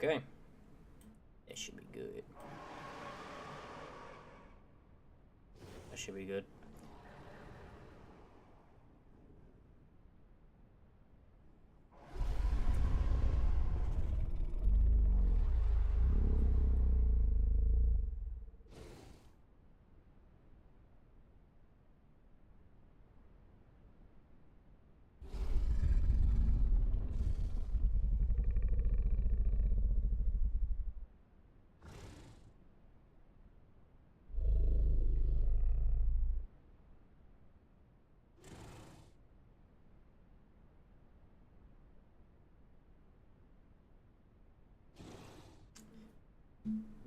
Okay. It should be good. That should be good.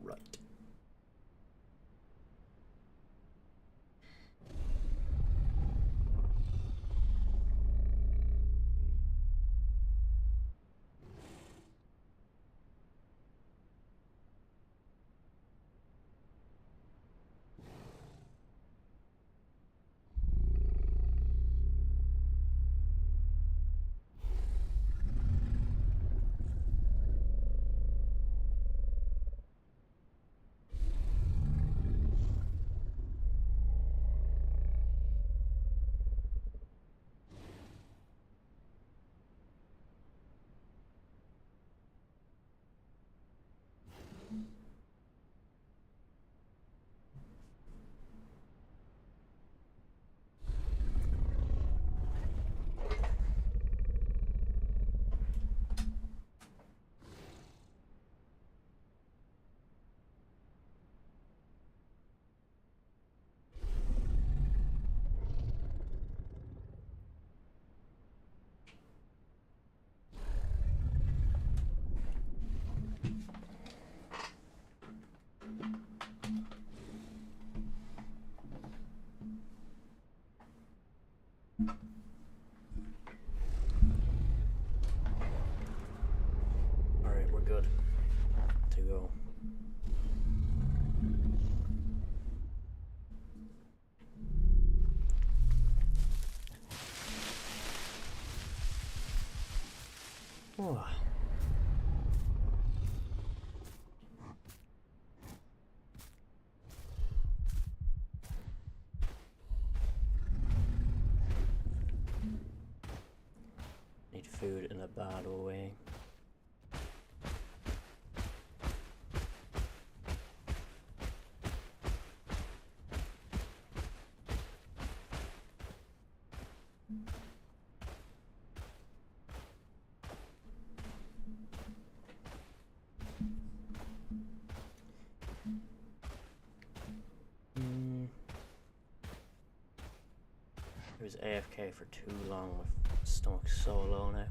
Right. Alright, we're good to go. Oh. Need food in a bad way. He was AFK for too long. My stomach's so low now.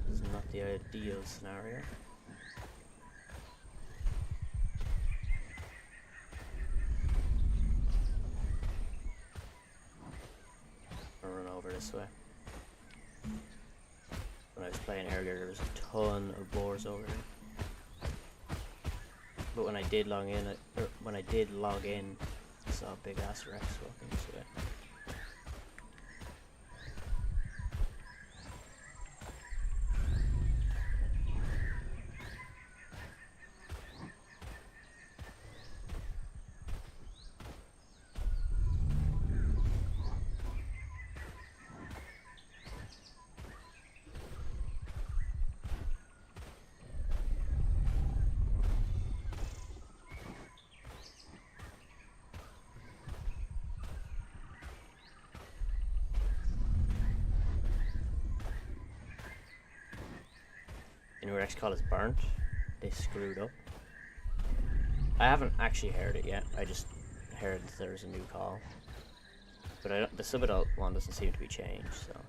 This is not the ideal scenario. I'll run over this way. When I was playing earlier, there was a ton of boars over there. But when I did log in, I saw a big ass Rex walking this way. The new Rex call is burnt. They screwed up. I haven't actually heard it yet. I just heard that there's a new call. But the sub-adult one doesn't seem to be changed, so.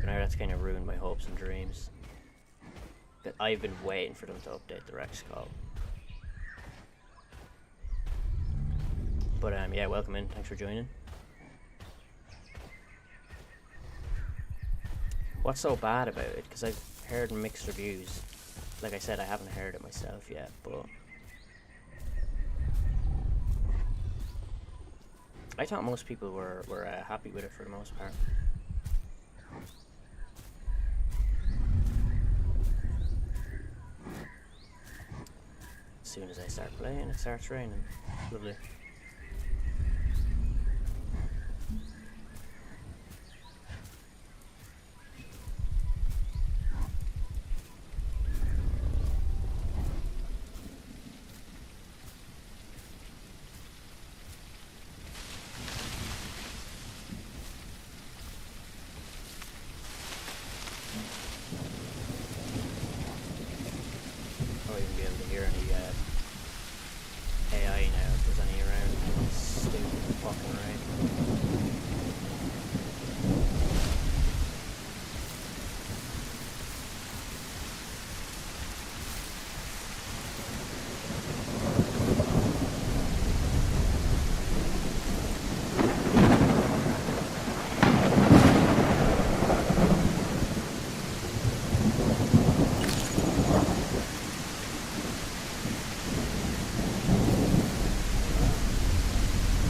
But now that's kind of ruined my hopes and dreams. But I've been waiting for them to update the Rex call. But yeah, welcome in. Thanks for joining. What's so bad about it? Because I've heard mixed reviews. Like I said, I haven't heard it myself yet, but I thought most people were happy with it for the most part. soon as I start playing, it starts raining. Lovely. I won't even be able to hear any AI now if there's any around. Stupid fucking rain.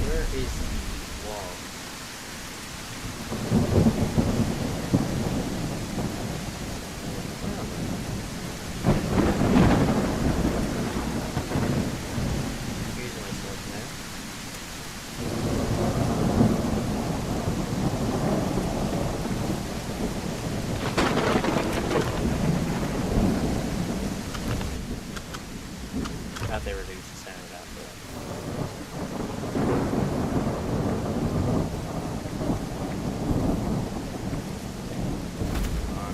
Where is the wall? Confusing myself now. Thought they reduced the sound after that.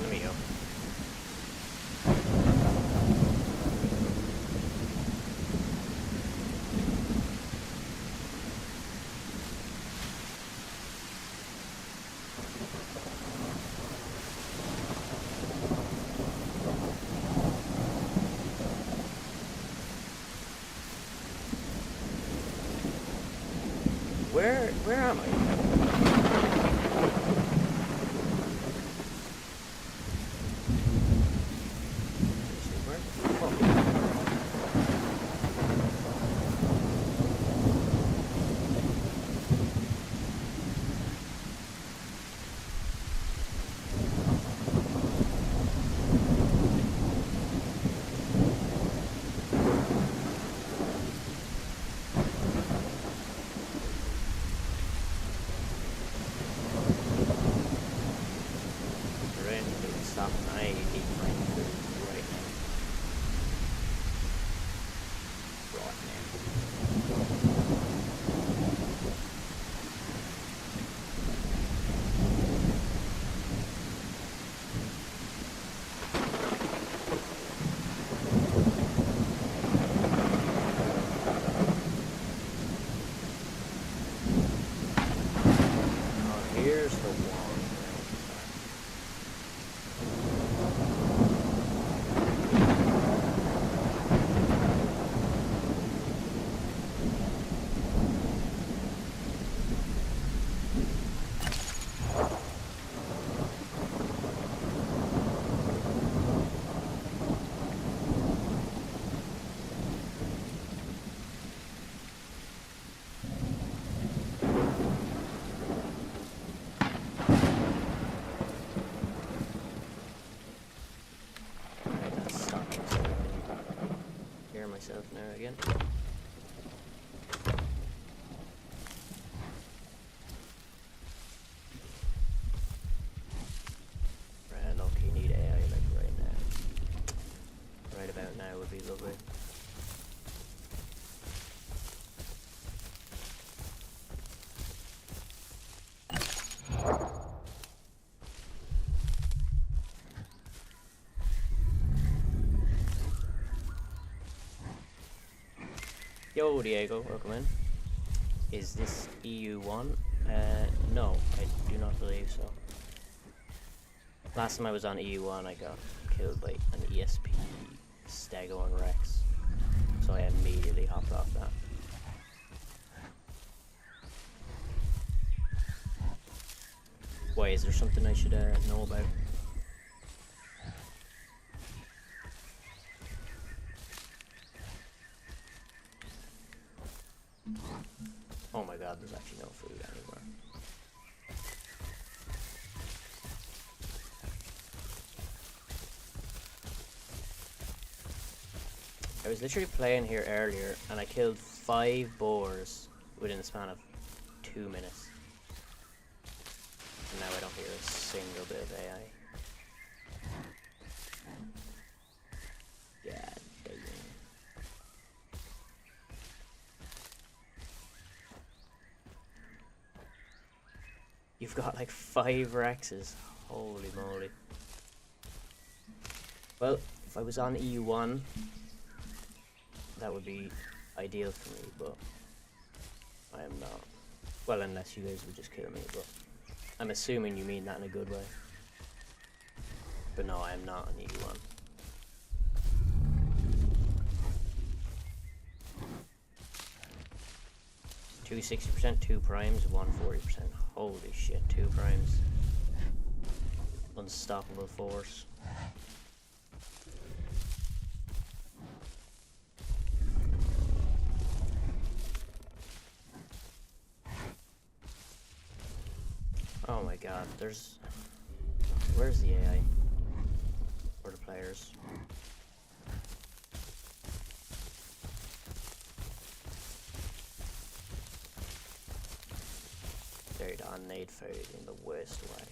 Let me go. Where am I? Where the fuck? The rain didn't stop and I need my food right now. Right now. Oh, here's the wall. Hear myself now again. Right, look, you need AI like right now. Right about now would be lovely. Yo, Diego, welcome in. Is this EU1? No, I do not believe so. Last time I was on EU1, I got killed by an ESP Stego and Rex, so I immediately hopped off that. Why, is there something I should know about? Oh my god, there's actually no food anywhere. I was literally playing here earlier and I killed 5 boars within the span of 2 minutes. And now I don't hear a single bit of AI. God damn. You've got like 5 Rexes. Holy moly. Well, if I was on EU1, that would be ideal for me, but I am not. Well, unless you guys would just kill me, but I'm assuming you mean that in a good way. But no, I am not on EU1. Two 60%, 2 primes, 1 40%. Holy shit, 2 primes. Unstoppable force. Oh my god, where's the AI? Or the players? Carried on nade food in the worst way.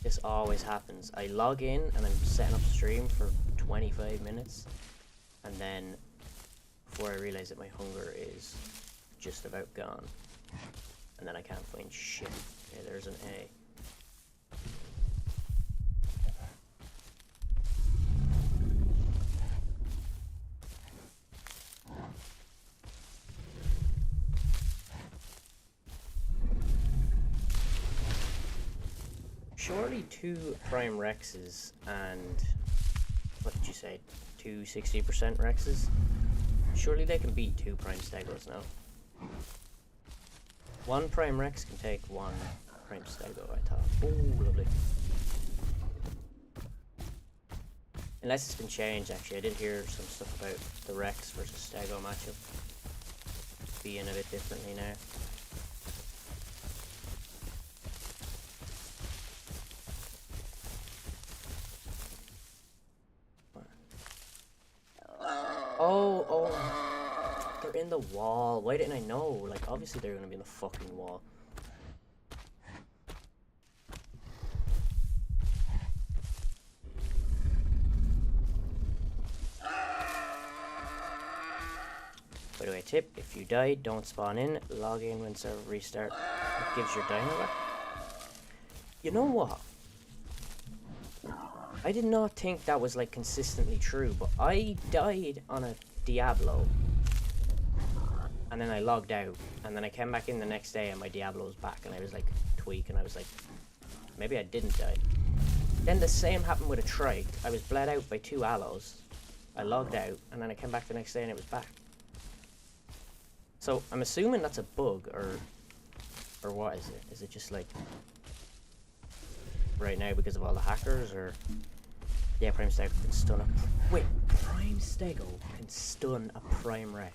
This always happens. I log in and I'm setting up stream for 25 minutes, and then before I realize that my hunger is just about gone, and then I can't find shit. Okay, there's an A. Surely 2 prime Rexes and what did you say? 2 60% Rexes? Surely they can beat 2 prime Stegos now. 1 prime Rex can take 1 prime Stego, I thought. Oh, lovely. Unless it's been changed, actually. I did hear some stuff about the Rex versus Stego matchup being a bit differently now. Oh, they're in the wall. Why didn't I know? Like, obviously they're gonna be in the fucking wall. By the way, tip, if you die, don't spawn in. Log in when server restart. It gives your dino back. You know what? I did not think that was like consistently true, but I died on a Diablo and then I logged out, and then I came back in the next day and my Diablo was back, and I was like tweaking. I was like, maybe I didn't die. Then the same happened with a trike. I was bled out by 2 aloes. I logged out and then I came back the next day and it was back. So I'm assuming that's a bug, or what is it? Is it just like right now because of all the hackers, or yeah, Prime Stego can stun a wait, Prime Stego can stun a Prime Rex.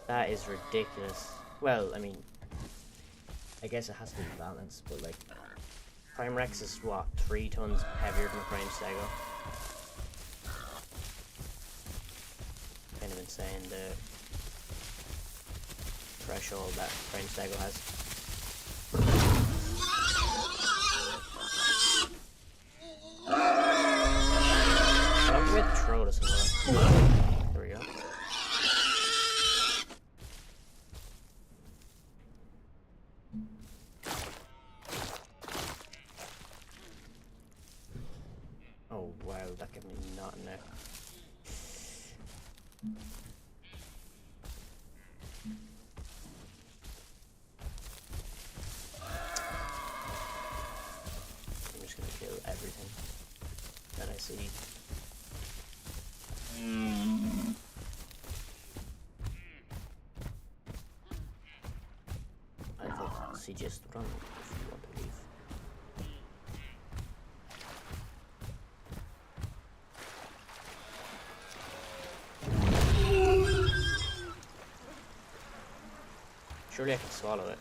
That is ridiculous. Well, I mean, I guess it has to be balanced, but like Prime Rex is what, 3 tons heavier than a Prime Stego. Kind of insane the threshold that Prime Stego has. I'm with throw this somewhere. There we go. Oh wow, that gave me nothing there. I'm just gonna kill everything that I see. I thought see just run if you want to leave. Surely I can swallow it.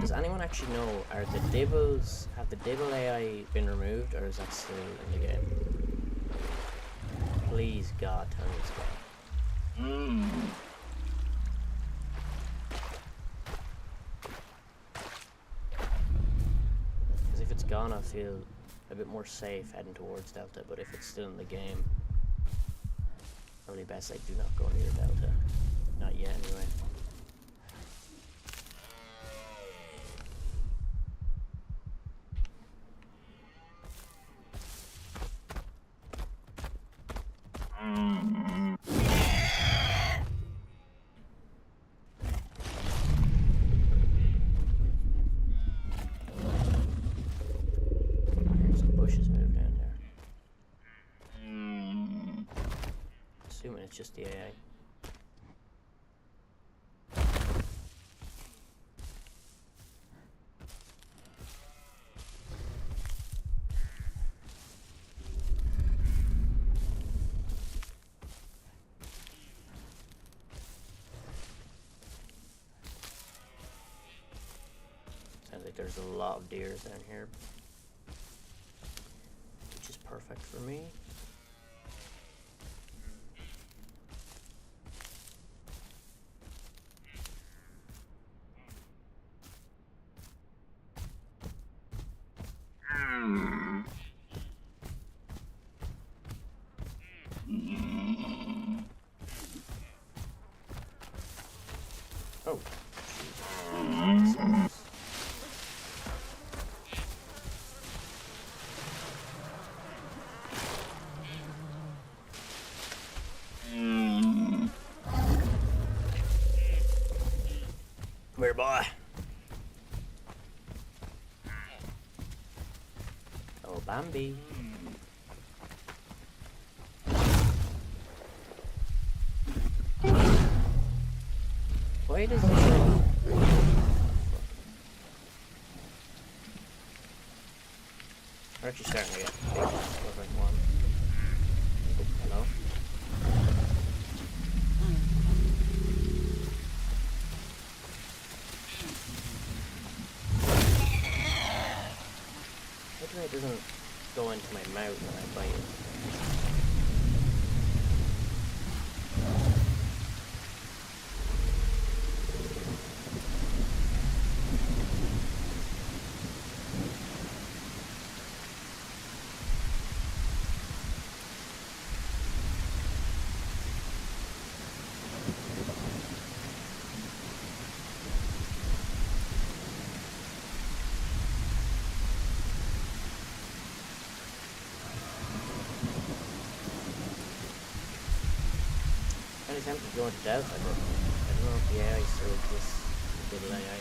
Does anyone actually know, have the Dibble AI been removed, or is that still in the game? Please God, tell me it's gone. Because if it's gone, I feel a bit more safe heading towards Delta, but if it's still in the game, probably best I do not go near Delta. Not yet, anyway. Some bushes moved down there. Assuming it's just the AI. Sounds like there's a lot of deers down here, which is perfect for me. Oh. Come here, boy. Oh, Bambi. Why does it... We're actually starting to get big different one. Oh, hello. Hopefully it doesn't go into my mouth when I bite it. I'm tempted to go into Delta, but I don't know if the AI still exists. The Dibble AI.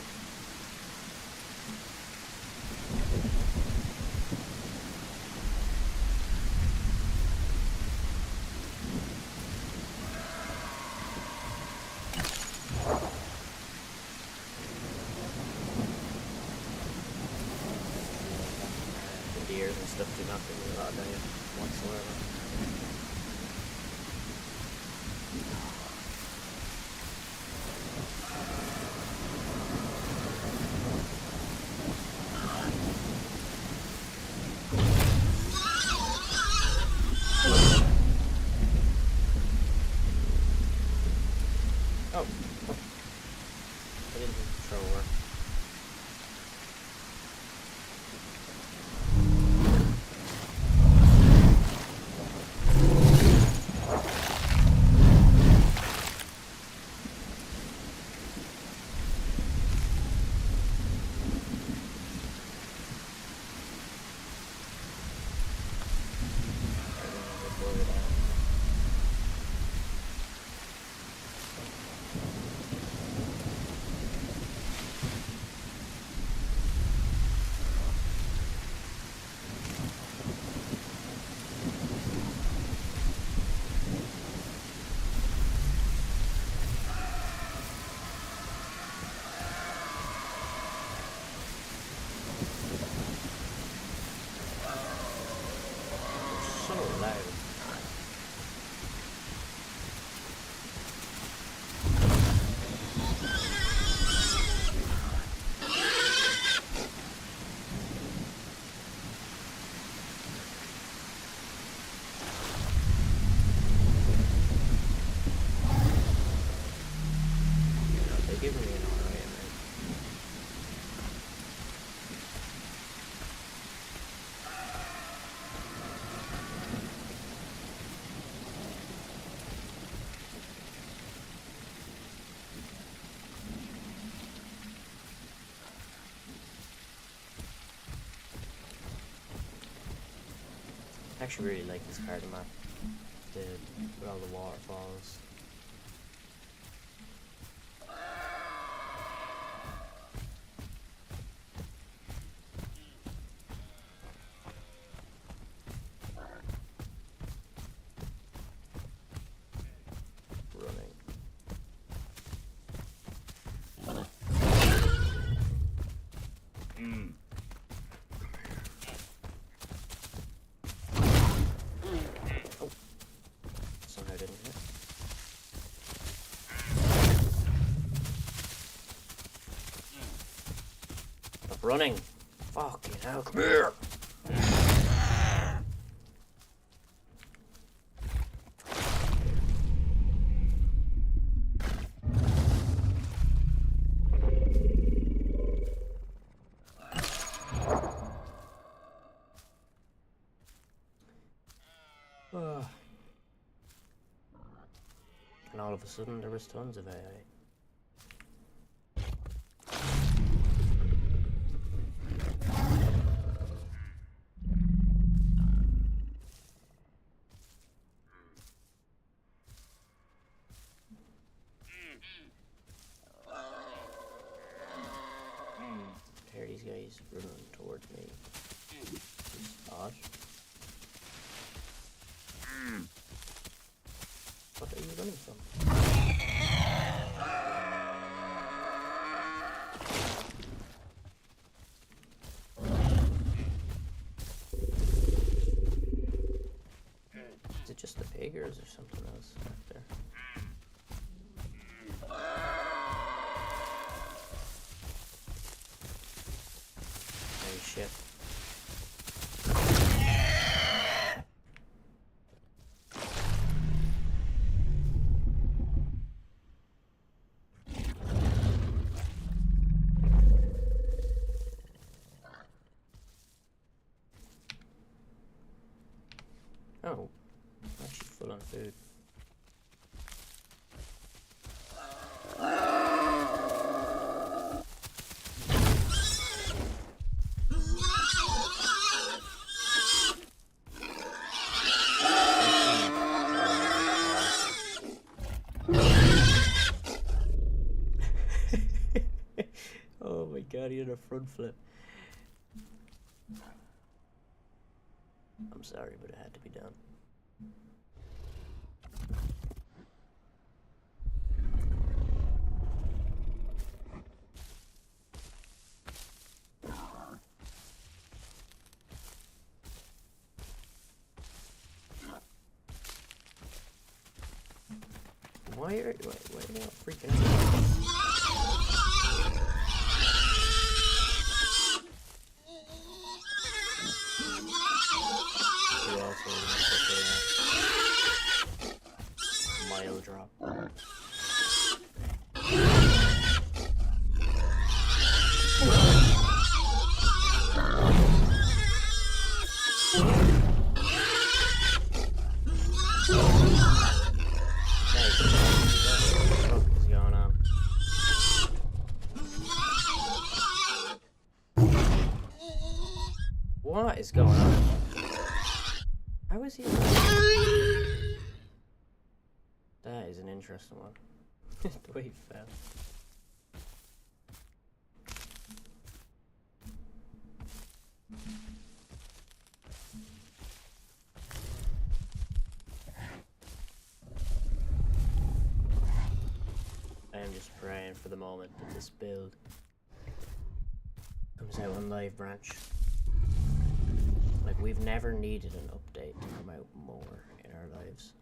The deers and stuff do not give me a lot of value whatsoever. Oh. I didn't think the throw worked. loud. They're giving me an RA, man. I actually really like this part of the map, with all the waterfalls. Running. Oh, somehow didn't hit. Stop running! Fucking hell, come here! And all of a sudden there was tons of AI. Here these guys running towards me. It's odd. What are you running from? Is it just the pig or is there something else back there? Holy shit. Oh, I'm actually full on food. Oh my god, he had a front flip. I'm sorry, but it had to be done. Why are they all freaking out? Mile drop. What is going on? How is he? That is an interesting one. The way he fell. I am just praying for the moment that this build comes out on live branch. Like, we've never needed an update to come out more in our lives.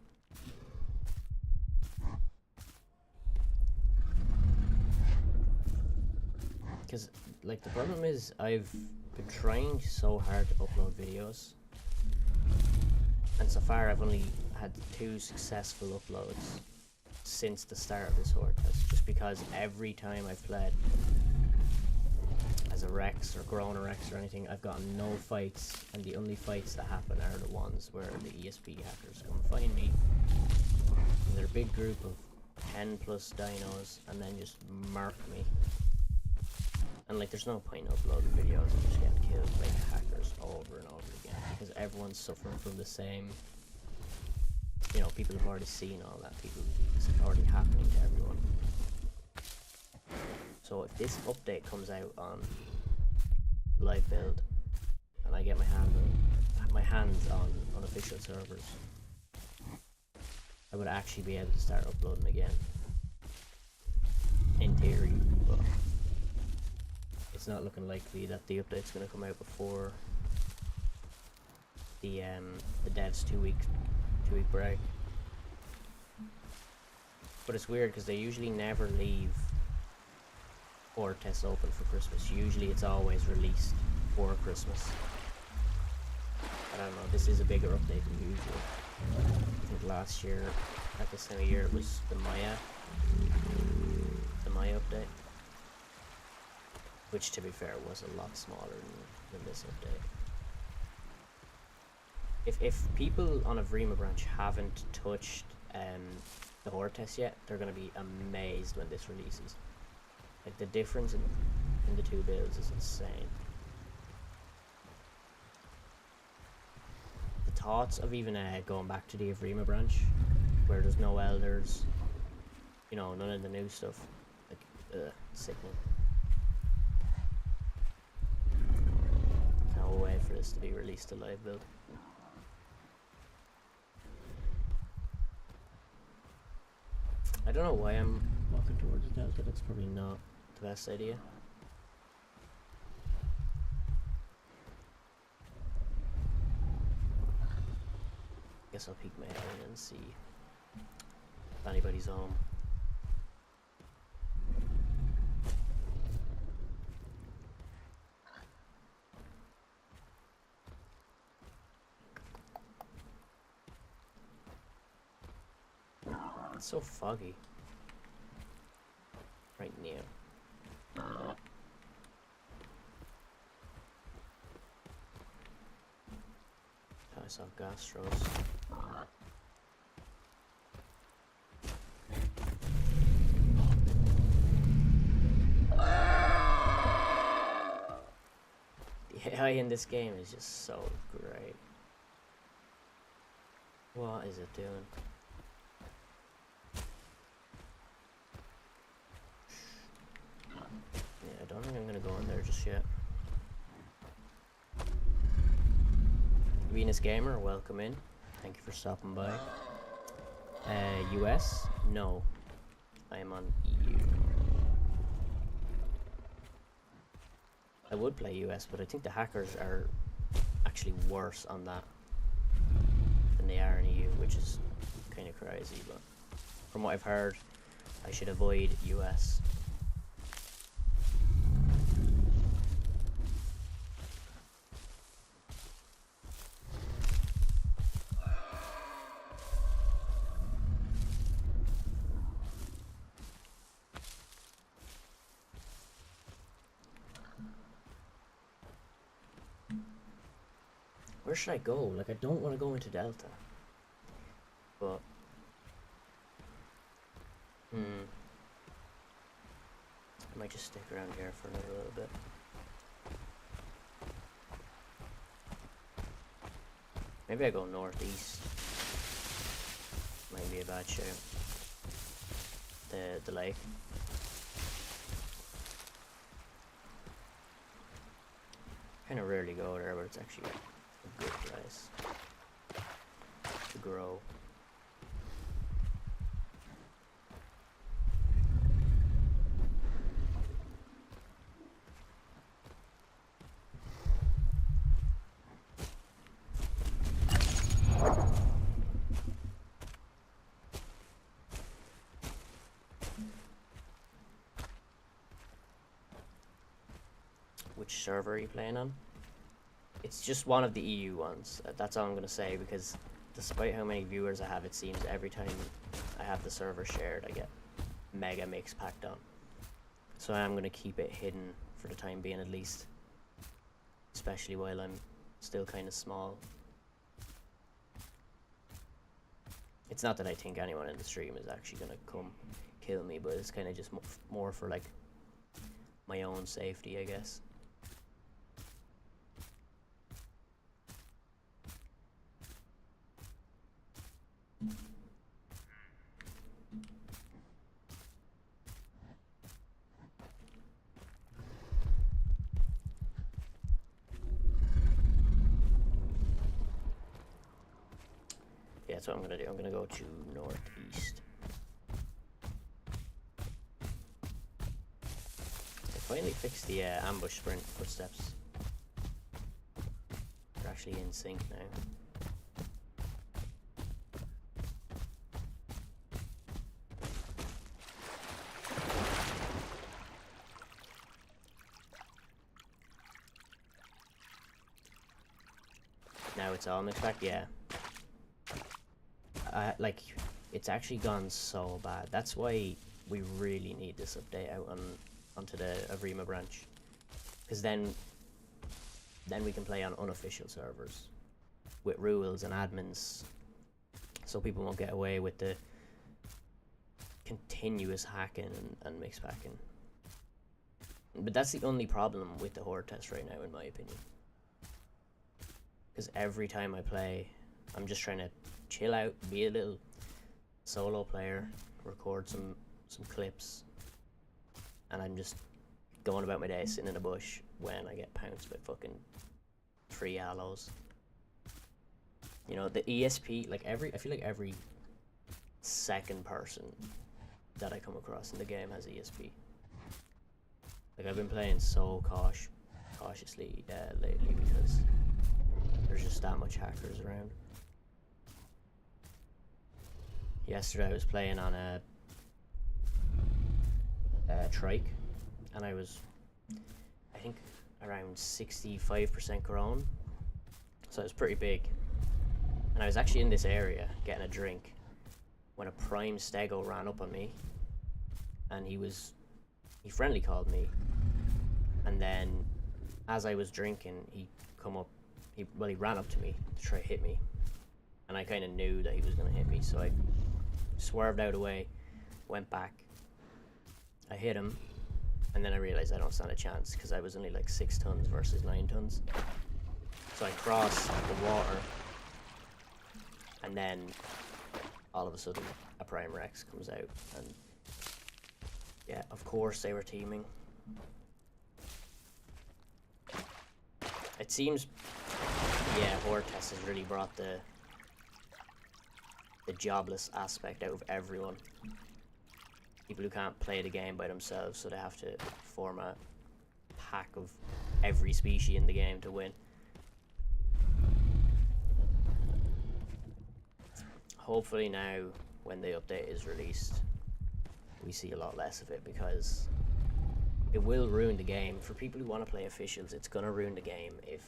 Because, like, the problem is I've been trying so hard to upload videos, and so far I've only had 2 successful uploads since the start of this Hordetest, just because every time I've played as a Rex or grown a Rex or anything, I've gotten no fights, and the only fights that happen are the ones where the ESP hackers come find me, and they're a big group of 10 plus dinos, and then just mark me. And like, there's no point in uploading videos and just getting killed by hackers over and over again, because everyone's suffering from the same, you know, people have already seen all that, it's already happening to everyone. So if this update comes out on live build, and I get my hands on unofficial servers, I would actually be able to start uploading again, in theory, but it's not looking likely that the update's going to come out before the devs 2-week break. But it's weird because they usually never leave Hordetest open for Christmas. Usually it's always released for Christmas. I don't know, this is a bigger update than usual. I think last year at this time of year it was the Maya update, which to be fair was a lot smaller than this update. If people on a Vrima branch haven't touched the Hordetest yet, they're going to be amazed when this releases. Like, the difference in the 2 builds is insane. The thoughts of even going back to the Vrima branch, where there's no elders, you know, none of the new stuff, like, sickening. Can't wait for this to be released to live build. I don't know why I'm walking towards the Delta. That's probably not the best idea. Guess I'll peek my head in and see if anybody's home. It's so foggy right now. I saw Gastros. The AI in this game is just so great. What is it doing? I don't think I'm gonna go in there just yet. Venus Gamer, welcome in. Thank you for stopping by. US? No. I am on EU. I would play US, but I think the hackers are actually worse on that than they are in EU, which is kind of crazy, but from what I've heard, I should avoid US. Where should I go? Like, I don't want to go into Delta. But... I might just stick around here for another little bit. Maybe I go northeast. Might be a bad shout. The lake. Kind of rarely go there, but it's actually a good place to grow. which server you're playing on. It's just one of the EU ones. That's all I'm going to say, because despite how many viewers I have, it seems every time I have the server shared, I get mega mix packed on. So I am going to keep it hidden for the time being, at least. Especially while I'm still kind of small. It's not that I think anyone in the stream is actually going to come kill me, but it's kind of just more for, like, my own safety, I guess. Yeah, that's what I'm gonna do. I'm gonna go to northeast. I finally fixed the ambush sprint footsteps. They're actually in sync now. Now it's all mixed back, yeah. Like, it's actually gone so bad. That's why we really need this update out onto the Avrima branch, because then we can play on unofficial servers with rules and admins, so people won't get away with the continuous hacking and mix packing. But that's the only problem with the Hordetest right now, in my opinion, because every time I play, I'm just trying to chill out, be a little solo player, record some clips, and I'm just going about my day sitting in a bush when I get pounced by fucking 3 allos. You know, the ESP, like I feel like every second person that I come across in the game has ESP. Like, I've been playing so cautiously lately, because there's just that much hackers around. Yesterday I was playing on a trike, and I was, I think, around 65% grown, so it was pretty big. And I was actually in this area getting a drink when a prime stego ran up on me, and he friendly called me, and then as I was drinking, he ran up to me to try to hit me, and I kind of knew that he was going to hit me, so I swerved out of the way, went back, I hit him, and then I realized I don't stand a chance, because I was only like 6 tons versus 9 tons. So I cross the water, and then all of a sudden a Prime Rex comes out, and yeah, of course they were teaming. It seems, yeah, Hordetest has really brought the jobless aspect out of everyone. People who can't play the game by themselves, so they have to form a pack of every species in the game to win. Hopefully now, when the update is released, we see a lot less of it, because it will ruin the game. For people who want to play officials, it's going to ruin the game if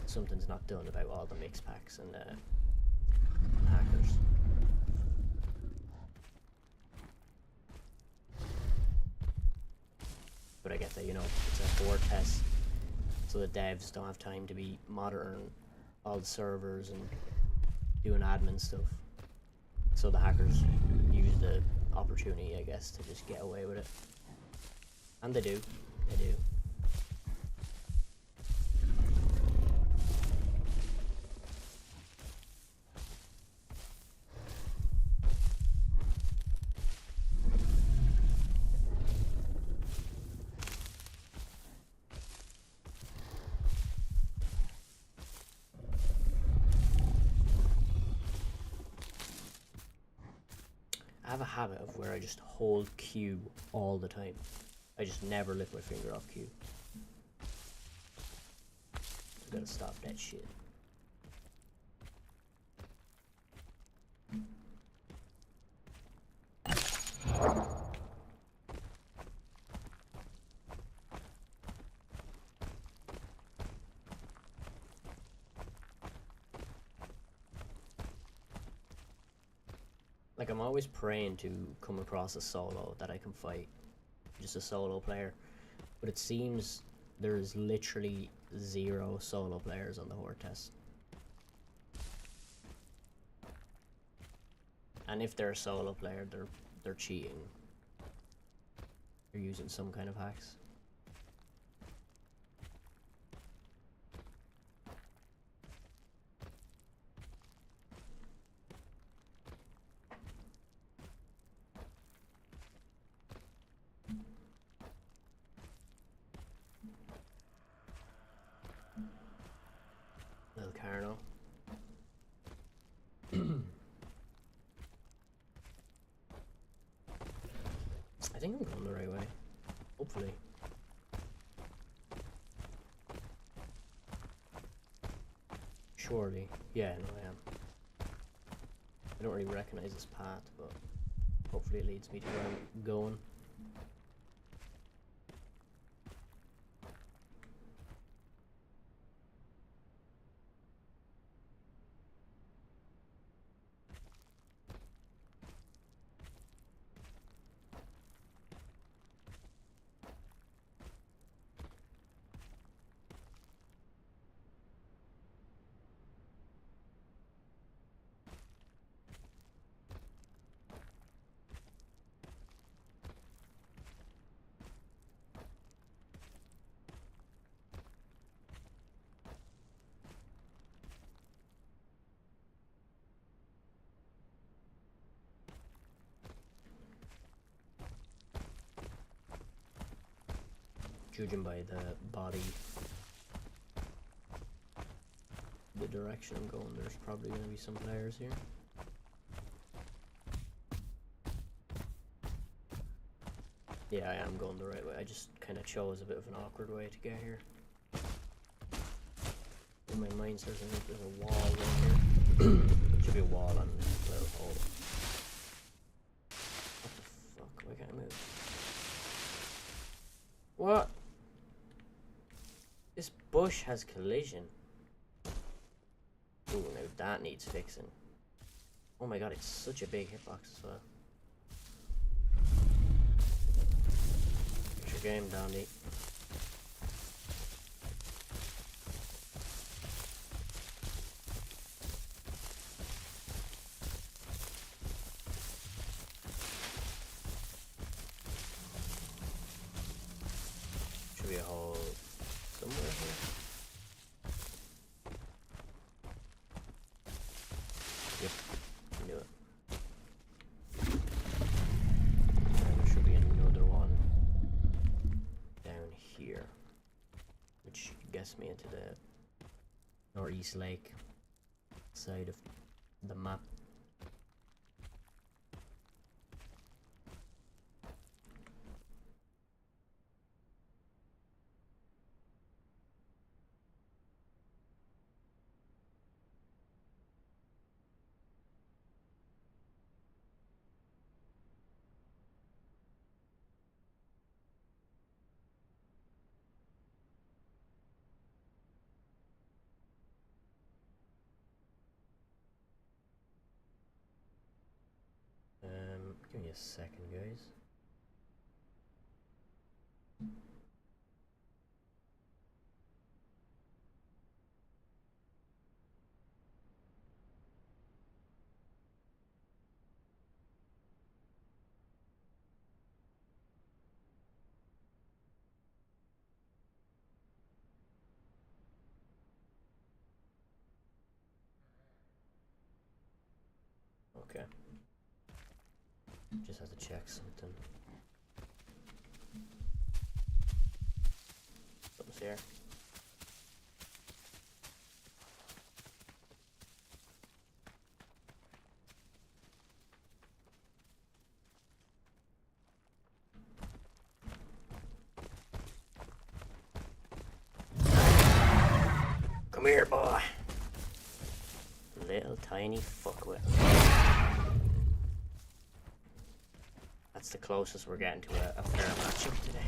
something's not done about all the mix packs and hackers. But I get that, you know, it's a Hordetest, so the devs don't have time to be monitoring all the servers and doing admin stuff. So the hackers use the opportunity, I guess, to just get away with it. And they do. They do. I have a habit of where I just hold Q all the time. I just never lift my finger off Q. I gotta stop that shit. Like, I'm always praying to come across a solo that I can fight. Just a solo player. But it seems there's literally 0 solo players on the Hordetest. And if they're a solo player, they're cheating. They're using some kind of hacks. Little Carno. I think I'm going the right way. Hopefully. Surely. Yeah, no, I am. I don't really recognize this path, but hopefully it leads me to where I'm going. Judging by the body, the direction I'm going, there's probably going to be some players here. Yeah, I am going the right way. I just kind of chose a bit of an awkward way to get here. In my mind, there's a wall right here. Should be a wall and a little hole. What the fuck? Why can't I move? What? This bush has collision. Ooh, now that needs fixing. Oh my god, it's such a big hitbox as well. Here's your game, Dandy. Should be a hole somewhere here. Yep, I knew it. And there should be another one down here, which should guess me into the northeast lake side of the map. Give me a second, guys. Okay. Just have to check something. Something's here. Come here, boy. Little tiny fuckwit. That's the closest we're getting to a fair matchup today.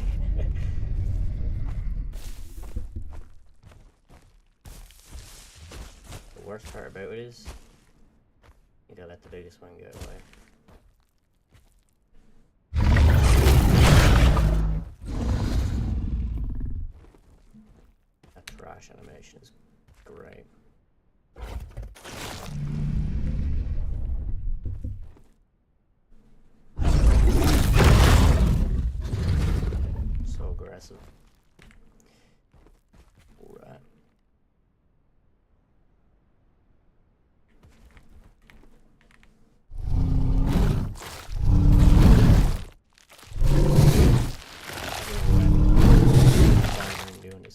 The worst part about it is, you gotta let the biggest one get away. splash animation is great. So aggressive. Alright.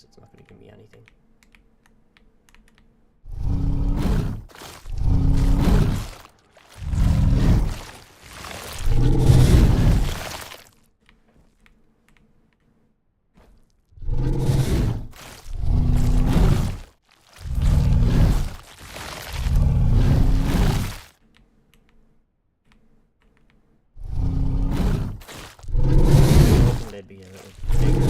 It's not going to give me anything. Hoping they'd be a little bigger.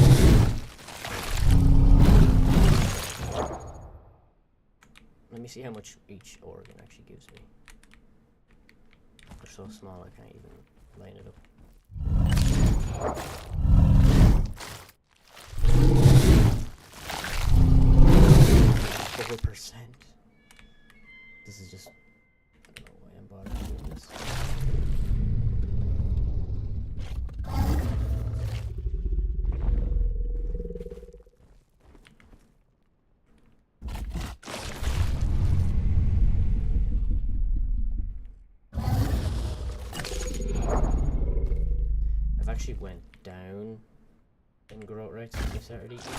Let me see how much each organ actually gives me. They're so small I can't even line it up. 4%. This is just... I don't know why I'm bothering doing this. Actually went down in growth rates since I started eating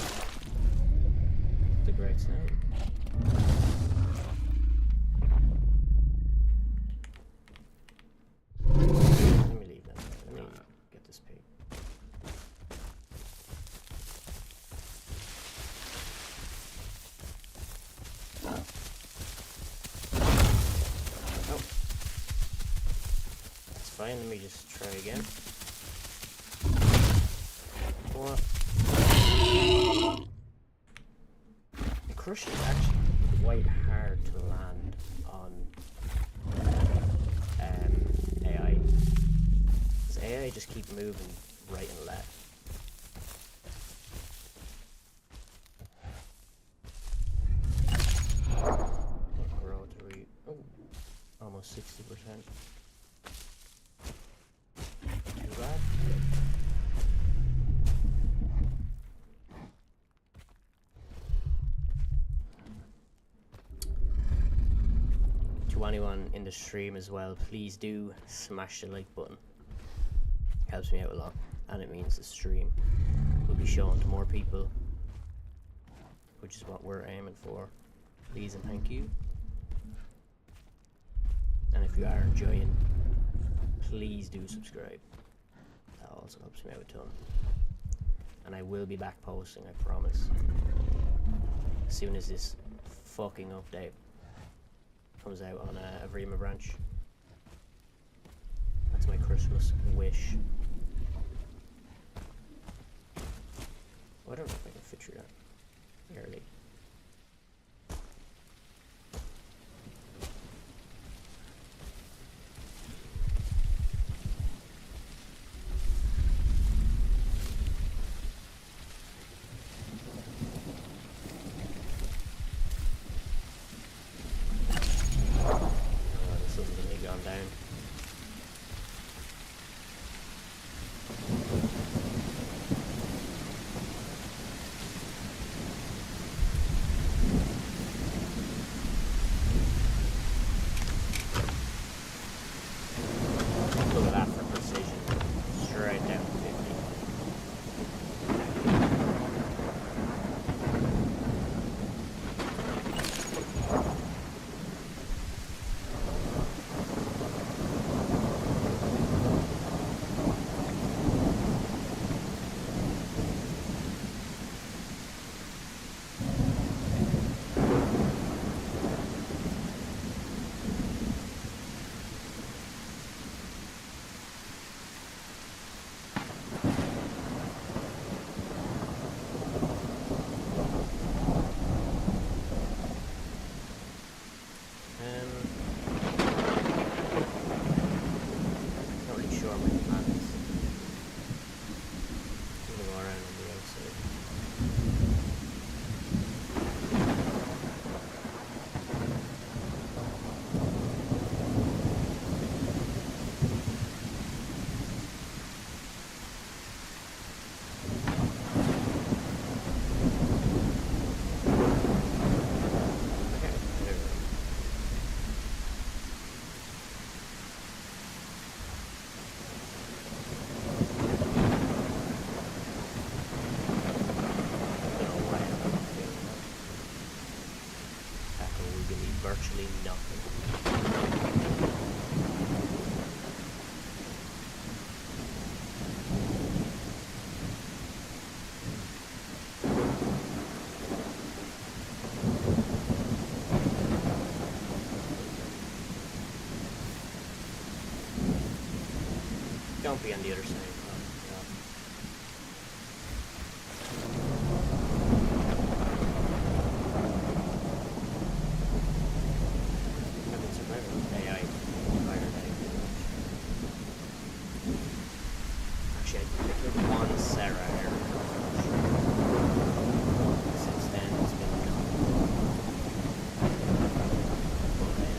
the grapes now. Let me leave that. Let me get this pig. Oh, that's fine. Let me just try again. What? The crush is actually quite hard to land on AI. Because AI just keep moving right and left. What growth are we? Oh, almost 60%. Too bad. To anyone in the stream as well, please do smash the like button. Helps me out a lot, and it means the stream will be shown to more people, which is what we're aiming for. Please and thank you. And if you are enjoying, please do subscribe. That also helps me out a ton. And I will be back posting, I promise, as soon as this fucking update comes out on a Vrima branch. That's my Christmas wish. I don't know if I can fit through that early. Don't be on the other side. Oh, God. I've been surviving with AI fire day. Actually, I killed one Sarah earlier. Since then, it's been full AI.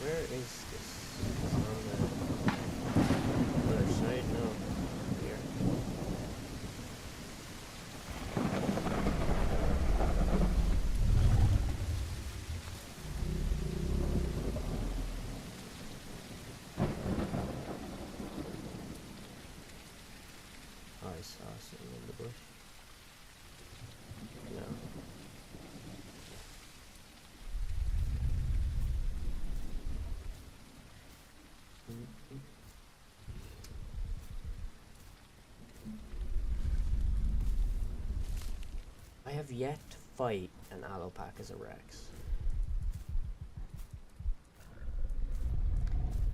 Where is this? It's on the other side? No. Here. Oh, I saw something in the bush. No. I have yet to fight an Allopack as a Rex.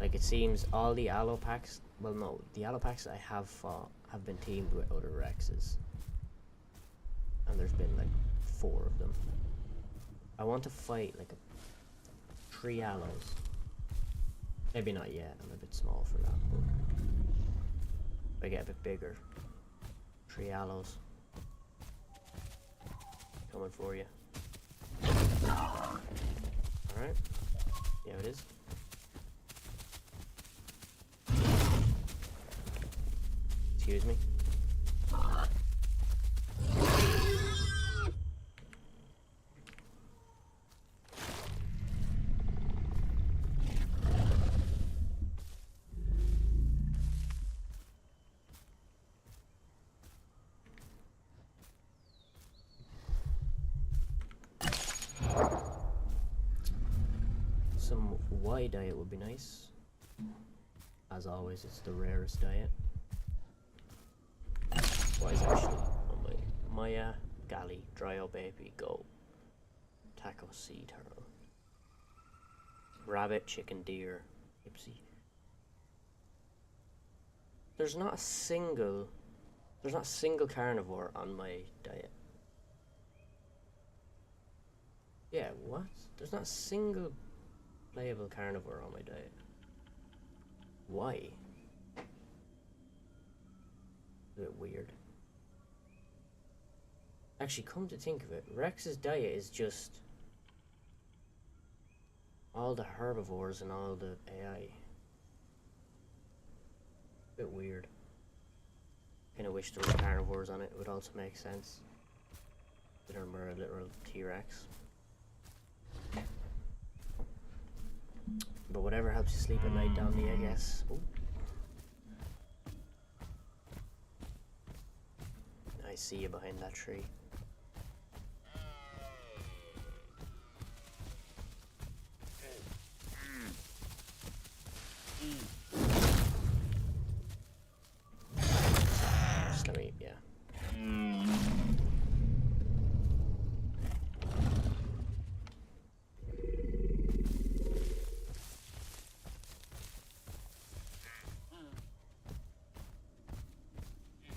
Like, it seems all the Allopacks, well no, the Allopacks I have fought have been teamed with other Rexes. And there's been like 4 of them. I want to fight like 3 Allos. Maybe not yet, I'm a bit small for that, but if I get a bit bigger. 3 Allos. Coming for you. Alright. Yeah, it is. Excuse me. Some Y diet would be nice. As always, it's the rarest diet. Y is actually on my galley, Dryo baby, goat, taco sea turtle, rabbit, chicken, deer, Ipsy. There's not a single carnivore on my diet. Yeah, what? There's not a single playable carnivore on my diet. Why? A bit weird. Actually, come to think of it, Rex's diet is just all the herbivores and all the AI. Bit weird. Kinda wish there was carnivores on it, would also make sense. They're more a literal T-Rex. But whatever helps you sleep at night, Domly, I guess. Ooh. I see you behind that tree. Just let me, yeah.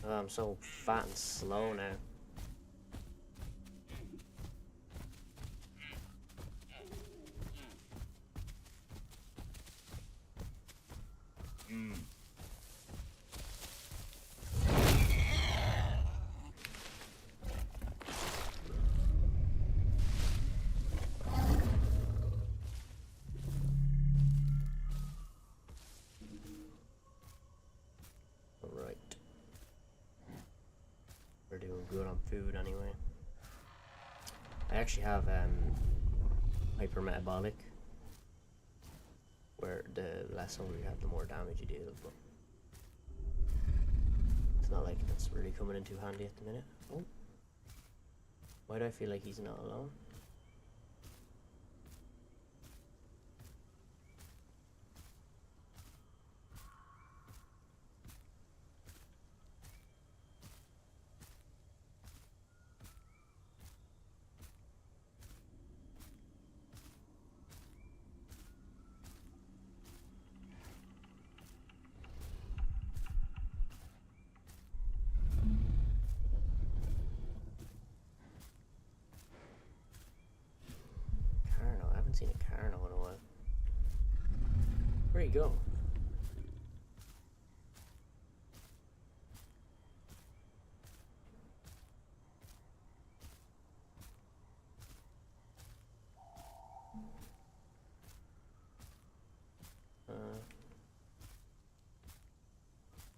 Oh, I'm so fat and slow now. Alright. good on food anyway. I actually have hypermetabolic, where the less hunger you have, the more damage you deal. But it's not like it's really coming in too handy at the minute. Oh, why do I feel like he's not alone? I haven't seen a Carno in a while. Where'd he go?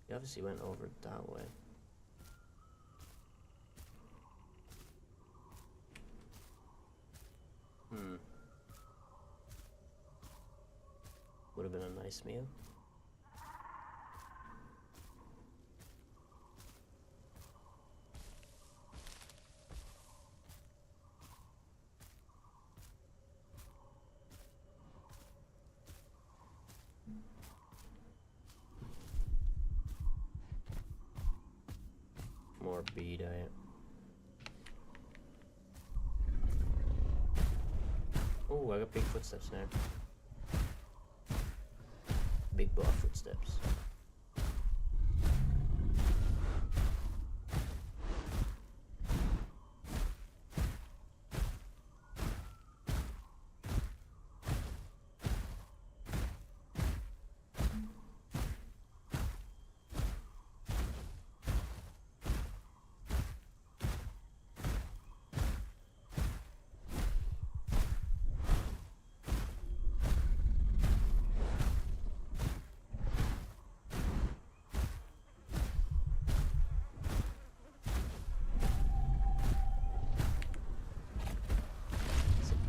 He obviously went over that way. Would have been a nice meal. More bee diet. Oh, I got big footsteps now. Big buff footsteps.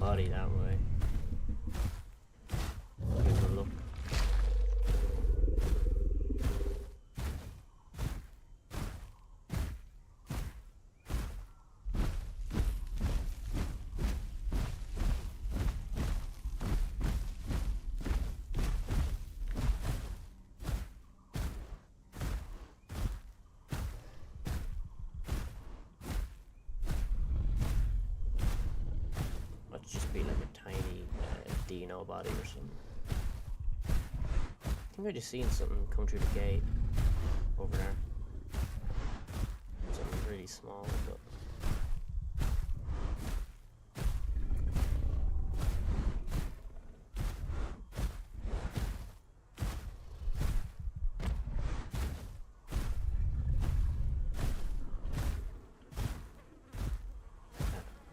Body that way. Give it a look. Just be like a tiny Dino body or something. I think I just seen something come through the gate over there. Something really small, but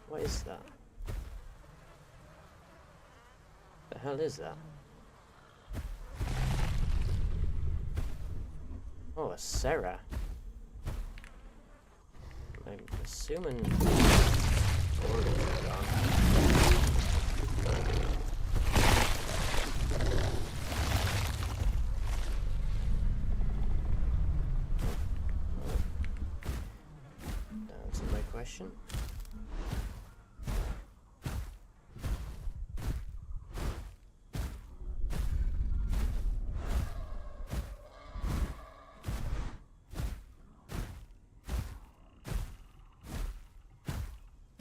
what is that? The hell is that? Oh, a Sarah. I'm assuming orders are gone. To answer my question.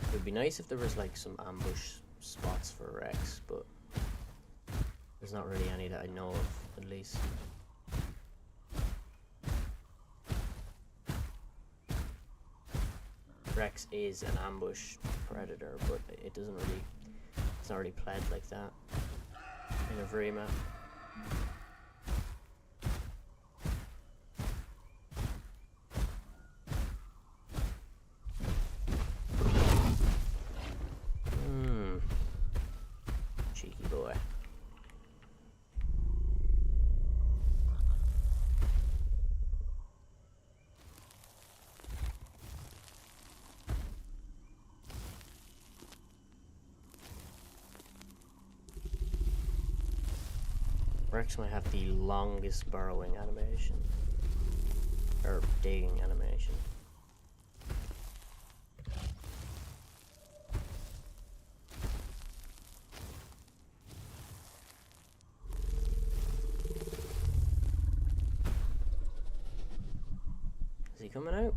It would be nice if there was like some ambush spots for Rex, but there's not really any that I know of, at least. Rex is an ambush predator, but it doesn't really, it's not really played like that in a Vree map. Cheeky boy. Rex might have the longest burrowing animation. Or digging animation. Is he coming out?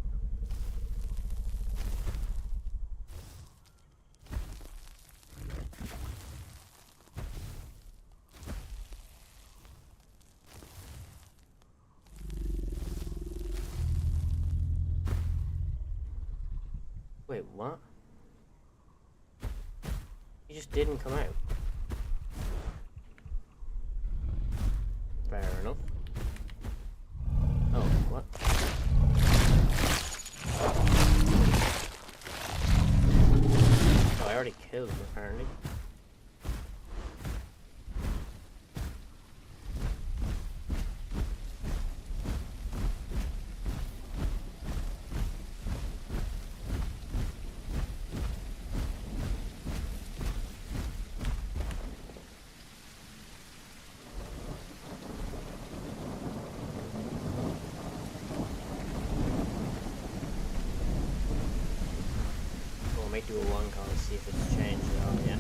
Wait, what? He just didn't come out. Fair enough. Oh, what? Oh, I already killed him, apparently. Might do a one call and see if it's changed at all yet.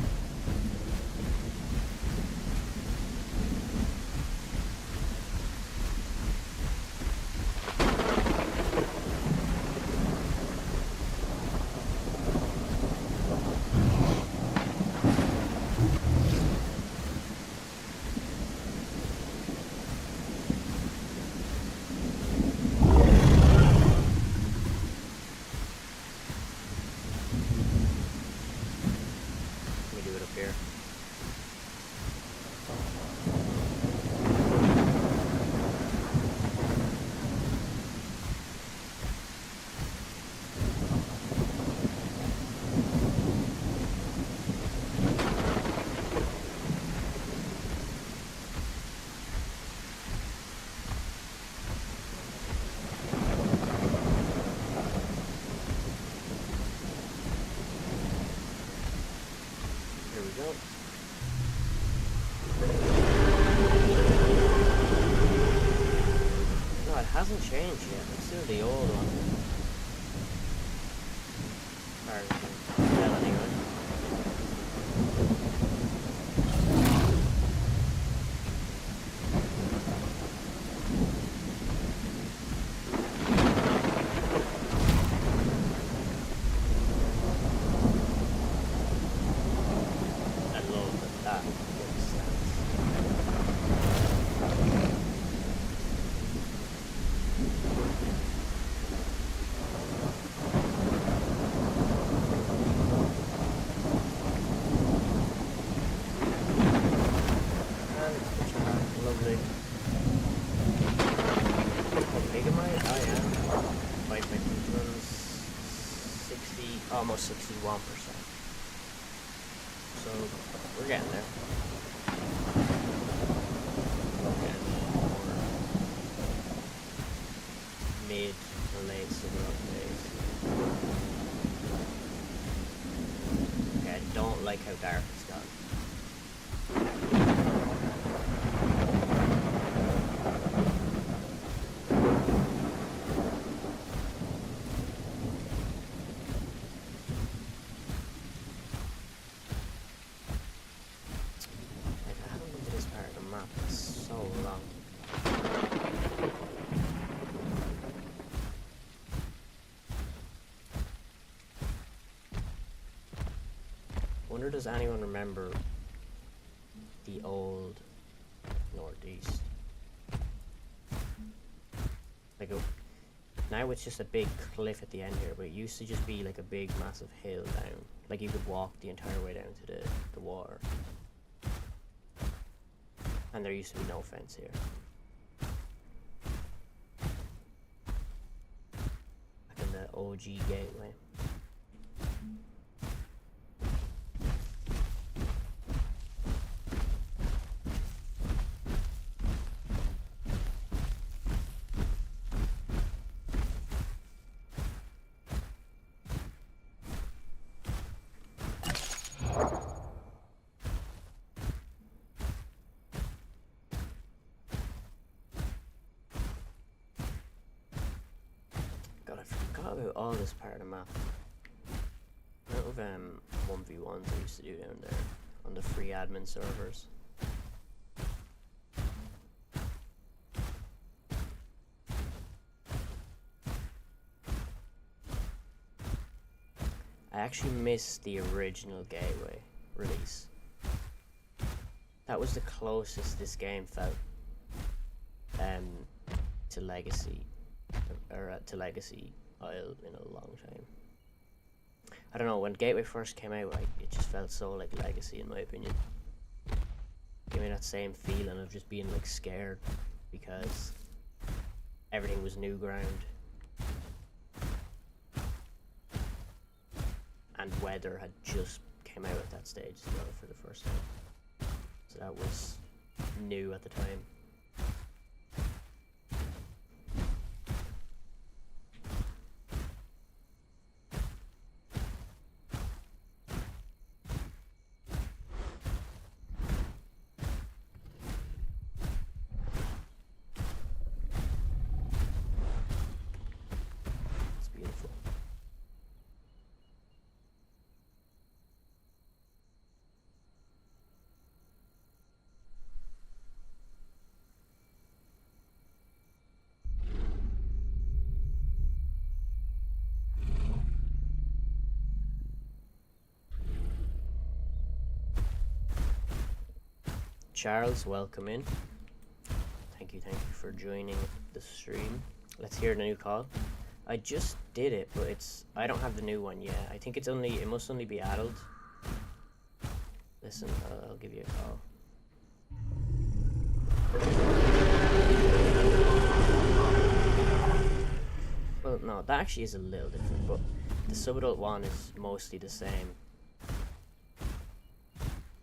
No, it hasn't changed yet. It's still the old one. Well, anyway. Almost 61%. So we're getting there. We're getting more mid to late cigarette days. Okay, I don't like how dark it's gotten. Wonder, does anyone remember the old Northeast? Like now it's just a big cliff at the end here, but it used to just be like a big massive hill down. Like you could walk the entire way down to the water. And there used to be no fence here. Back in the OG gateway. forgot about all this part of the map. Out of 1v1s I used to do down there on the free admin servers. I actually missed the original Gateway release. That was the closest this game felt to Legacy, or to Legacy Isle in a long time. I don't know, when Gateway first came out, it just felt so like Legacy in my opinion. Gave me that same feeling of just being like scared because everything was new ground. And weather had just came out at that stage as well for the first time. So that was new at the time. Charles, welcome in. Thank you for joining the stream. Let's hear the new call. I just did it, but I don't have the new one yet. I think it must only be adult. Listen, I'll give you a call. Well, no, that actually is a little different, but the sub-adult one is mostly the same.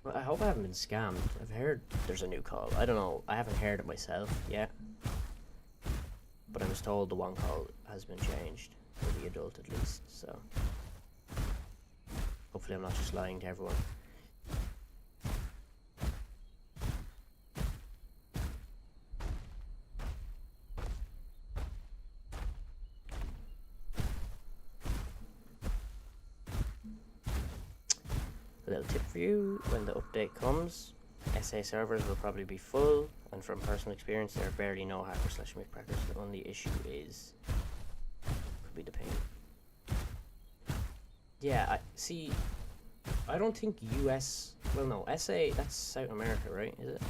Well, I hope I haven't been scammed. I've heard there's a new call. I don't know. I haven't heard it myself yet. But I was told the one call has been changed. For the adult at least, so. Hopefully I'm not just lying to everyone. A little tip for you, when the update comes, SA servers will probably be full, and from personal experience there are barely no hackers/mythcrackers. The only issue could be the ping. Yeah, I don't think US, well no, SA, that's South America, right, is it?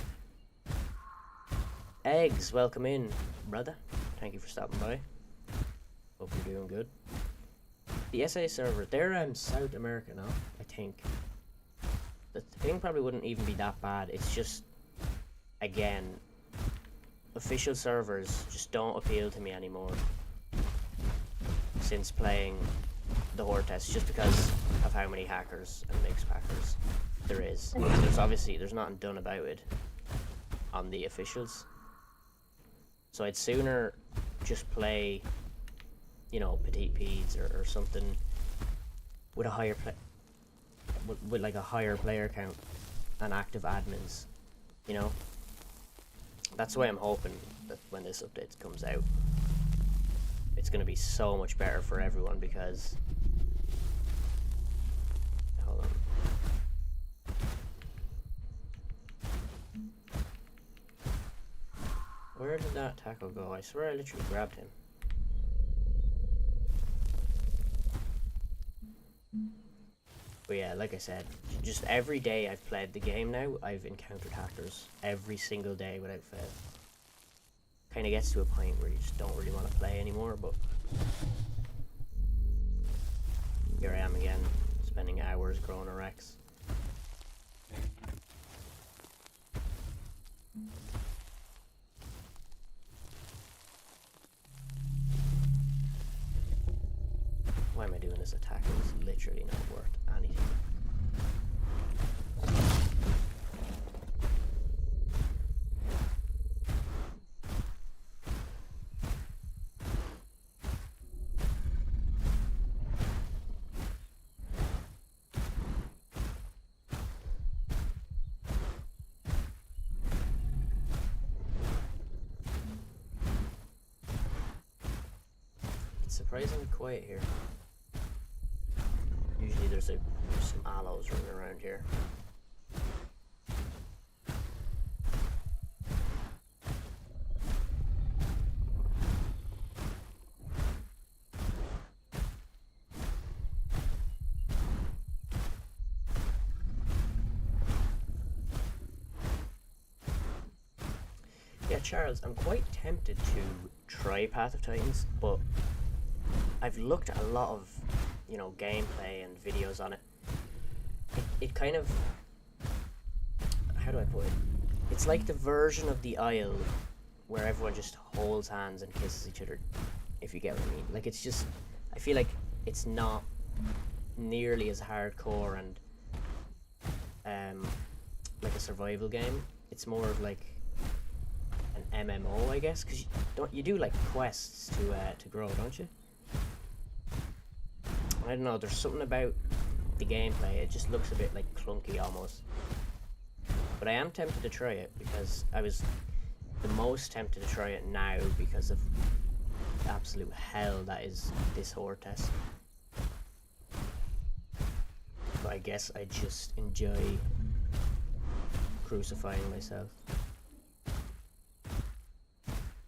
Eggs, welcome in, brother. Thank you for stopping by. Hope you're doing good. The SA server, they're South America now, I think. The thing probably wouldn't even be that bad. It's just, again, official servers just don't appeal to me anymore since playing the Hordetest, just because of how many hackers and mixed packers there is. There's nothing done about it on the officials. So I'd sooner just play, you know, Petite Peds or something with a higher with like a higher player count and active admins, you know. That's why I'm hoping that when this update comes out, it's gonna be so much better for everyone, because hold on. Where did that tackle go? I swear I literally grabbed him. But yeah, like I said, just every day I've played the game now, I've encountered hackers every single day without fail. Kind of gets to a point where you just don't really want to play anymore, but here I am again, spending hours growing a Rex. Why am I doing this attack? It's literally not worth anything. surprisingly quiet here. Usually there's some aloes running around here. Yeah, Charles, I'm quite tempted to try Path of Titans, but I've looked at a lot of, you know, gameplay and videos on it. It kind of, how do I put it? It's like the version of the Isle where everyone just holds hands and kisses each other, if you get what I mean. Like, it's just, I feel like it's not nearly as hardcore and like a survival game. It's more of like an MMO, I guess, because you do like quests to grow, don't you? I don't know, there's something about the gameplay, it just looks a bit like clunky almost. But I am tempted to try it because I was the most tempted to try it now because of the absolute hell that is this Hordetest. But I guess I just enjoy crucifying myself.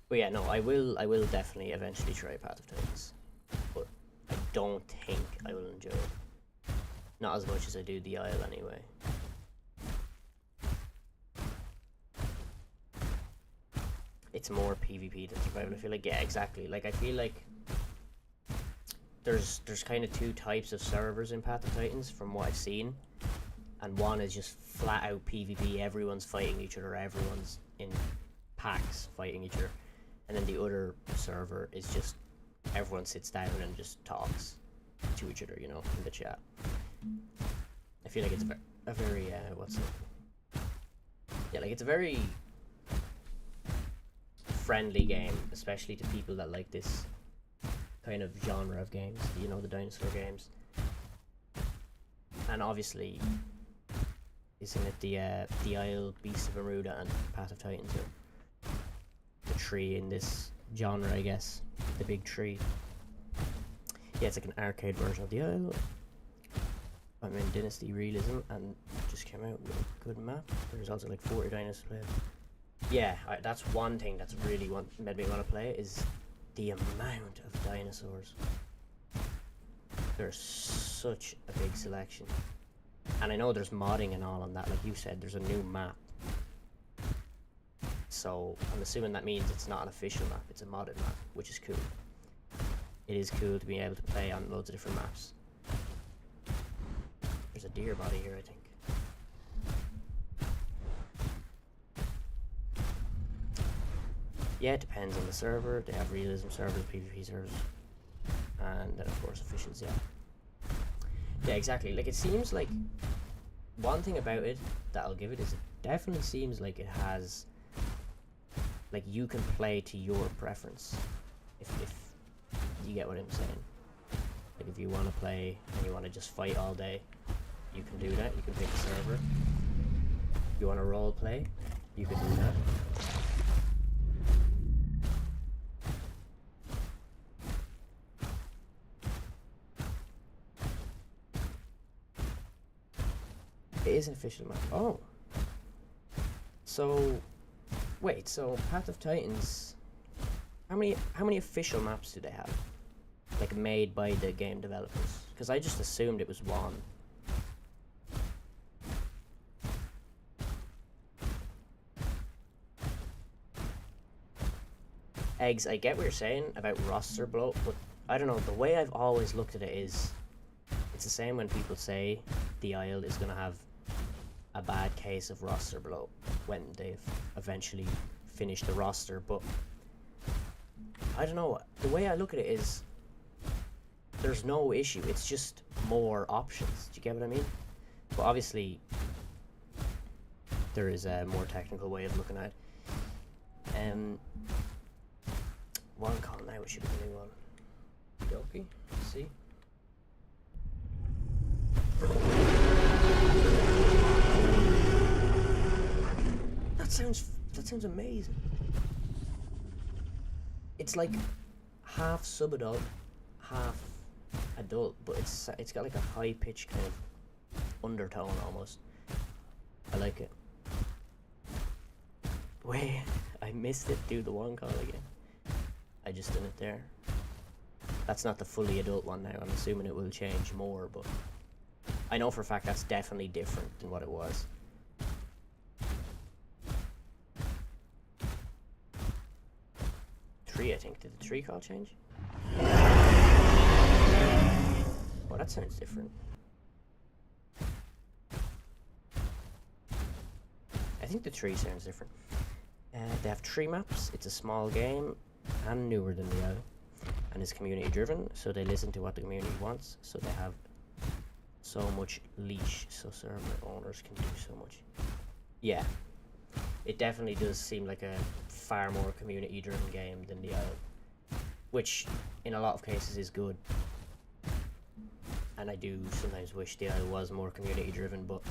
But yeah, no, I will definitely eventually try Path of Titans. But I don't think I will enjoy it. Not as much as I do the Isle anyway. It's more PvP than survival. I feel like, yeah, exactly. Like, I feel like there's kind of two types of servers in Path of Titans from what I've seen. And one is just flat out PvP, everyone's fighting each other, everyone's in packs fighting each other. And then the other server is just everyone sits down and just talks to each other, you know, in the chat. I feel like it's a very what's it? Yeah, like it's a very friendly game, especially to people that like this kind of genre of games, you know, the dinosaur games. And obviously, isn't it the Isle, Beast of Bermuda, and Path of Titans are the tree in this genre, I guess, the big tree. Yeah, it's like an arcade version of the Isle. I'm in Dynasty Realism and just came out with a good map. There's also like 40 dinosaurs played. Yeah, that's one thing that's really made me want to play it, is the amount of dinosaurs. There's such a big selection. And I know there's modding and all on that, like you said, there's a new map. So I'm assuming that means it's not an official map, it's a modded map, which is cool. It is cool to be able to play on loads of different maps. There's a deer body here, I think. Yeah, it depends on the server. They have realism servers, PvP servers, and then of course officials, yeah. Yeah, exactly. Like, it seems like one thing about it that I'll give it is it definitely seems like it has, like, you can play to your preference, if you get what I'm saying. Like, if you want to play and you want to just fight all day, you can do that. You can pick a server. If you want to role play, you can do that. It is an official map. Oh. So, wait, so Path of Titans, how many official maps do they have? Like, made by the game developers? Because I just assumed it was one. Eggs, I get what you're saying about roster bloat, but I don't know, the way I've always looked at it is, it's the same when people say the Isle is going to have a bad case of roster bloat when they've eventually finished the roster, but I don't know, the way I look at it is there's no issue, it's just more options. Do you get what I mean? But obviously there is a more technical way of looking at it. One call now, it should be the new one. Okay, let's see. That sounds amazing. It's like half Subadog half adult, but it's got like a high pitched kind of undertone almost. I like it. Wait, I missed it. Do the one call again. I just did it there. That's not the fully adult one now. I'm assuming it will change more, but I know for a fact that's definitely different than what it was. Tree, I think. Did the tree call change? Oh, that sounds different. I think the tree sounds different. They have tree maps. It's a small game and newer than the Isle, and is community driven, so they listen to what the community wants, so they have so much leash, so server owners can do so much. Yeah, it definitely does seem like a far more community driven game than the Isle, which in a lot of cases is good, and I do sometimes wish the Isle was more community driven, but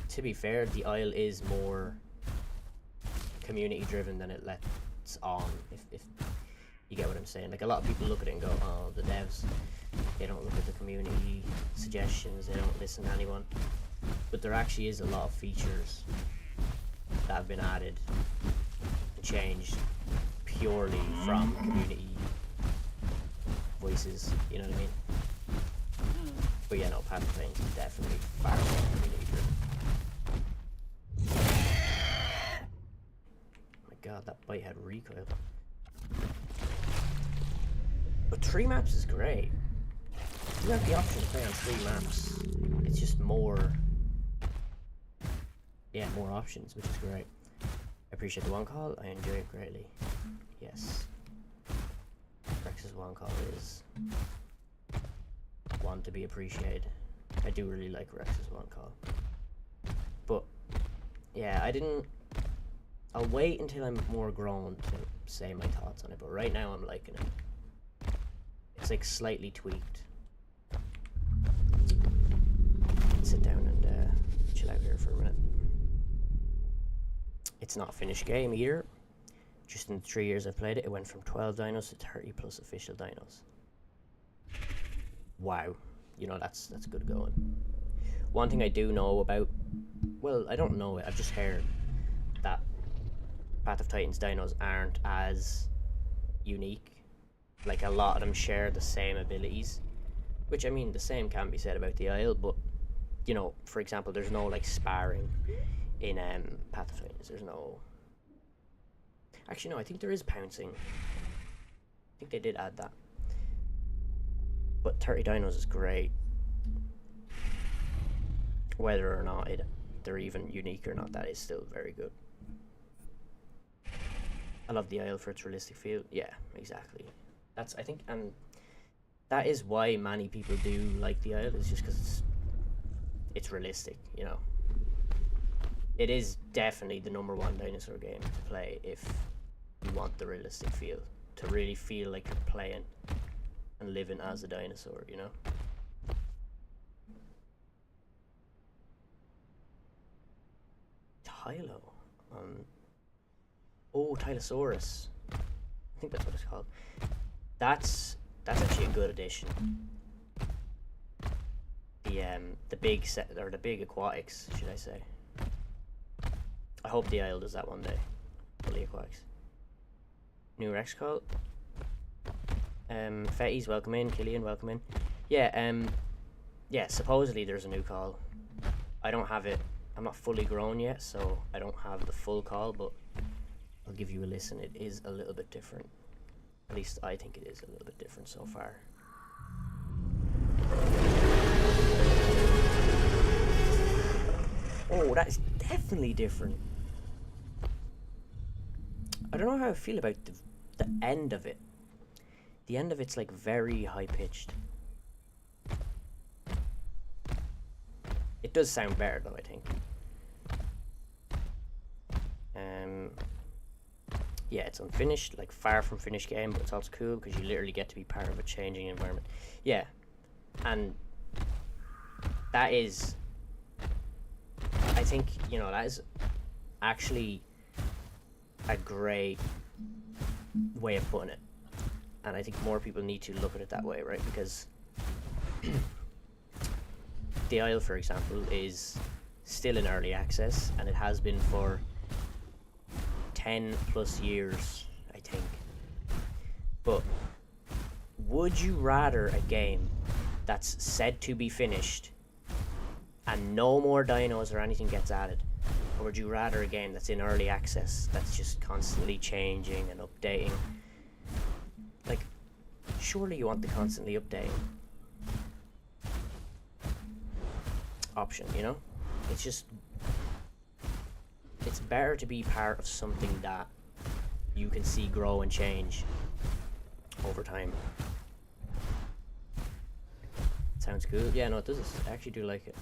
to be fair, the Isle is more community driven than it lets on, if you get what I'm saying. Like, a lot of people look at it and go, oh, the devs, they don't look at the community suggestions, they don't listen to anyone. But there actually is a lot of features that have been added and changed purely from community voices, you know what I mean? But yeah, no, Path of Flames is definitely far more community driven. Oh my god, that bite had recoil. But 3 maps is great. You have the option to play on 3 maps. It's just more... yeah, more options, which is great. I appreciate the one call. I enjoy it greatly. Yes. Rex's one call is one to be appreciated. I do really like Rex's one call. But, yeah, I'll wait until I'm more grown to say my thoughts on it, but right now I'm liking it. It's like slightly tweaked. Sit down and chill out here for a minute. It's not a finished game either. Just in the 3 years I've played it, it went from 12 dinos to 30 plus official dinos. Wow. You know, that's good going. One thing I do know about, well, I don't know it, I've just heard that Path of Titans dinos aren't as unique. Like, a lot of them share the same abilities, which, I mean, the same can be said about the Isle, but, you know, for example, there's no, like, sparring in Path of Titans. There's no... Actually, no, I think there is pouncing. I think they did add that. But 30 dinos is great. Whether or not they're even unique or not, that is still very good. I love the Isle for its realistic feel. Yeah, exactly. That's, I think, and that is why many people do like the Isle, is just because it's realistic, you know. It is definitely the #1 dinosaur game to play if you want the realistic feel, to really feel like you're playing and living as a dinosaur, you know. Tylo. Oh, Tylosaurus. I think that's what it's called. That's actually a good addition. The big set, or the big aquatics, should I say? I hope the Isle does that one day. Fully aquatics. New Rex call. Fetty's welcome in. Killian, welcome in. Yeah. Yeah. Supposedly there's a new call. I don't have it. I'm not fully grown yet, so I don't have the full call, but I'll give you a listen. It is a little bit different. At least I think it is a little bit different so far. Oh, that is definitely different. I don't know how I feel about the end of it. The end of it's like very high pitched. It does sound better though, I think. Yeah, it's unfinished, like far from finished game, but it's also cool because you literally get to be part of a changing environment. Yeah, and that is, I think, you know, that is actually a great way of putting it. And I think more people need to look at it that way, right? Because the Isle, for example, is still in early access, and it has been for 10 plus years, I think. But would you rather a game that's said to be finished and no more dinos or anything gets added, or would you rather a game that's in early access that's just constantly changing and updating? Like, surely you want the constantly updating option, you know? It's just, it's better to be part of something that you can see grow and change over time. Sounds cool. Yeah, no, it does. I actually do like it.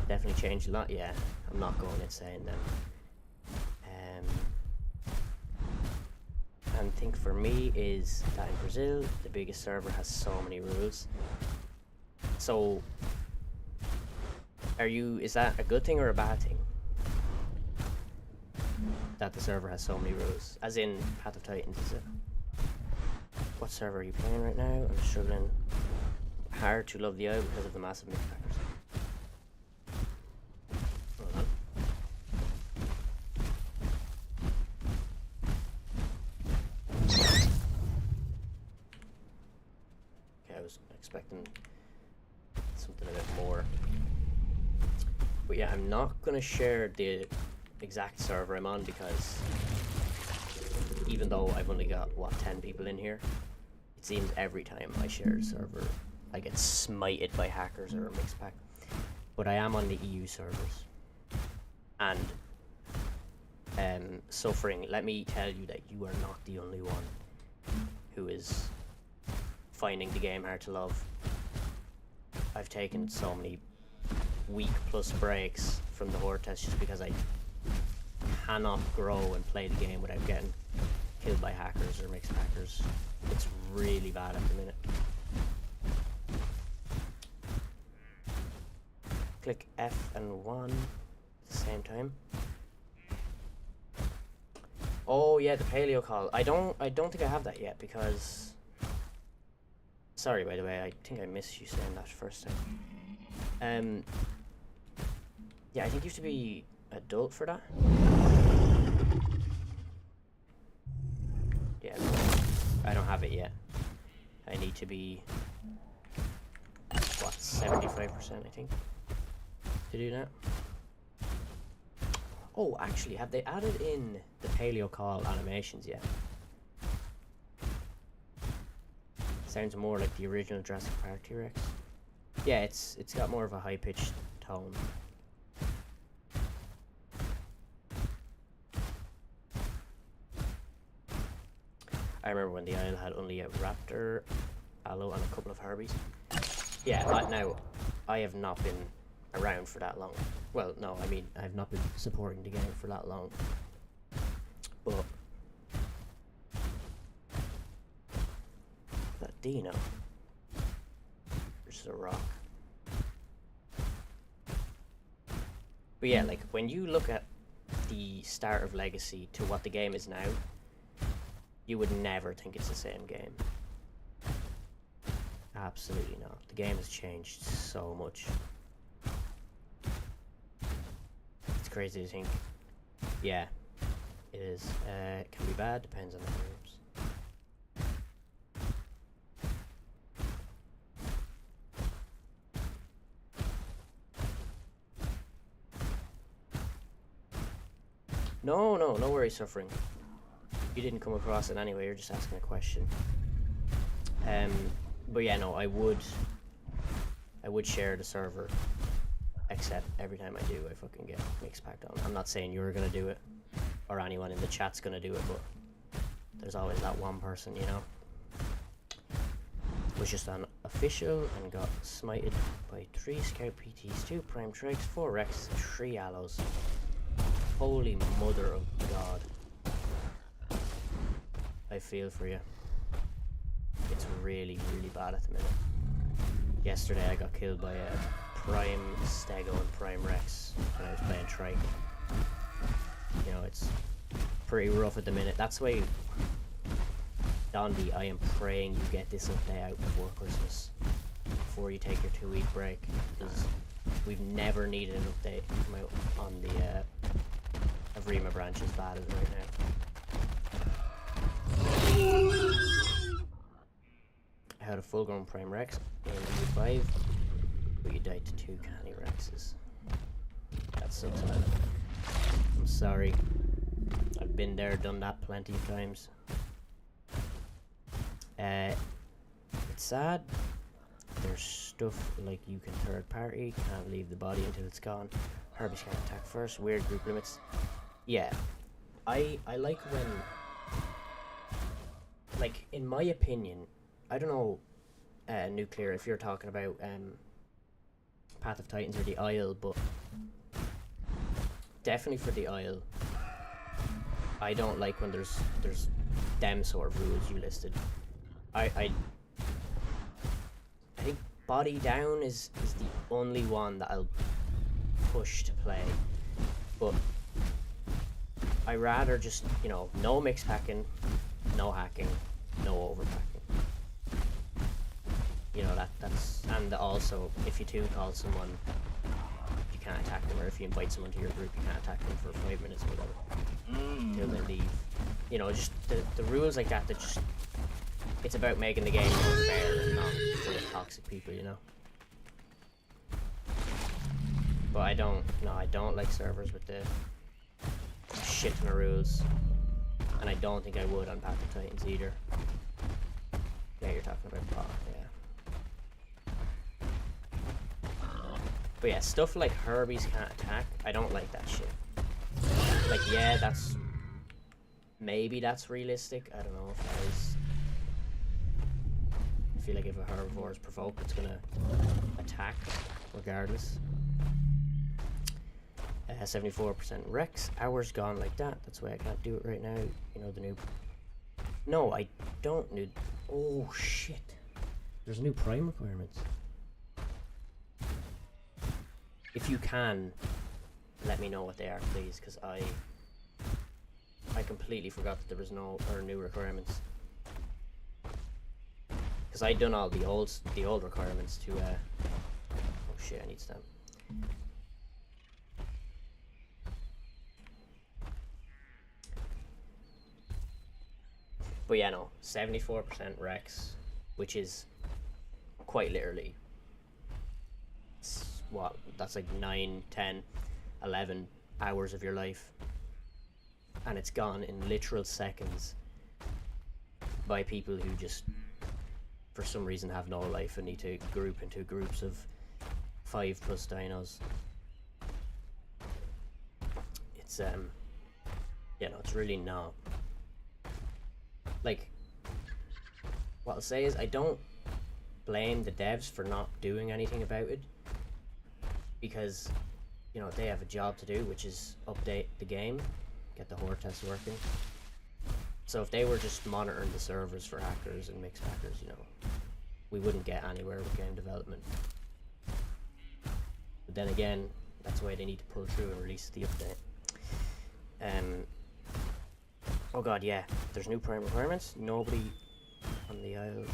Definitely changed a lot. Yeah, I'm not going insane then. And I think for me is that in Brazil, the biggest server has so many rules. So, is that a good thing or a bad thing? That the server has so many rules? As in Path of Titans, is it? What server are you playing right now? I'm struggling hard to love the Isle because of the massive mix packers. Hold on. Okay, I was expecting something a bit more. But yeah, I'm not going to share the exact server I'm on because even though I've only got, what, 10 people in here, it seems every time I share a server I get smited by hackers or a mixed pack. But I am on the EU servers. And suffering, let me tell you that you are not the only one who is finding the game hard to love. I've taken so many week plus breaks from the Hordetest just because I cannot grow and play the game without getting killed by hackers or mixed packers. It's really bad at the minute. Click F and 1 at the same time. Oh yeah, the paleo call. I don't think I have that yet because, sorry by the way, I think I missed you saying that first time. Yeah, I think you have to be adult for that. Yeah, I don't have it yet. I need to be, what, 75% I think to do that. Oh, actually, have they added in the paleo call animations yet? Sounds more like the original Jurassic Park T-Rex. Yeah, it's got more of a high-pitched tone. I remember when the Isle had only a raptor, aloe, and a couple of harpies. Yeah, now, I have not been around for that long. Well, no, I mean, I've not been supporting the game for that long. But that Dino versus a rock. But yeah, like, when you look at the start of Legacy to what the game is now, you would never think it's the same game. Absolutely not. The game has changed so much. It's crazy to think. Yeah, it is. It can be bad, depends on the groups. No worries, suffering. You didn't come across it anyway, you're just asking a question. But yeah, no, I would share the server, except every time I do, I fucking get mixed packed on. I'm not saying you're gonna do it, or anyone in the chat's gonna do it, but there's always that one person, you know. Was just on official and got smited by 3 scout PTs, 2 prime trikes, 4 Rex, 3 aloes. Holy mother of God. I feel for you. It's really, really bad at the minute. Yesterday I got killed by a prime Stego and prime Rex when I was playing trike. You know, it's pretty rough at the minute. That's why Dondi, I am praying you get this update out before Christmas, before you take your 2-week break, because we've never needed an update come out on the Avrima branch as bad as right now. I had a full-grown Prime Rex in EU5, but you died to 2 canny Rexes. That sucks, man. I'm sorry. I've been there, done that plenty of times. It's sad. There's stuff like you can third party, can't leave the body until it's gone. Herbies can't attack first, weird group limits. Yeah, I like when, like, in my opinion, I don't know, Nuclear, if you're talking about Path of Titans or the Isle, but definitely for the Isle, I don't like when there's them sort of rules you listed. I think body down is the only one that I'll push to play, but I rather just, you know, no mix packing, no hacking, no overpacking. You know, that's, and also if you two call someone, you can't attack them, or if you invite someone to your group, you can't attack them for 5 minutes or whatever until they leave. You know, just the rules like that just, it's about making the game more fair and not full of toxic people, you know. But I don't like servers with the shit ton of rules, and I don't think I would on Path of Titans either. Yeah, you're talking about bot, yeah. But yeah, stuff like Herbies can't attack, I don't like that shit. Like, yeah, that's, maybe that's realistic, I don't know if that is. I feel like if a herbivore is provoked, it's gonna attack regardless. 74% Rex. Hours gone like that. That's why I can't do it right now. You know, the new... No, I don't need... Oh, shit. There's new Prime requirements. If you can, let me know what they are, please, because I completely forgot that there was new requirements. Because I'd done all the old requirements to oh shit, I need stamp. But yeah, no, 74% Rex, which is quite literally, what, that's like 9, 10, 11 hours of your life, and it's gone in literal seconds by people who just for some reason have no life and need to group into groups of 5+ dinos. It's yeah, no, it's really not. Like, what I'll say is I don't blame the devs for not doing anything about it, because, you know, they have a job to do, which is update the game, get the Hordetest working. So if they were just monitoring the servers for hackers and mixed hackers, you know, we wouldn't get anywhere with game development. But then again, that's why they need to pull through and release the update. Oh god, yeah, there's new Prime requirements. Nobody on the Isle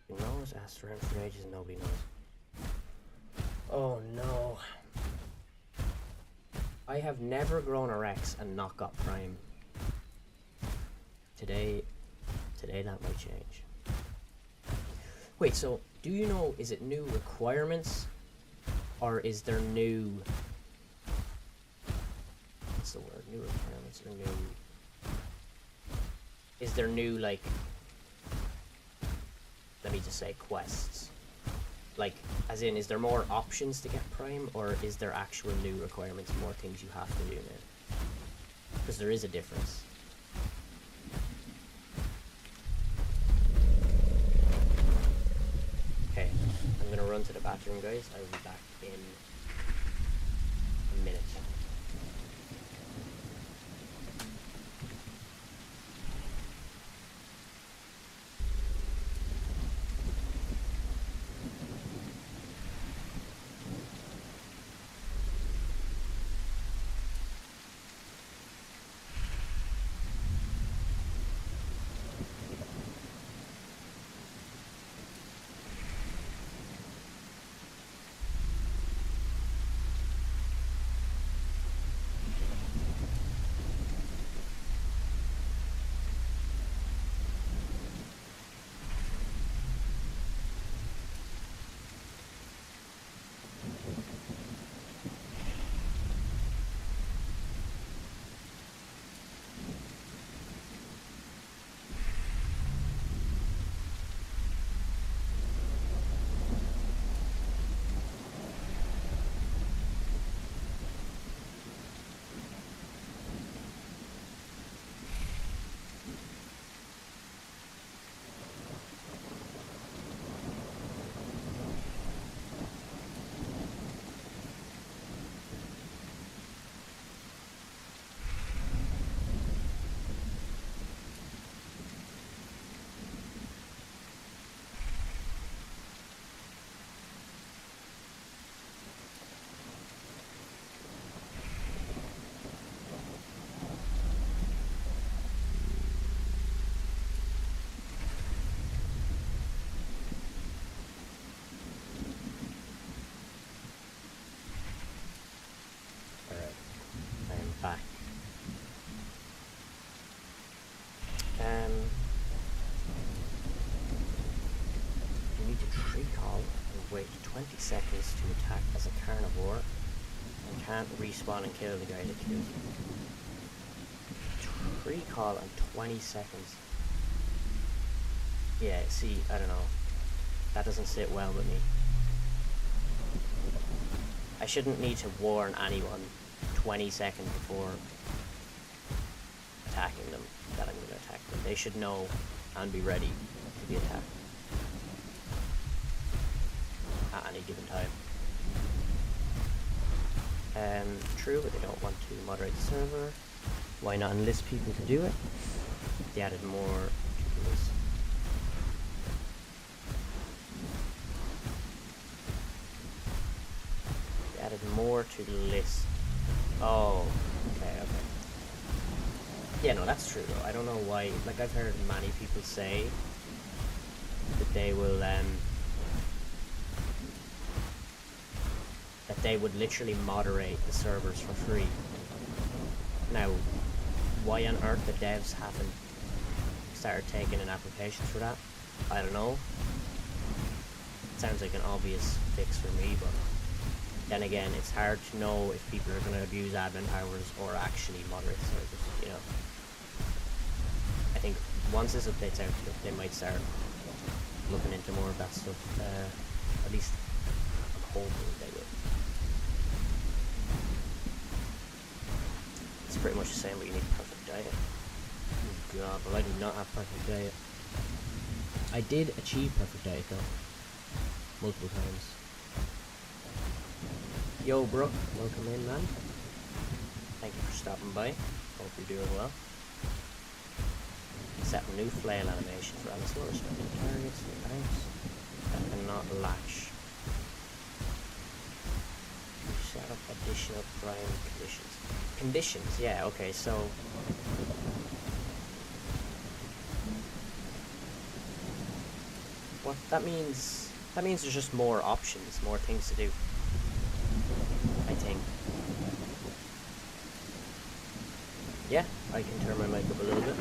knows. Asked around for ages and nobody knows. Oh no. I have never grown a Rex and not got Prime. Today that might change. Wait, so do you know, is it new requirements, or is there new, what's the word, new requirements, or new, is there new, like, let me just say quests, like, as in, is there more options to get Prime, or is there actual new requirements, more things you have to do now? Because there is a difference. Okay, I'm gonna run to the bathroom, guys. I will be back in a minute. 20 seconds to attack as a carnivore and can't respawn and kill the guy that kills you. Recall in 20 seconds. Yeah, see, I don't know. That doesn't sit well with me. I shouldn't need to warn anyone 20 seconds before attacking them that I'm going to attack them. They should know and be ready to be attacked at any given time. True, but they don't want to moderate the server. Why not enlist people to do it? They added more to the list. They added more to the list. Oh, okay. Yeah, no, that's true though. I don't know why. Like, I've heard many people say that they will, that they would literally moderate the servers for free. Now, why on earth the devs haven't started taking in applications for that, I don't know. It sounds like an obvious fix for me, but then again, it's hard to know if people are going to abuse admin powers or actually moderate the servers, you know. I think once this update's out, they might start looking into more of that stuff. At least I'm hoping they will. It's pretty much the same, but you need a perfect diet. Oh god, well I do not have perfect diet. I did achieve perfect diet though. Multiple times. Yo Brooke, welcome in man. Thank you for stopping by. Hope you're doing well. Set a new flail animation for Allosaurus targets and banks that cannot latch. Set up additional prime conditions. Conditions, yeah, okay, so what that means there's just more options, more things to do, I think. Yeah, I can turn my mic up a little bit.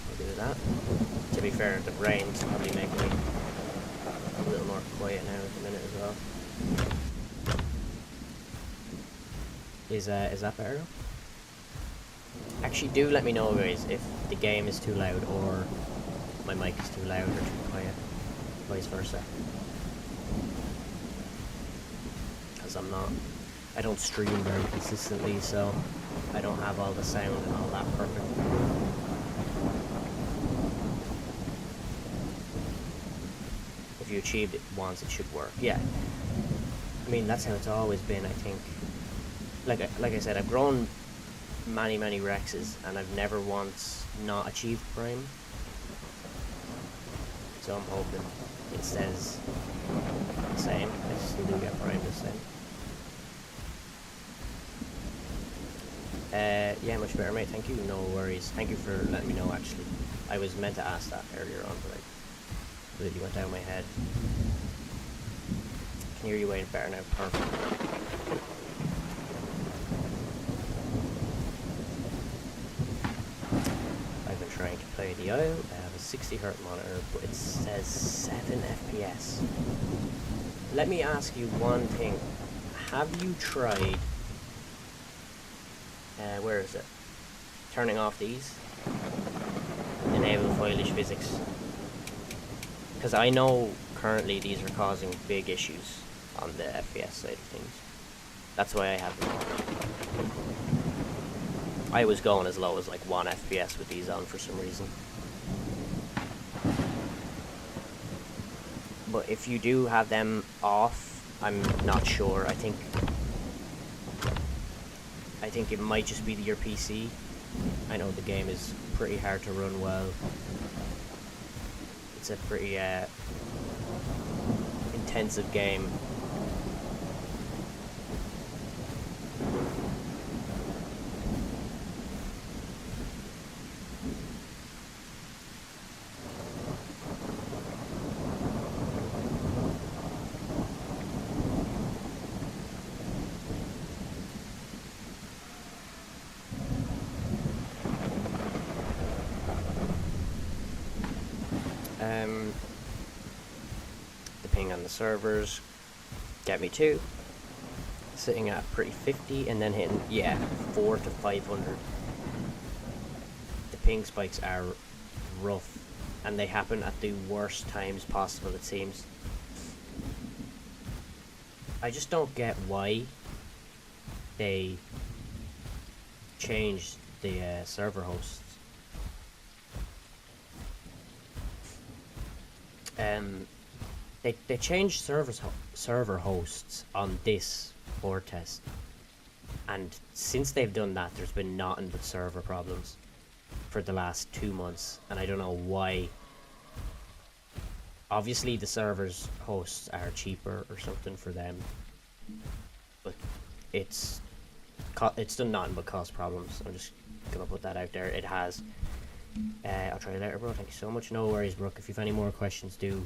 I'll do that. To be fair, the rain's probably making me a little more quiet now at the minute as well. Is that better? Actually, do let me know, guys, if the game is too loud or my mic is too loud or too quiet, vice versa. Because I don't stream very consistently, so I don't have all the sound and all that perfect. If you achieved it once, it should work. Yeah. I mean, that's how it's always been, I think. Like I said, I've grown many Rexes, and I've never once not achieved Prime. So I'm hoping it says the same. I still do get Prime this time. Yeah, much better, mate. Thank you. No worries. Thank you for letting me know, actually. I was meant to ask that earlier on, but I really went down my head. Can hear you way better now. Perfect. I've been trying to play the Isle. I have a 60 Hz monitor, but it says 7 FPS. Let me ask you one thing. Have you tried... where is it? Turning off these. Enable foilish physics. Because I know currently these are causing big issues on the FPS side of things. That's why I have them on. I was going as low as like 1 FPS with these on for some reason. But if you do have them off, I'm not sure. I think it might just be your PC. I know the game is pretty hard to run well. It's a pretty intensive game. The ping on the servers get me too. Sitting at pretty 50 and then hitting, yeah, 4 to 500. The ping spikes are rough and they happen at the worst times possible, it seems. I just don't get why they changed the server hosts. They changed server hosts on this Hordetest, and since they've done that, there's been nothing but server problems for the last 2 months, and I don't know why. Obviously, the servers hosts are cheaper or something for them, but it's done nothing but cause problems. I'm just gonna put that out there. It has. I'll try it later, bro. Thank you so much. No worries, Brooke. If you've any more questions, do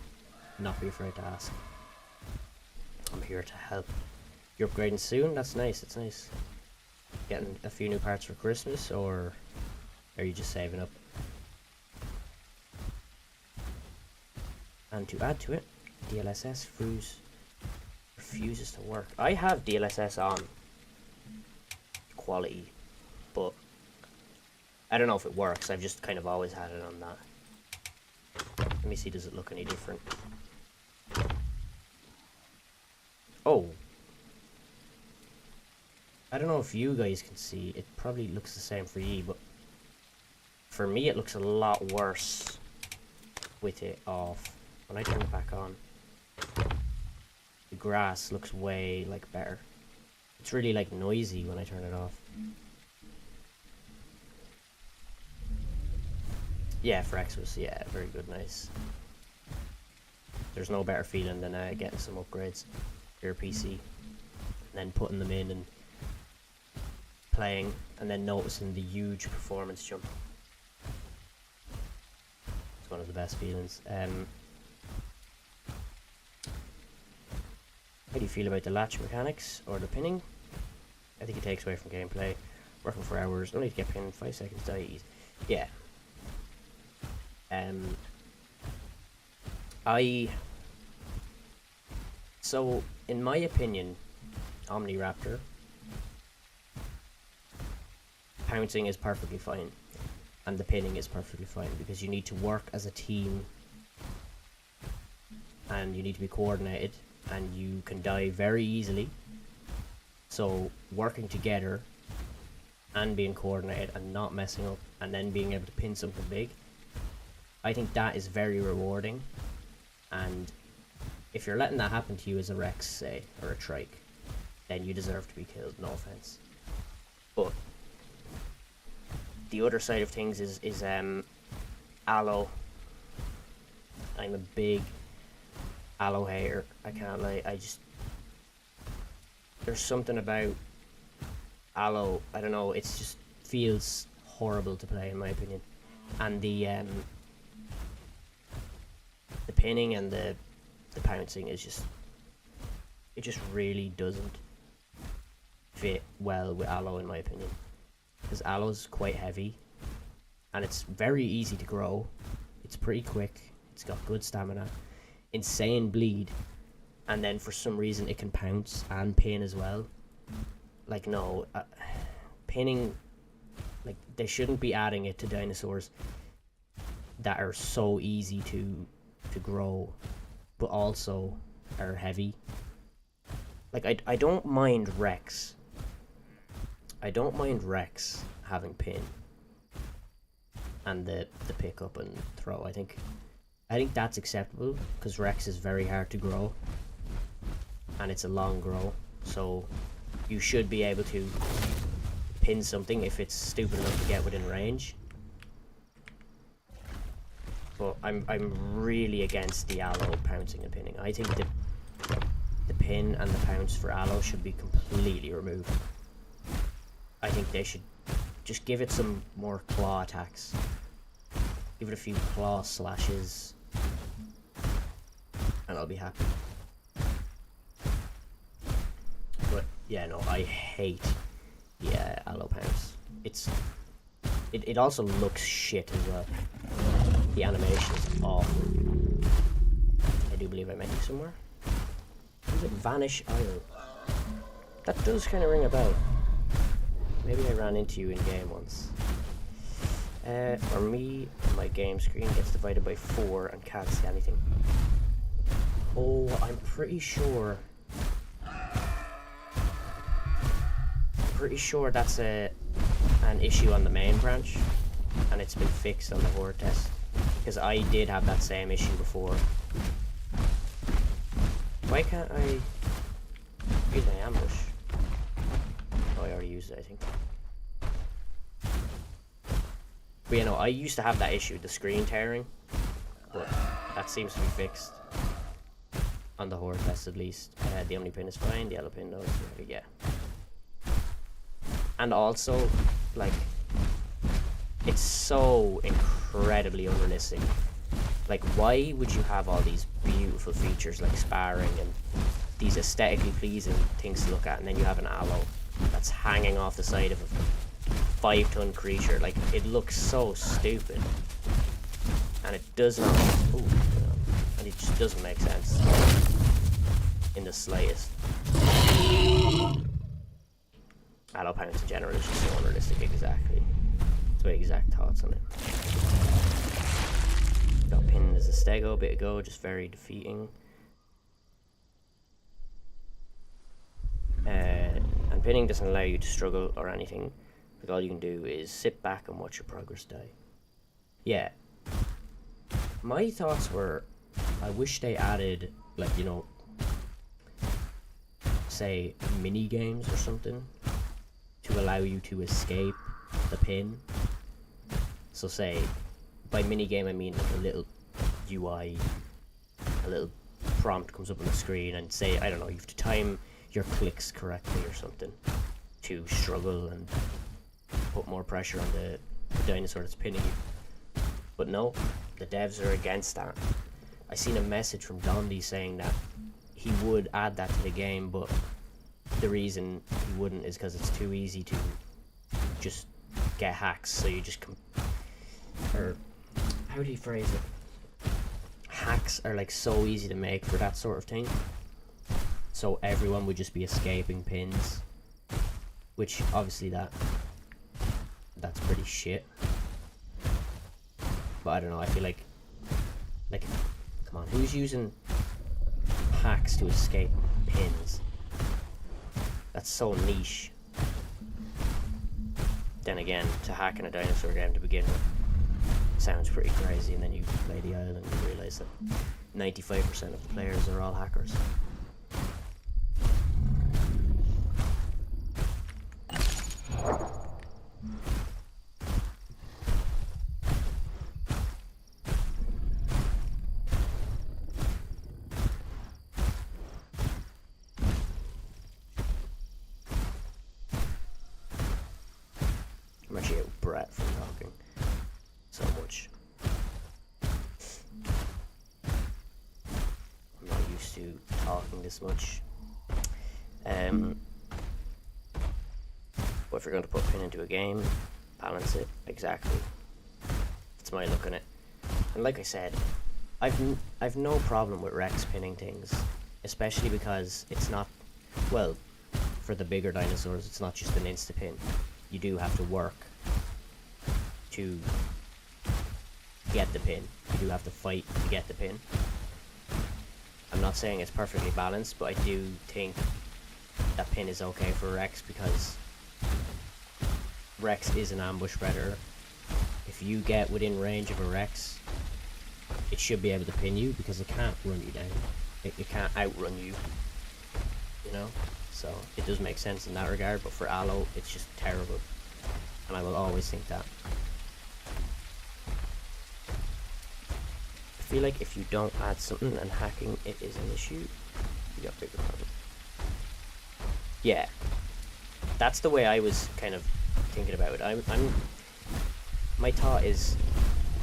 not be afraid to ask. I'm here to help. You're upgrading soon? That's nice, it's nice. Getting a few new parts for Christmas, or are you just saving up? And to add to it, DLSS refuses to work. I have DLSS on quality, but I don't know if it works. I've just kind of always had it on that. Let me see, does it look any different? Oh. I don't know if you guys can see. It probably looks the same for you, but for me it looks a lot worse with it off. When I turn it back on, the grass looks way better. It's really noisy when I turn it off. Yeah, for Xmas, yeah, very good, nice. There's no better feeling than getting some upgrades for your PC, and then putting them in and playing, and then noticing the huge performance jump. It's one of the best feelings. How do you feel about the latch mechanics or the pinning? I think it takes away from gameplay. Working for hours, don't need to get pinned, 5 seconds, die easy. Yeah. So in my opinion, Omniraptor pouncing is perfectly fine, and the pinning is perfectly fine, because you need to work as a team and you need to be coordinated, and you can die very easily. So working together and being coordinated and not messing up, and then being able to pin something big, I think that is very rewarding. And if you're letting that happen to you as a Rex, say, or a Trike, then you deserve to be killed, no offense. But the other side of things is Aloe. I'm a big Aloe hater, I can't lie. There's something about Aloe, I don't know, it just feels horrible to play in my opinion. And the pinning and the pouncing is just, it just really doesn't fit well with Aloe in my opinion, because Aloe's quite heavy and it's very easy to grow. It's pretty quick, it's got good stamina, insane bleed, and then for some reason it can pounce and pin as well. No, pinning, they shouldn't be adding it to dinosaurs that are so easy to grow but also are heavy. I don't mind Rex. I don't mind Rex having pin and the pick up and throw. I think that's acceptable, because Rex is very hard to grow and it's a long grow, so you should be able to pin something if it's stupid enough to get within range. But I'm really against the Aloe pouncing and pinning. I think the pin and the pounce for Aloe should be completely removed. I think they should just give it some more claw attacks. Give it a few claw slashes, and I'll be happy. But yeah, no, I hate the Aloe pounce. It also looks shit as well. The animation is awful. I do believe I met you somewhere. Is it Vanish Isle? That does kind of ring a bell. Maybe I ran into you in game once. For me, my game screen gets divided by 4 and can't see anything. Oh, I'm pretty sure that's an issue on the main branch, and it's been fixed on the Hordetest, because I did have that same issue before. Why can't I use my ambush? Oh, I already used it, I think. But you know, I used to have that issue, the screen tearing, but that seems to be fixed on the Hordetest at least. The only pin is fine, the yellow pin though, yeah. And also, like, it's so incredibly unrealistic. Like, why would you have all these beautiful features like sparring and these aesthetically pleasing things to look at, and then you have an aloe that's hanging off the side of a 5-ton creature? Like, it looks so stupid, and it does not. Ooh, and it just doesn't make sense in the slightest. Aloe pounds in general is just so unrealistic. Exactly. That's my exact thoughts on it. Got pinned as a stego a bit ago, just very defeating. And pinning doesn't allow you to struggle or anything, because all you can do is sit back and watch your progress die. Yeah. My thoughts were, I wish they added, like, you know, say, mini games or something to allow you to escape the pin. So say, by mini game I mean like a little UI, a little prompt comes up on the screen and say, I don't know, you have to time your clicks correctly or something to struggle and put more pressure on the dinosaur that's pinning you. But no, the devs are against that. I seen a message from Dondi saying that he would add that to the game, but the reason he wouldn't is because it's too easy to just get hacks. So you just or how do you phrase it? Hacks are like so easy to make for that sort of thing. So everyone would just be escaping pins, which obviously that's pretty shit. But I don't know, I feel like, come on, who's using hacks to escape pins? That's so niche. Then again, to hack in a dinosaur game to begin with sounds pretty crazy, and then you play the island and you realise that 95% of the players are all hackers. I'm actually out of breath from talking so much. I'm not used to talking this much. But if you're going to put pin into a game, balance it exactly. That's my look on it. And like I said, I've no problem with Rex pinning things, especially because it's not, well, for the bigger dinosaurs, it's not just an insta pin. You do have to work to get the pin. You do have to fight to get the pin. I'm not saying it's perfectly balanced, but I do think that pin is okay for Rex, because Rex is an ambush predator. If you get within range of a Rex, it should be able to pin you, because it can't run you down. It can't outrun you, you know? So it does make sense in that regard, but for Aloe, it's just terrible. And I will always think that. I feel like if you don't add something and hacking it is an issue, you got bigger problems. Yeah, that's the way I was kind of thinking about it. My thought is,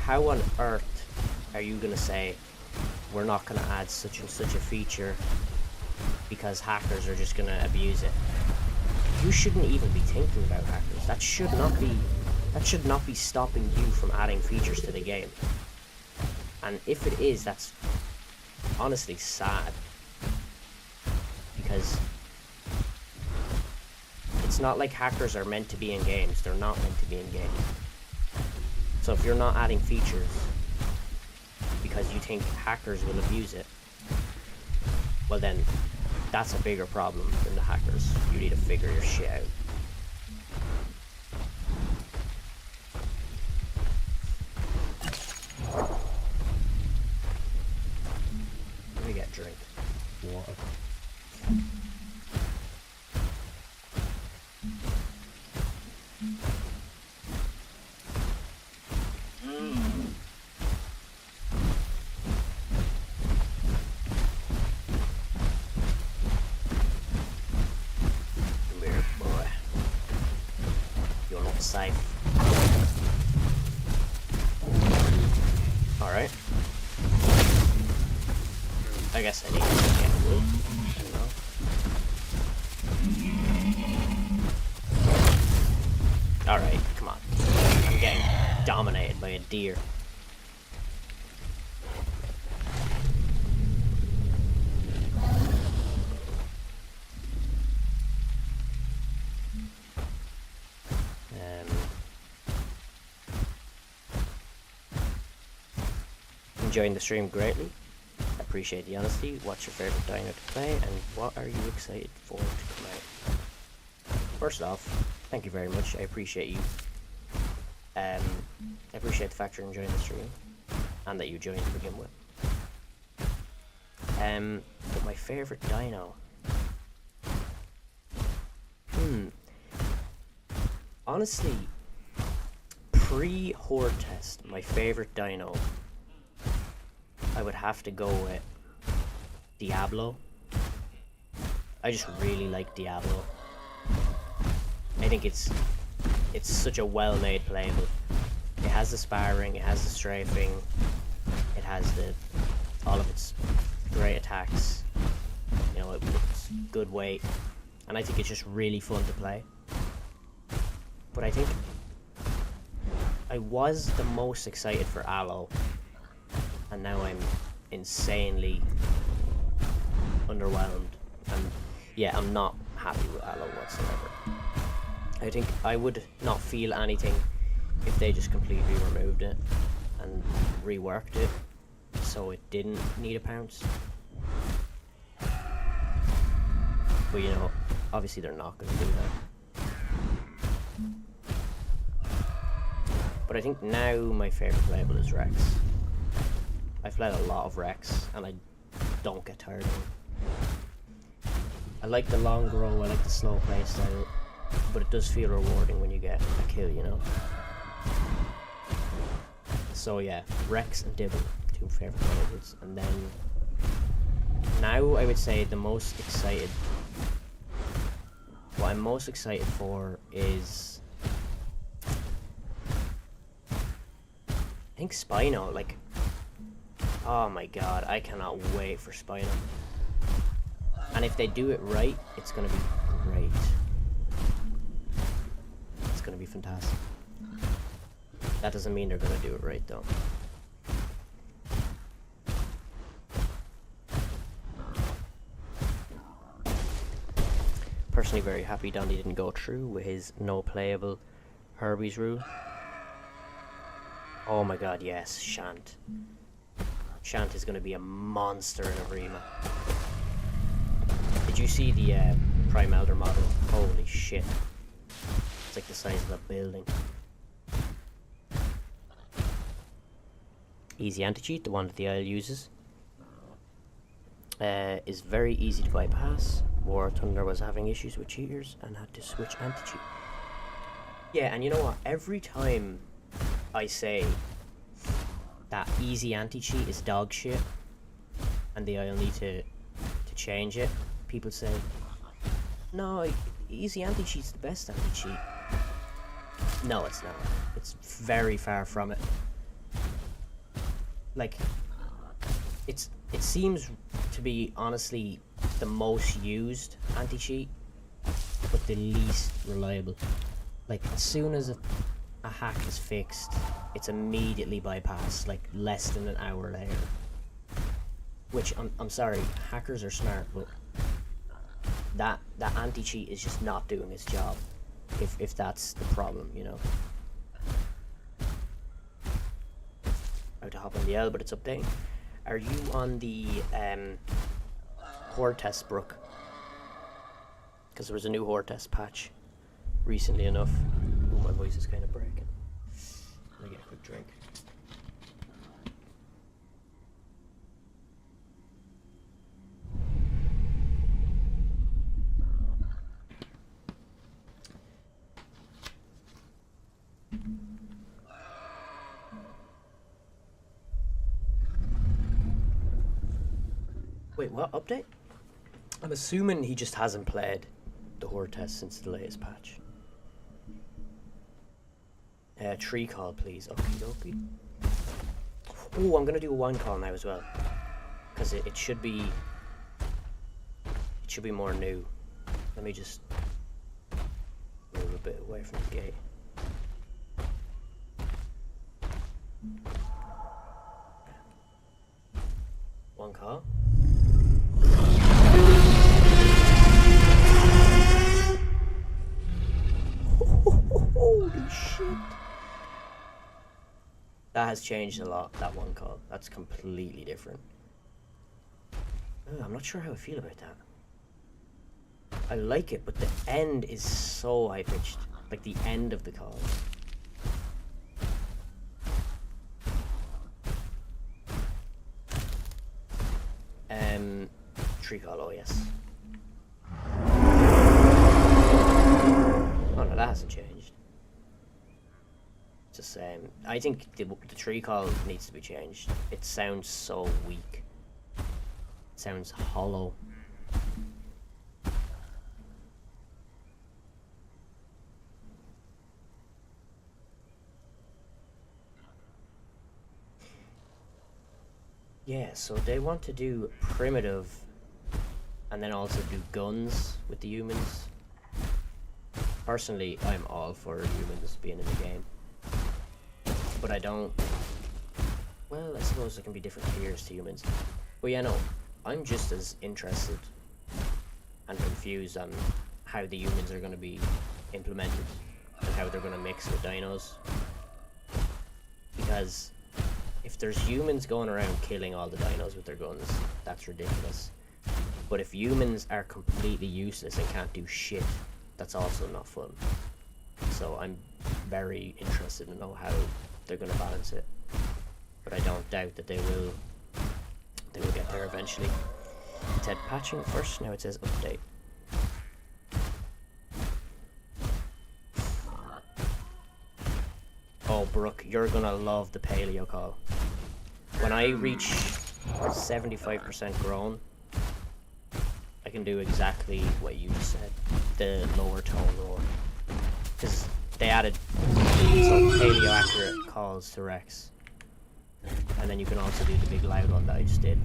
how on earth are you gonna say we're not gonna add such and such a feature because hackers are just gonna abuse it? You shouldn't even be thinking about hackers. That should not be stopping you from adding features to the game. And if it is, that's honestly sad. Because it's not like hackers are meant to be in games. They're not meant to be in games. So if you're not adding features because you think hackers will abuse it, well then that's a bigger problem than the hackers. You need to figure your shit out. Let me get a drink. Water. Safe. Alright. I guess I need to get wood. I don't know. Alright, come on. I'm getting dominated by a deer. Enjoying the stream greatly. Appreciate the honesty. What's your favorite dino to play, and what are you excited for to come out? First off, thank you very much. I appreciate you. I appreciate the fact you're enjoying the stream, and that you joined to begin with. But my favorite dino. Honestly, pre-Hordetest, my favorite dino, I would have to go with Diablo. I just really like Diablo. I think it's such a well-made playable. It has the sparring, it has the strafing, it has all of its great attacks. You know, it's good weight, and I think it's just really fun to play. But I think I was the most excited for Aloe. And now I'm insanely underwhelmed, and yeah, I'm not happy with Aloe whatsoever. I think I would not feel anything if they just completely removed it and reworked it so it didn't need a pounce. But you know, obviously they're not going to do that. But I think now my favourite playable is Rex. I've played a lot of Rex, and I don't get tired of him. I like the long grow, I like the slow play style, but it does feel rewarding when you get a kill, you know? So yeah, Rex and Dibble, two favourite playables. And then, now I would say the most excited, what I'm most excited for is, I think Spino, like, oh my god, I cannot wait for Spino. And if they do it right, it's gonna be great. It's gonna be fantastic. That doesn't mean they're gonna do it right though. Personally very happy Donny didn't go through with his no playable Herbie's rule. Oh my god, yes, Shant. Shant is going to be a monster in Arima. Did you see the Prime Elder model? Holy shit. It's like the size of a building. Easy anti-cheat, the one that the Isle uses, is very easy to bypass. War Thunder was having issues with cheaters and had to switch anti-cheat. Yeah, and you know what? Every time I say that easy anti-cheat is dog shit and the Isle need to change it, people say, no, easy anti-cheat's the best anti-cheat. No, it's not. It's very far from it. Like, it seems to be honestly the most used anti-cheat, but the least reliable. Like, as soon as a hack is fixed, it's immediately bypassed, like less than an hour later. Which, I'm sorry, hackers are smart, but that anti-cheat is just not doing its job, if that's the problem, you know. I have to hop on the L, but it's updating. Are you on the Hordetest, Brooke? Because there was a new Hordetest patch recently enough. Oh, my voice is kind of breaking. Let me get a quick drink. Wait, what update? I'm assuming he just hasn't played the Hordetest since the latest patch. Tree call, please. Okie dokie. Oh, I'm gonna do a wine call now as well, because it should be more new. Let me just move a bit away from the gate. One call. Holy shit. That has changed a lot, that one call. That's completely different. I'm not sure how I feel about that. I like it, but the end is so high-pitched. Like the end of the call. Tree call, oh yes. Oh no, that hasn't changed. It's the same. I think the tree call needs to be changed. It sounds so weak. It sounds hollow. Yeah, so they want to do primitive and then also do guns with the humans. Personally, I'm all for humans being in the game. But I don't... Well, I suppose there can be different tiers to humans. But yeah, no, I'm just as interested and confused on how the humans are going to be implemented and how they're going to mix with dinos. Because if there's humans going around killing all the dinos with their guns, that's ridiculous. But if humans are completely useless and can't do shit, that's also not fun. So I'm very interested to know how they're going to balance it. But I don't doubt that they will get there eventually. It said patching first, now it says update. Oh, Brooke, you're gonna love the paleo call. When I reach 75% grown, I can do exactly what you just said, the lower tone roar. Because they added some paleo accurate calls to Rex. And then you can also do the big loud one that I just did.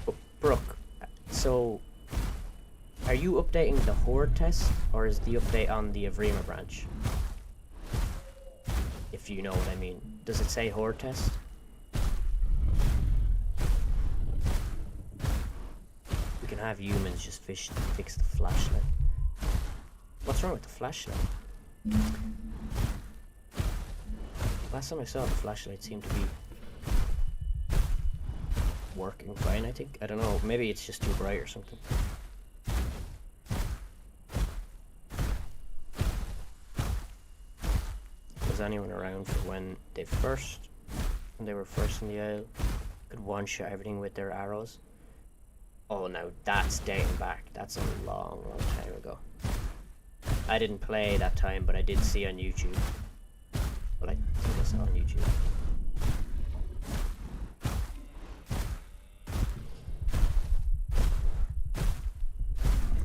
But Brooke, so are you updating the Hordetest, or is the update on the Avrima branch? If you know what I mean. Does it say Hordetest? We can have humans just fix the flashlight. What's wrong with the flashlight? Last time I saw the flashlight seemed to be working fine, I think. I don't know, maybe it's just too bright or something. Was anyone around for when they were first in the aisle, could one-shot everything with their arrows? Oh, now that's dating back. That's a long time ago. I didn't play that time, but I did see on YouTube. Well, I think I saw on YouTube.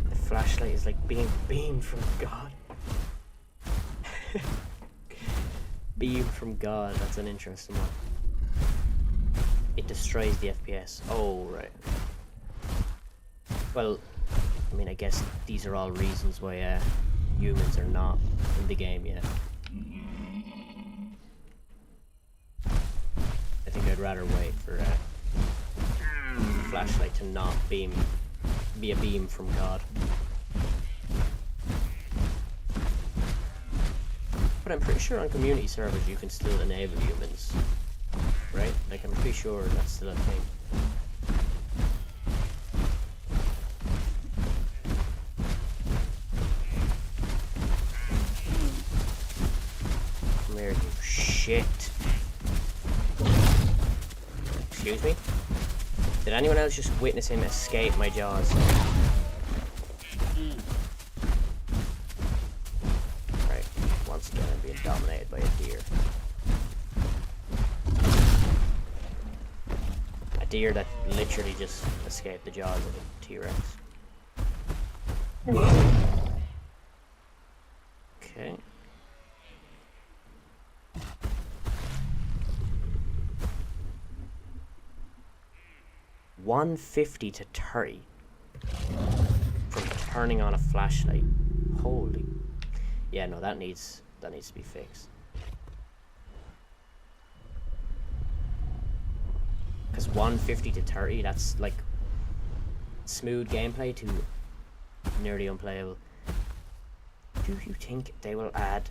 The flashlight is like being beamed from God. Beam from God, that's an interesting one. It destroys the FPS. Oh, right. Well, I mean, I guess these are all reasons why humans are not in the game yet. I think I'd rather wait for the flashlight to not be a beam from God. But I'm pretty sure on community servers you can still enable humans, right? Like, I'm pretty sure that's still a thing. Come here, you shit. Excuse me? Did anyone else just witness him escape my jaws? Right, once again I'm being dominated by a deer. A deer that literally just escaped the jaws of a T-Rex. Okay. $150 to 30 from turning on a flashlight. Holy, yeah, no, that needs to be fixed. Because $150 to 30, that's like smooth gameplay to nearly unplayable. Do you think they will add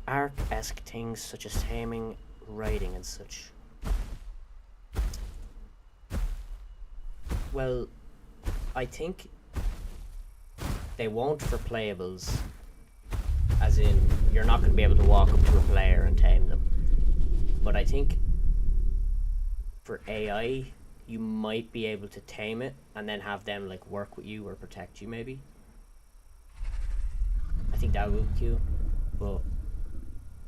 Ark-esque things such as taming, riding, and such? Well, I think they won't for playables, as in you're not going to be able to walk up to a player and tame them. But I think for AI, you might be able to tame it and then have them like work with you or protect you maybe. I think that would be cute. But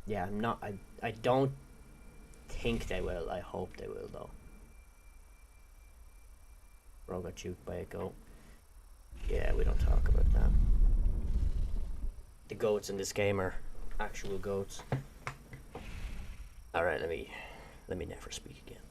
yeah, I don't think they will. I hope they will though. Bro got juked by a goat. Yeah, we don't talk about that. The goats in this game are actual goats. Alright, let me never speak again.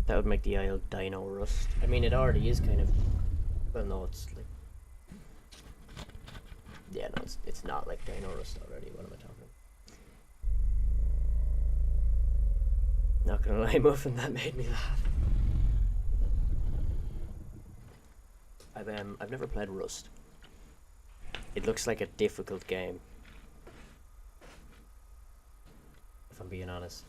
That would make the Isle Dino Rust. I mean, it already is kind of... Well, no, it's like... Yeah, no, it's not like Dino Rust already. What am I talking about? Not gonna lie, Muffin, that made me laugh. I've never played Rust. It looks like a difficult game, if I'm being honest.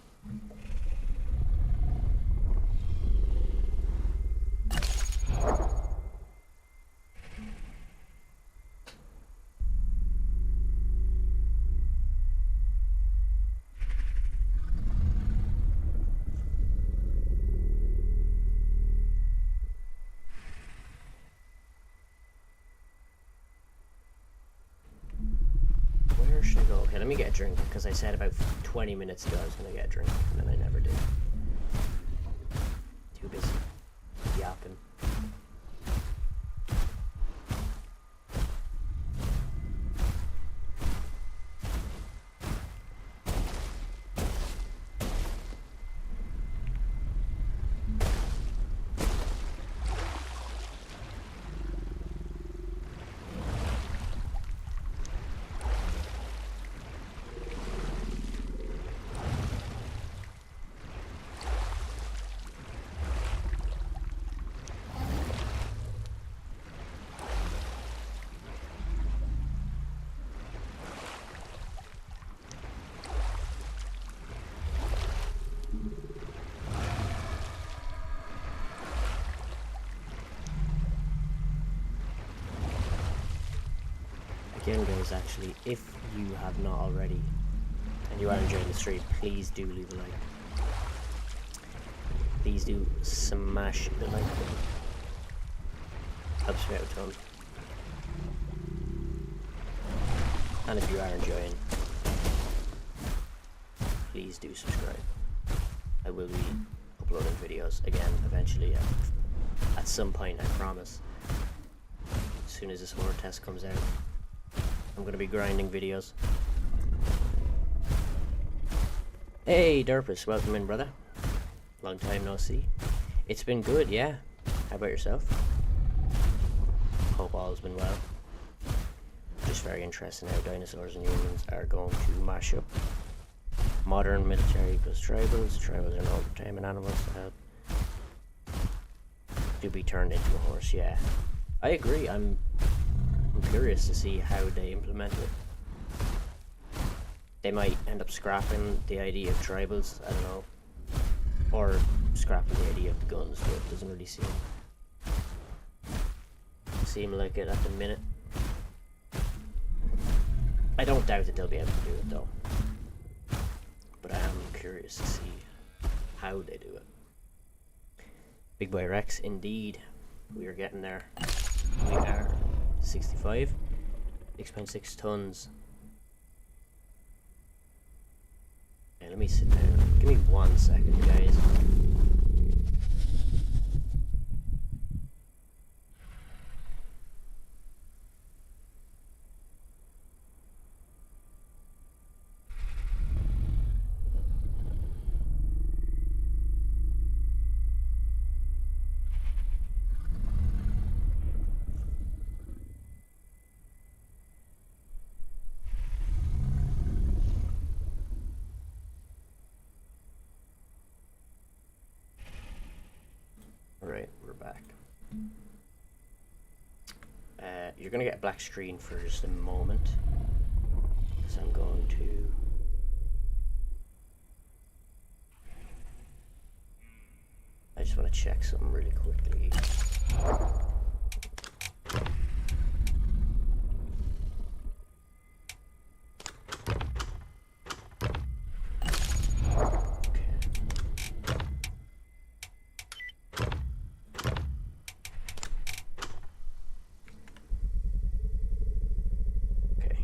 Where should I go? Okay, let me get a drink, because I said about 20 minutes ago I was going to get a drink, and then I never did. Too busy yapping. Again guys, actually, if you have not already and you are enjoying the stream, please do leave a like. Please do smash the like button. Helps me out a ton. And if you are enjoying, please do subscribe. I will be uploading videos again eventually at some point, I promise. As soon as this Hordetest comes out, I'm gonna be grinding videos. Hey Derpus, welcome in, brother. Long time no see. It's been good, yeah. How about yourself? Hope all has been well. Just very interesting how dinosaurs and humans are going to mash up. Modern military plus tribals. Tribals are known for taming animals to be turned into a horse, yeah. I agree, I'm curious to see how they implement it. They might end up scrapping the idea of tribals, I don't know. Or scrapping the idea of the guns, but it doesn't really seem like it at the minute. I don't doubt that they'll be able to do it though. But I am curious to see how they do it. Big Boy Rex, indeed. We are getting there. We are 65. 6.6 tons. Yeah, let me sit down. Give me 1 second, guys. Alright, we're back. You're gonna get a black screen for just a moment. Because I'm going to... I just want to check something really quickly.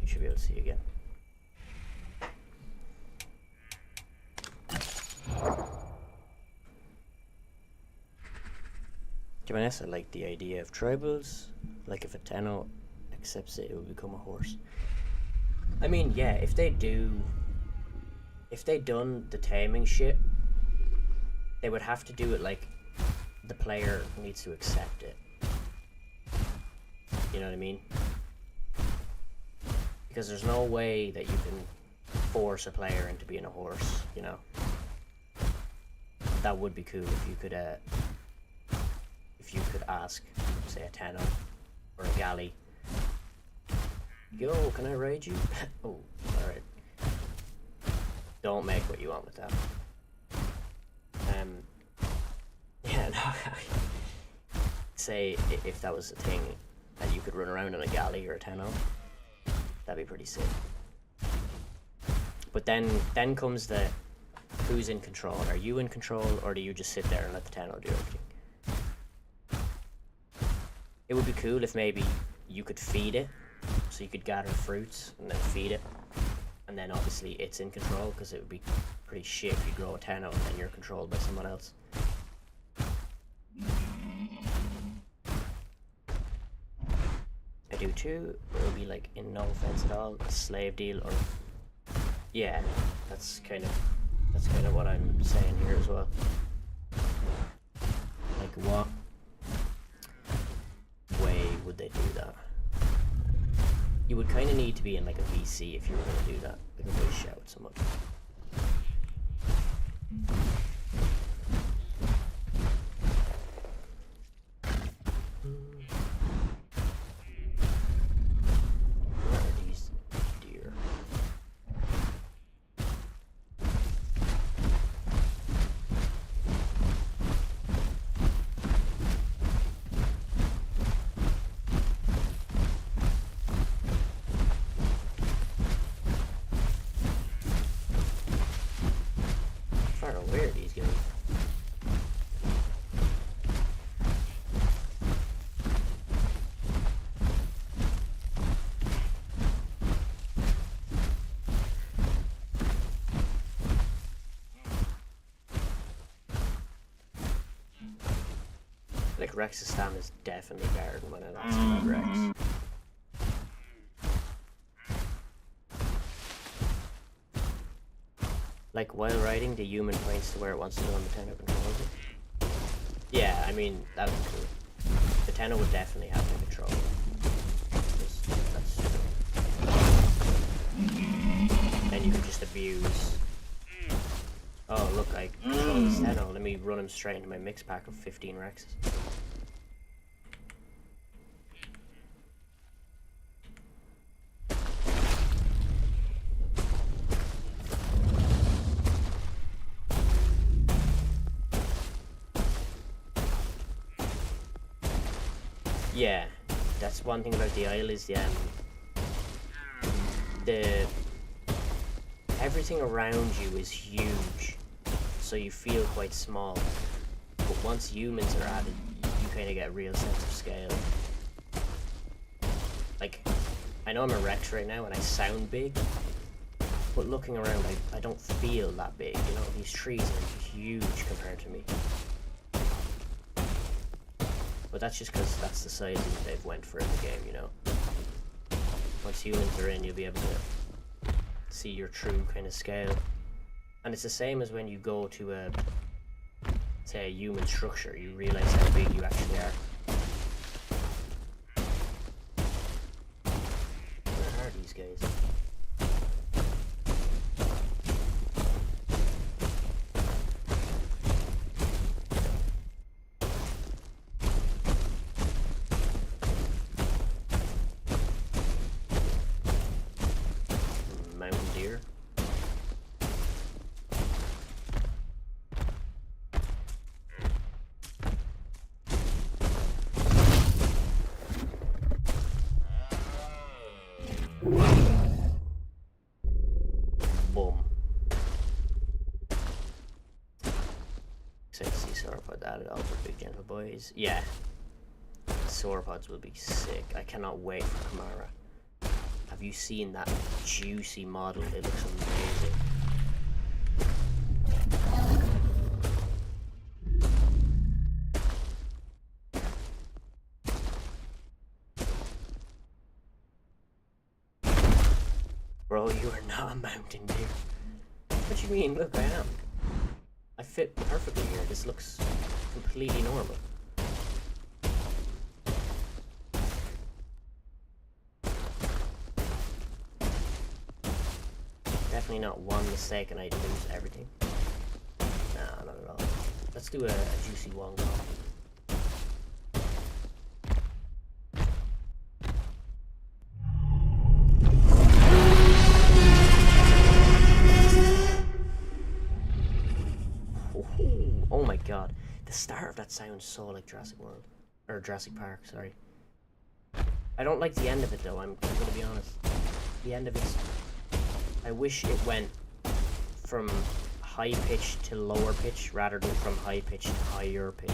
Should be able to see again. To be honest, I like the idea of tribals. Like if a Tenno accepts it, it will become a horse. I mean, yeah, if they done the taming shit, they would have to do it like the player needs to accept it. You know what I mean? Because there's no way that you can force a player into being a horse, you know. That would be cool if you could ask, say, a Tenno or a Galley, yo, can I ride you? Oh, alright. Don't make what you want with that. Yeah, no. Say if that was a thing that you could run around in a Galley or a Tenno. That'd be pretty sick. But then comes the who's in control. Are you in control, or do you just sit there and let the Tenno do everything? It would be cool if maybe you could feed it, so you could gather fruits and then feed it, and then obviously it's in control, because it would be pretty shit if you grow a Tenno and then you're controlled by someone else. I do too. It would be like, in no offense at all, a slave deal, or yeah, that's kind of what I'm saying here as well. Like, what way would they do that? You would kind of need to be in like a VC if you were going to do that, like a voice shout with someone. Where are these guys? Like Rex's stamina is definitely better than when I last played Rex. Like while riding, the human points to where it wants to go on the Tenno controls it. Yeah, I mean that would be cool. The Tenno would definitely have the control. That's true. Then you could just abuse. Oh look, I control this Tenno. Let me run him straight into my mix pack of 15 Rexes. Yeah, that's one thing about the Isle is the everything around you is huge, so you feel quite small. But once humans are added, you kind of get a real sense of scale. Like, I know I'm a Rex right now and I sound big, but looking around, I don't feel that big. You know, these trees are huge compared to me. But that's just because that's the sizing they've went for in the game, you know. Once humans are in, you'll be able to see your true kind of scale. And it's the same as when you go to a, say, a human structure, you realise how big you actually are. Where are these guys? Boom. Excited to see sauropod added all for big gentle boys. Yeah. Sauropods will be sick. I cannot wait for Kamara. Have you seen that juicy model? It looks amazing. Bro, you are not a mountain deer. What do you mean? Look, I am. I fit perfectly here. This looks completely normal. Definitely not one mistake and I'd lose everything. Nah, not at all. Let's do a juicy one go. Oh my god, the start of that sounds so like Jurassic World. Or Jurassic Park, sorry. I don't like the end of it though, I'm gonna be honest. The end of it, I wish it went from high pitch to lower pitch rather than from high pitch to higher pitch.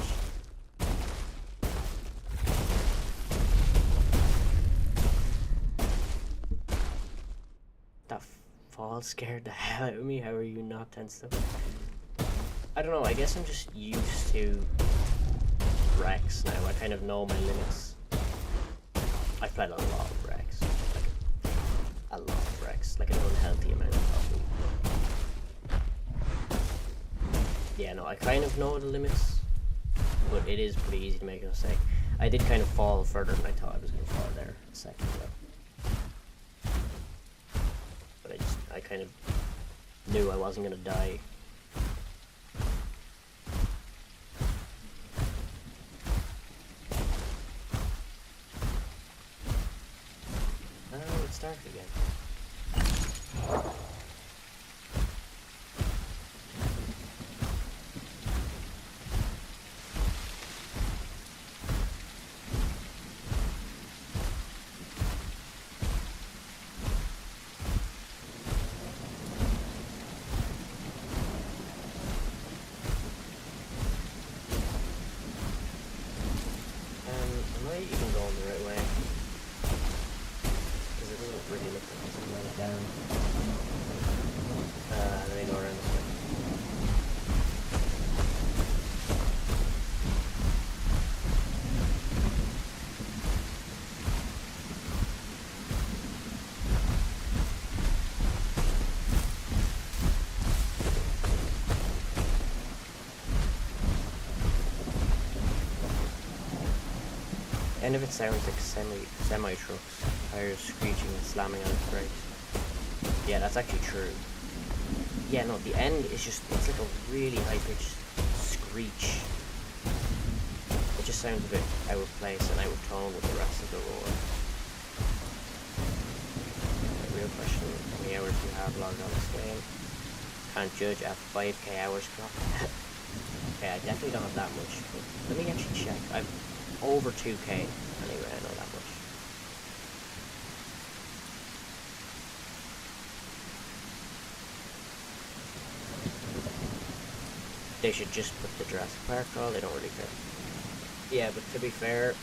That fall scared the hell out of me. How are you not tensed up? I don't know, I guess I'm just used to Rex now. I kind of know my limits. I've played a lot of Rex. Like, a lot of Rex. Like an unhealthy amount of probably. Yeah, no, I kind of know the limits, but it is pretty easy to make a mistake. I did kind of fall further than I thought I was going to fall there a second ago. But I kind of knew I wasn't going to die. Start again. end of it sounds like semi trucks, tires screeching and slamming on its brakes. Yeah, that's actually true. Yeah, no, the end is just, it's like a really high pitched screech. It just sounds a bit out of place and out of tone with the rest of the roar. The real question, how many hours do you have logged on this game? Can't judge at 5k hours clock. Okay, I definitely don't have that much, but let me actually check. I've over 2k anyway, I know that much. They should just put the Jurassic Park call, they don't really care. Yeah, but to be fair,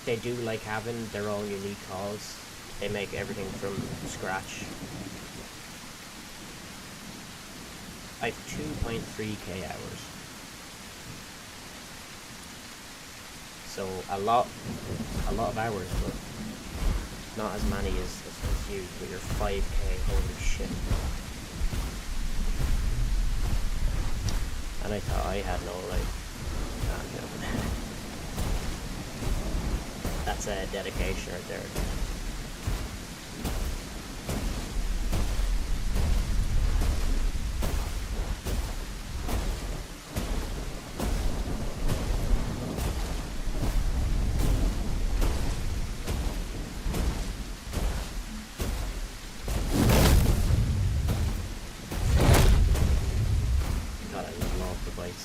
they do like having their own unique calls. They make everything from scratch. I have 2.3k hours. So a lot of hours, but not as many as you with your 5k, holy shit. And I thought I had no life. That's a dedication right there. God, I love the bikes.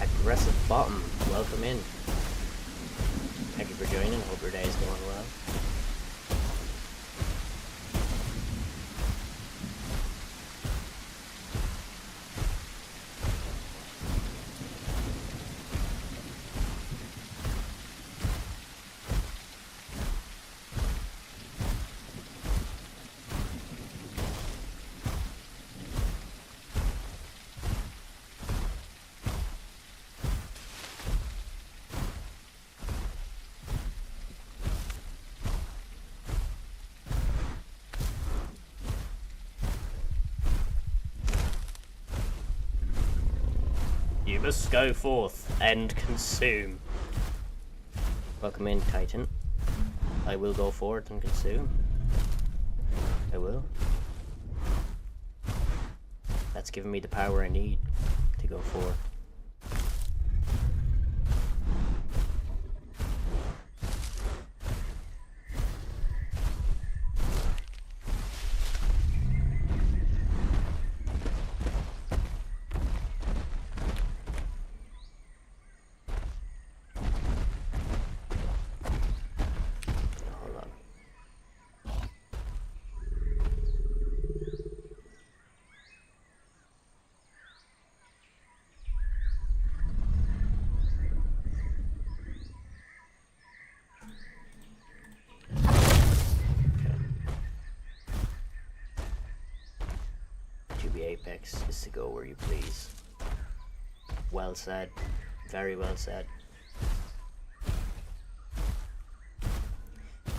Aggressive bottom, welcome in. Thank you for joining, hope your day is going well. You must go forth and consume. Welcome in, Titan. I will go forth and consume. I will. That's giving me the power I need to go forth. Apex is to go where you please. Well said. Very well said.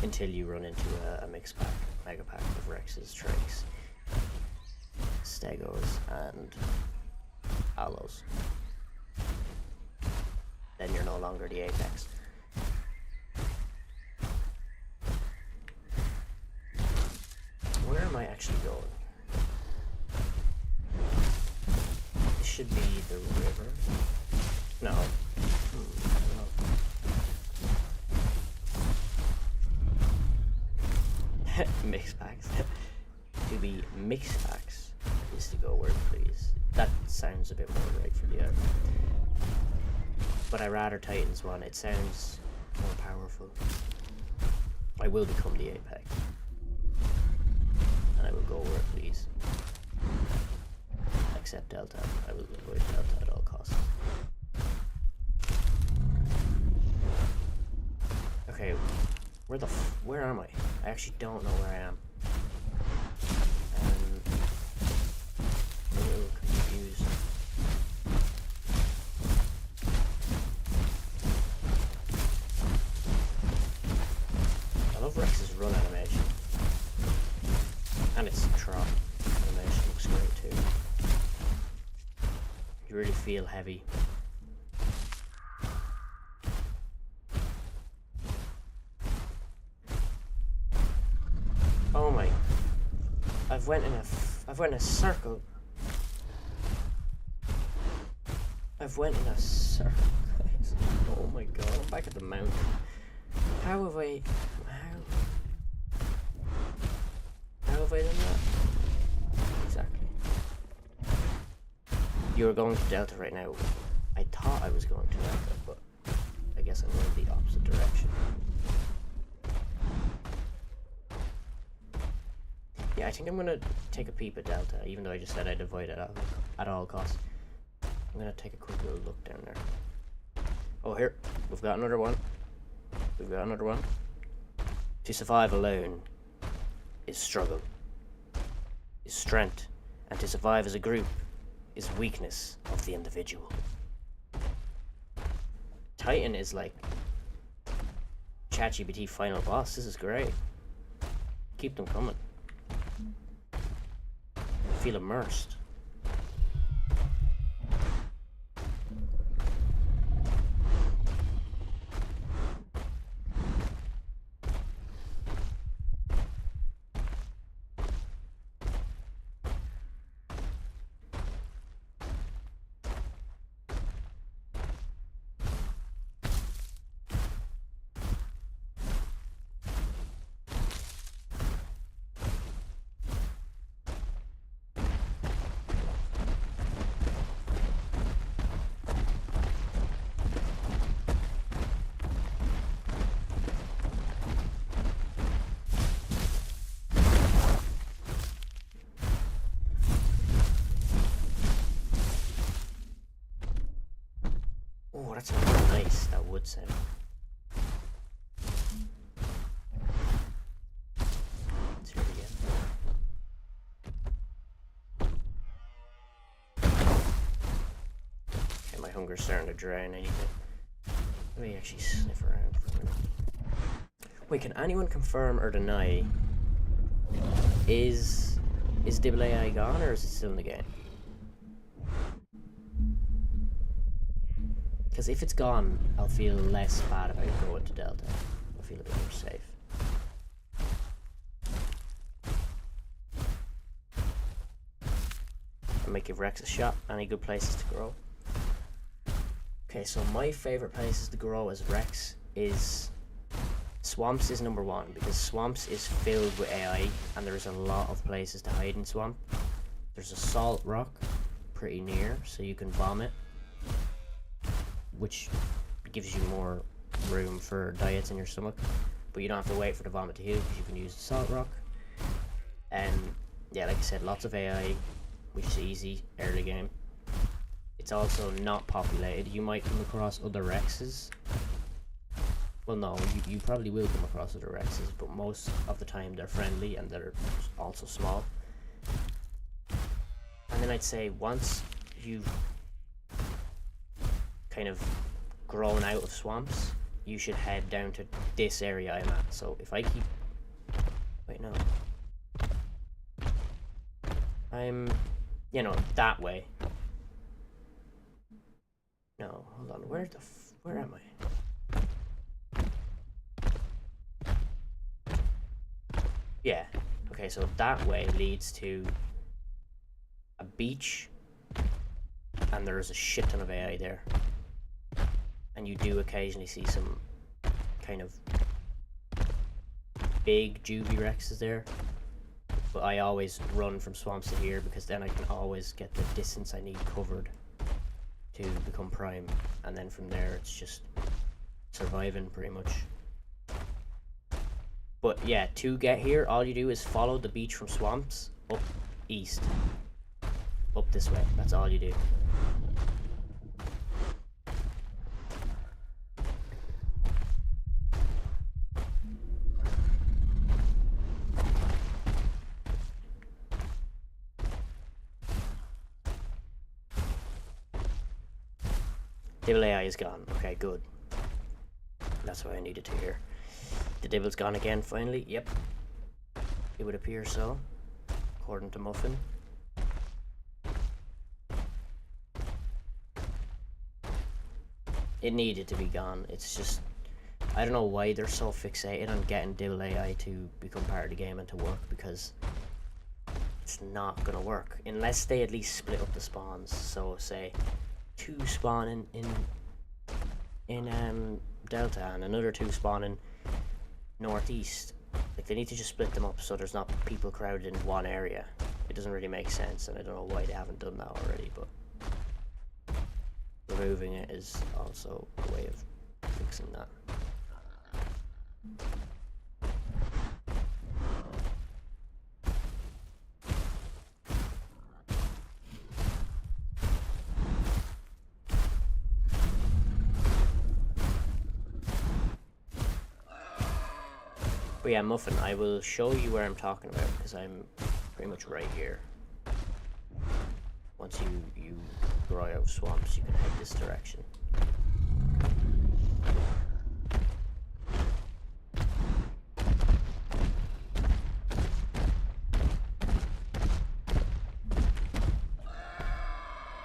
Until you run into a mixed pack, mega pack of Rexes, Trakes, Stegos, and Allos. Then you're no longer the Apex. Where am I actually going? Should be the river. No. Mixed packs. To be mixed packs is to go where please. That sounds a bit more right for the other. But I rather Titans one. It sounds more powerful. I will become the Apex. And I will go where please. Except Delta. I will avoid Delta at all costs. Okay, where am I? I actually don't know where I am. I'm a little confused. trot animation looks great too. You really feel heavy. Oh my! I've went in a circle. I've went in a circle, guys. Oh my god! I'm back at the mountain. How have I done that? Exactly. You are going to Delta right now. I thought I was going to Delta, but I guess I'm going the opposite direction. Yeah, I think I'm gonna take a peep at Delta, even though I just said I'd avoid it at all costs. I'm gonna take a quick little look down there. Oh, here, we've got another one. To survive alone is struggle, is strength, and to survive as a group is weakness of the individual. Titan is like ChatGPT final boss. This is great. Keep them coming. I feel immersed. Oh, that's really nice, that wood sound. Let's hear it again. Okay, my hunger's starting to drain. I need to... Let me actually sniff around for a minute. Wait, can anyone confirm or deny... Is Dibble AI gone, or is it still in the game? Because if it's gone, I'll feel less bad about going to Delta. I'll feel a bit more safe. I might give Rex a shot. Any good places to grow? Okay, so my favourite places to grow as Rex is... Swamps is number one, because Swamps is filled with AI, and there's a lot of places to hide in Swamp. There's a salt rock pretty near, so you can bomb it, which gives you more room for diets in your stomach, but you don't have to wait for the vomit to heal because you can use the salt rock. And yeah, like I said, lots of AI, which is easy early game. It's also not populated. You might come across other Rexes. Well, no, you probably will come across other Rexes, but most of the time they're friendly and they're also small. And then I'd say once you've kind of grown out of swamps, you should head down to this area I'm at. So if I keep... Wait, no. I'm... You know, that way. No, hold on. Where am I? Yeah. Okay, so that way leads to a beach, and there's a shit ton of AI there. And you do occasionally see some kind of big Juby Rexes there. But I always run from swamps to here because then I can always get the distance I need covered to become prime. And then from there it's just surviving pretty much. But yeah, to get here, all you do is follow the beach from swamps up east. Up this way, that's all you do. Dibble AI is gone. Okay, good. That's what I needed to hear. The Dibble's gone again, finally. Yep. It would appear so. according to Muffin. It needed to be gone. It's just, I don't know why they're so fixated on getting Dibble AI to become part of the game and to work, because it's not gonna work unless they at least split up the spawns. So say 2 spawn in Delta and another 2 spawn in Northeast. Like, they need to just split them up so there's not people crowded in one area. It doesn't really make sense, and I don't know why they haven't done that already, but removing it is also a way of fixing that. But yeah, Muffin, I will show you where I'm talking about, because I'm pretty much right here. Once you grow out of swamps, you can head this direction.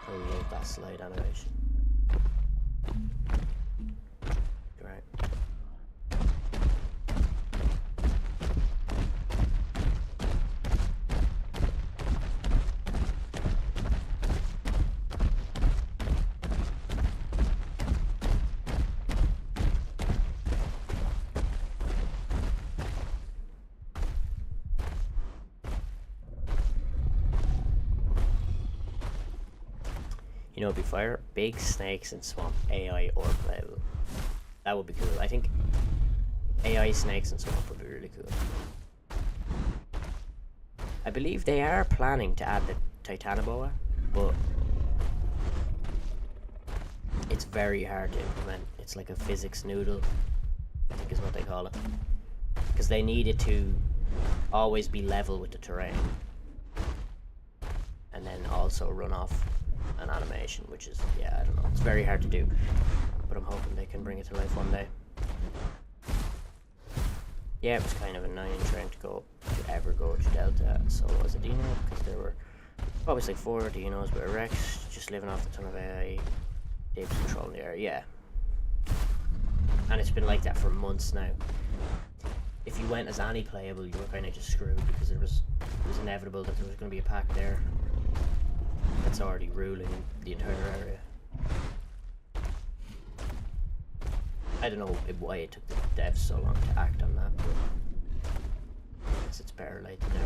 I love that slide animation. Right. You know, it'd be fire, big snakes in swamp, AI or playable. That would be cool. I think AI snakes in swamp would be really cool. I believe they are planning to add the Titanoboa, but it's very hard to implement. It's like a physics noodle, I think is what they call it. Because they need it to always be level with the terrain. And then also run off an animation, which is, yeah, I don't know, it's very hard to do, but I'm hoping they can bring it to life one day. Yeah, it was kind of annoying trying to ever go to Delta solo as a Dino, because there were obviously 4 Dinos with a Rex just living off the ton of AI, Dave's controlling the area, yeah. And it's been like that for months now. If you went as any playable, you were kind of just screwed, because it was inevitable that there was going to be a pack there that's already ruling the entire area. I don't know why it took the devs so long to act on that, but I guess it's better late than never.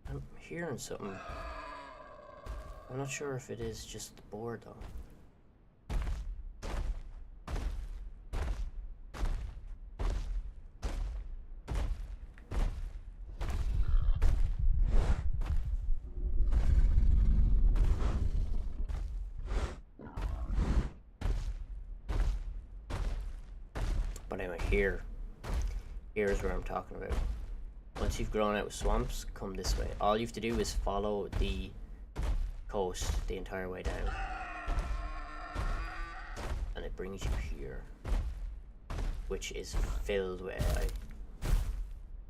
I'm hearing something. I'm not sure if it is just the board though. But anyway, here's where I'm talking about. Once you've grown out with swamps, come this way. All you have to do is follow the coast the entire way down, and it brings you here, which is filled with AI.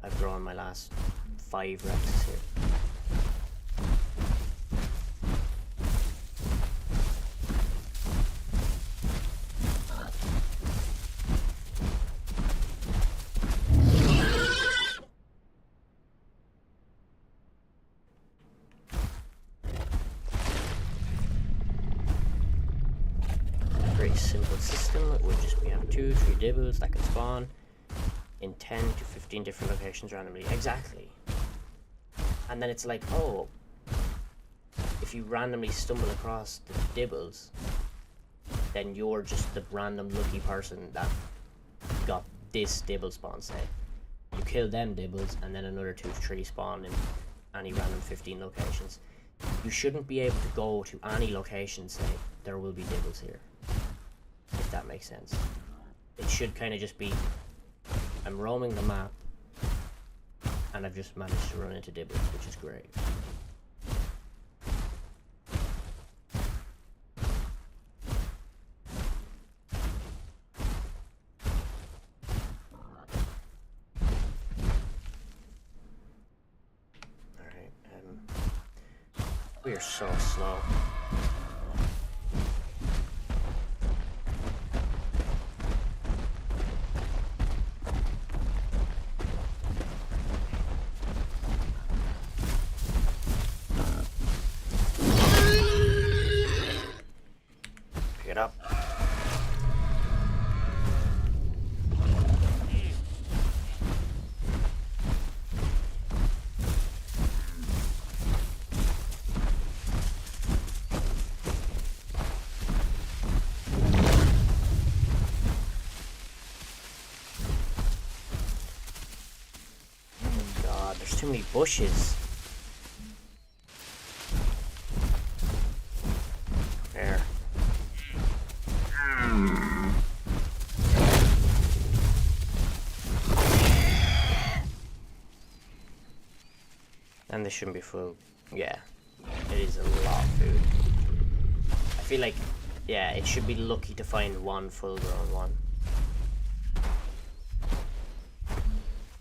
I've grown my last 5 Rexes here. Simple system. It would just be have 2, 3 dibbles that can spawn in 10 to 15 different locations randomly. Exactly. And then it's like, oh, if you randomly stumble across the dibbles, then you're just the random lucky person that got this dibble spawn, say. You kill them dibbles, and then another 2 to 3 spawn in any random 15 locations. You shouldn't be able to go to any location and say, there will be dibbles here. If that makes sense. it should kind of just be, I'm roaming the map, and I've just managed to run into dibbles, which is great. We are so slow. Pick it up. There's too many bushes. There. And this shouldn't be food. Yeah. It is a lot of food. I feel like, yeah, it should be lucky to find one full-grown one.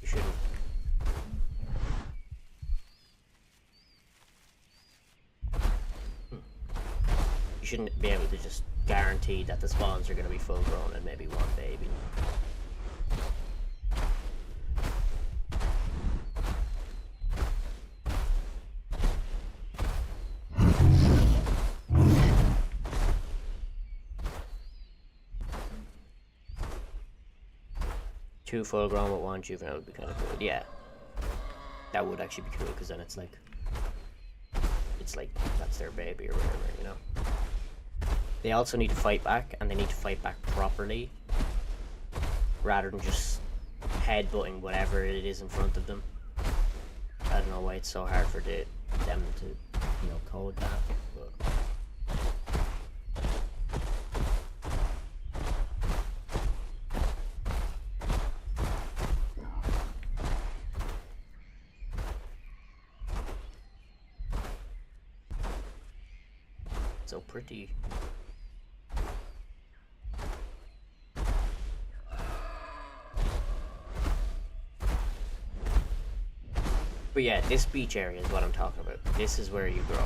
You shouldn't. You shouldn't be able to just guarantee that the spawns are going to be full grown and maybe one baby. Two full grown with one juvenile would be kind of good. Yeah, that would actually be cool because then it's like that's their baby or whatever, you know. They also need to fight back, and they need to fight back properly, rather than just headbutting whatever it is in front of them. I don't know why it's so hard for them to, you know, code that. But so pretty. But yeah, this beach area is what I'm talking about. This is where you grow.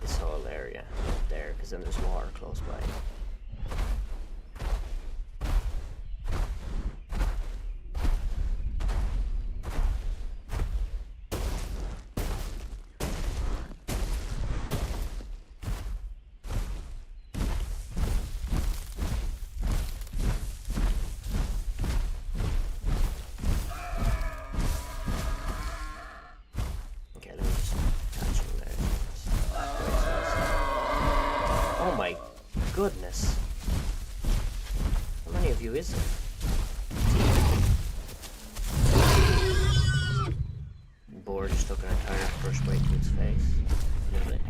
This whole area there, because then there's water close by. Oh my goodness. How many of you is there? Boar just took an entire brush bite to its face. Really?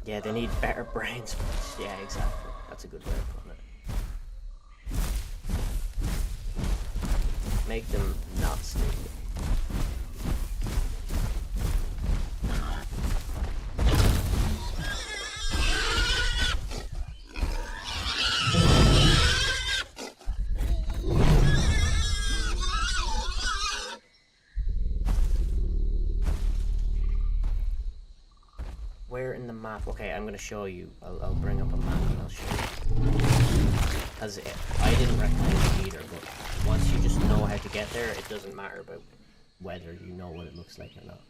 Yeah, they need better brains. Yeah, exactly. That's a good way of putting it. Make them not stupid. Where in the map? Okay, I'm gonna show you. I'll bring up a map and I'll show you. Because I didn't recognize it either, but once you just know how to get there, it doesn't matter about whether you know what it looks like or not.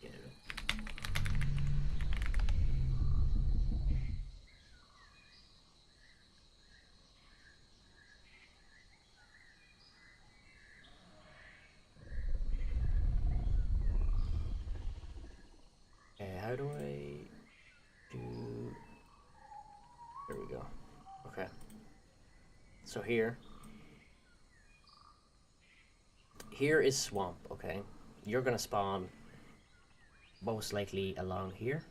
Get it. Okay, how do I do... There we go. Okay. So here is swamp, okay? You're gonna spawn most likely along here.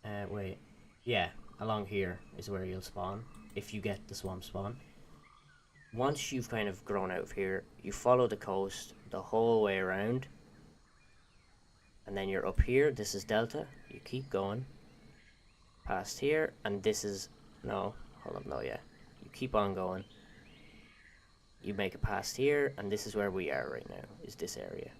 Wait. Yeah, along here is where you'll spawn, if you get the swamp spawn. Once you've kind of grown out of here, you follow the coast the whole way around. And then you're up here, this is Delta. You keep going. Past here, and this is... No, hold on, no, yeah. You keep on going. You make it past here, and this is where we are right now, is this area.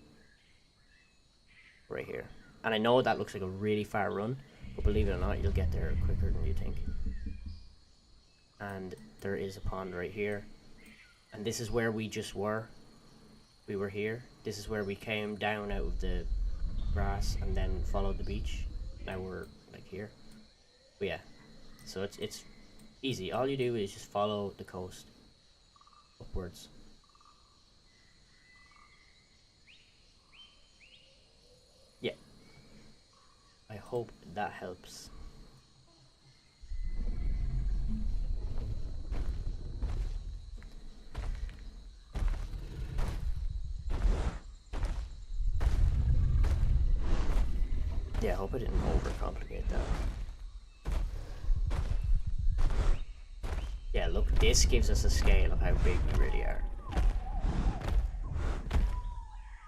Right here. And I know that looks like a really far run, but believe it or not, you'll get there quicker than you think. And there is a pond right here. And this is where we just were. We were here. This is where we came down out of the grass and then followed the beach. Now we're like here. But yeah, so it's easy. All you do is just follow the coast upwards. Yeah. I hope that helps. Yeah, I hope I didn't overcomplicate that. Yeah, look, this gives us a scale of how big we really are.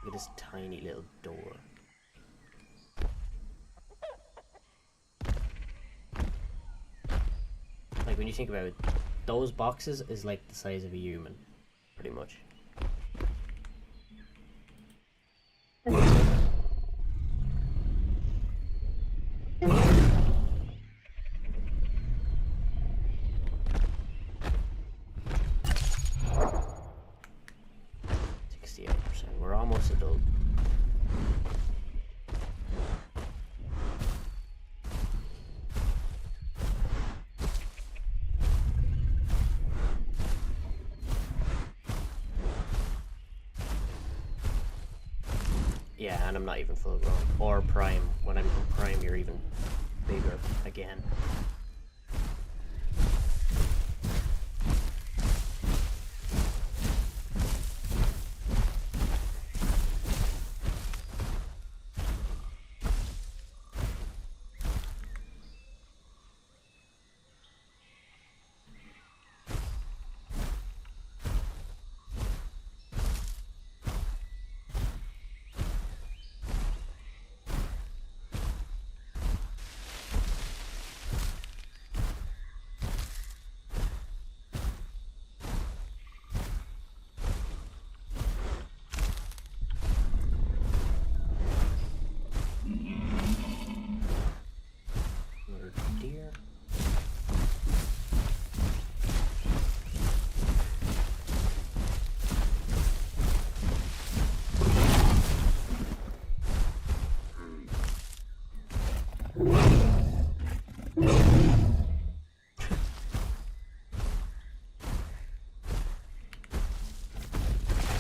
Look at this tiny little door. Like, when you think about it, those boxes is like the size of a human, pretty much. We're almost adult. Yeah, and I'm not even full grown. Or prime. When I'm prime, you're even bigger again.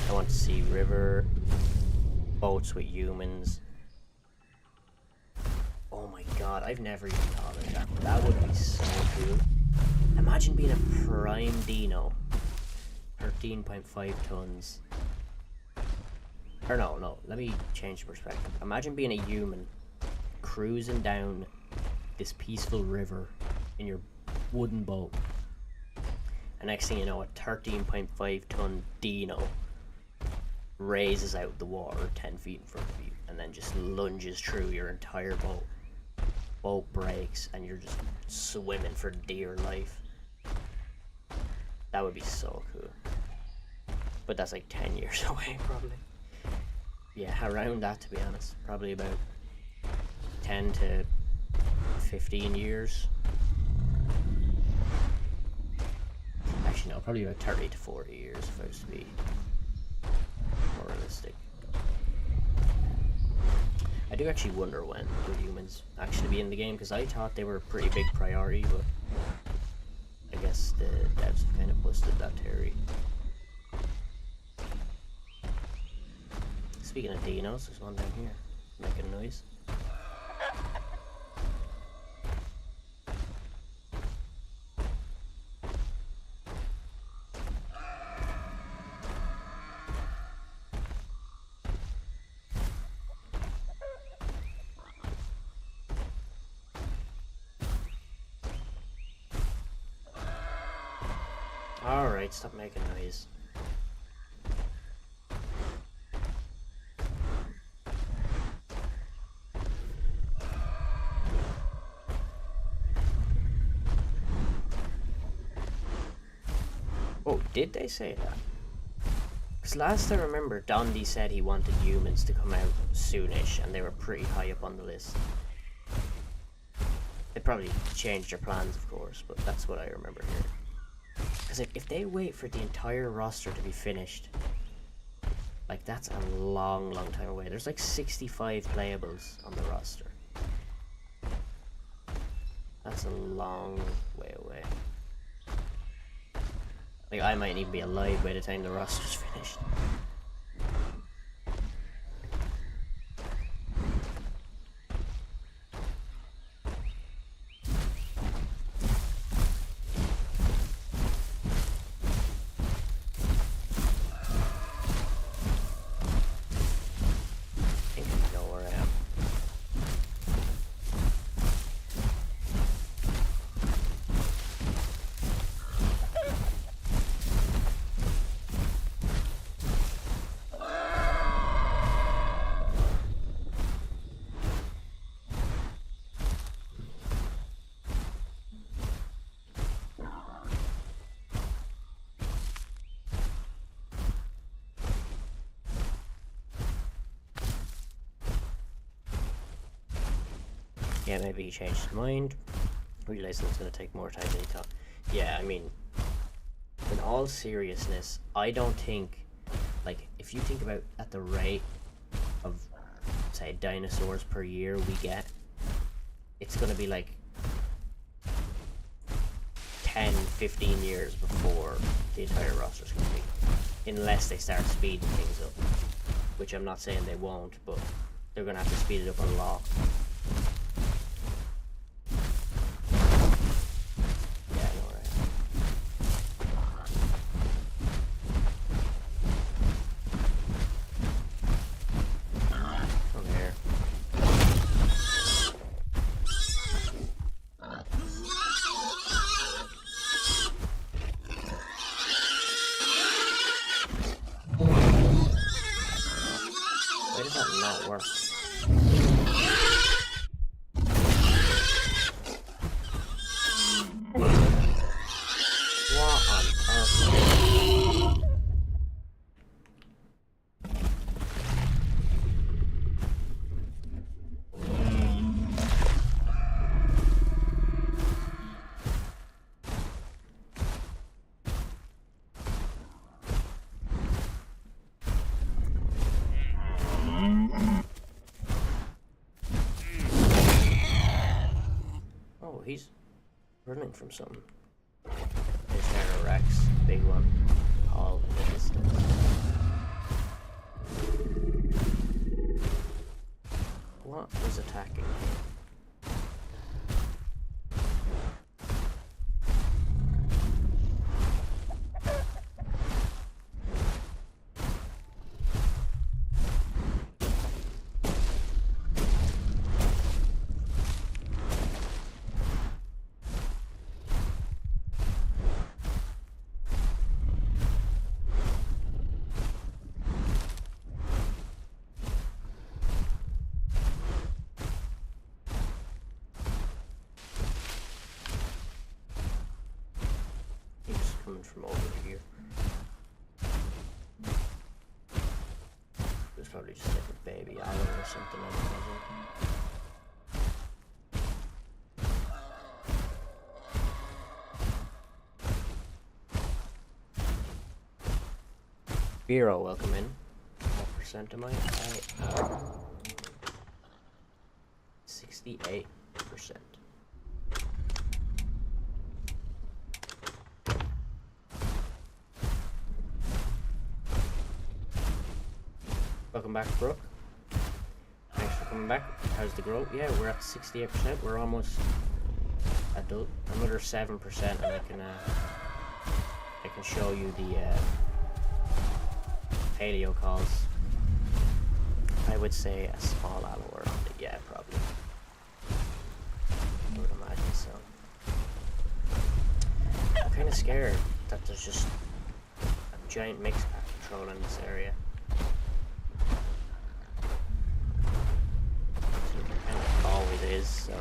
I want to see river boats with humans. Oh my god, I've never even thought of that. That would be so cool. Imagine being a prime dino. 13.5 tons. Or no, let me change the perspective. Imagine being a human cruising down this peaceful river in your wooden boat. And next thing you know, a 13.5 ton dino raises out the water 10 feet in front of you and then just lunges through your entire boat. Boat breaks and you're just swimming for dear life. That would be so cool. But that's like 10 years away probably. Yeah, around that, to be honest. Probably about 10 to 15 years. Actually no, probably about 30 to 40 years if I was to be more realistic. I do actually wonder when would humans actually be in the game, because I thought they were a pretty big priority, but I guess the devs have kind of busted that theory. Speaking of dinos, there's one down here making a noise. Alright, stop making noise. Oh, did they say that? Because last I remember, Dondi said he wanted humans to come out soonish, and they were pretty high up on the list. They probably changed their plans, of course, but that's what I remember here. Because if they wait for the entire roster to be finished, like, that's a long, long time away. There's like 65 playables on the roster. That's a long way away. Like, I might even be alive by the time the roster's finished. I think I know where I am. Yeah, maybe he changed his mind. Realizing it's going to take more time than he thought. Yeah, I mean, in all seriousness, I don't think, like, if you think about at the rate of, say, dinosaurs per year we get, it's going to be like 10, 15 years before the entire roster's complete. Unless they start speeding things up. Which I'm not saying they won't, but they're going to have to speed it up a lot. Why does that not work? What on earth? Oh, he's running from something. There's Rex, big one, all in the distance. What was attacking? Coming from over here. There's probably just like a baby owl or something on the puzzle. Vero, welcome in. What percent am I? 68%. Welcome back, Brooke. Thanks for coming back. How's the growth? Yeah, we're at 68%. We're almost adult. Another 7%, and I can show you the paleo calls. I would say a small hour on it. Yeah, probably. I would imagine so. I'm kind of scared. that there's just a giant mix pack patrolling this area. And it always is, so.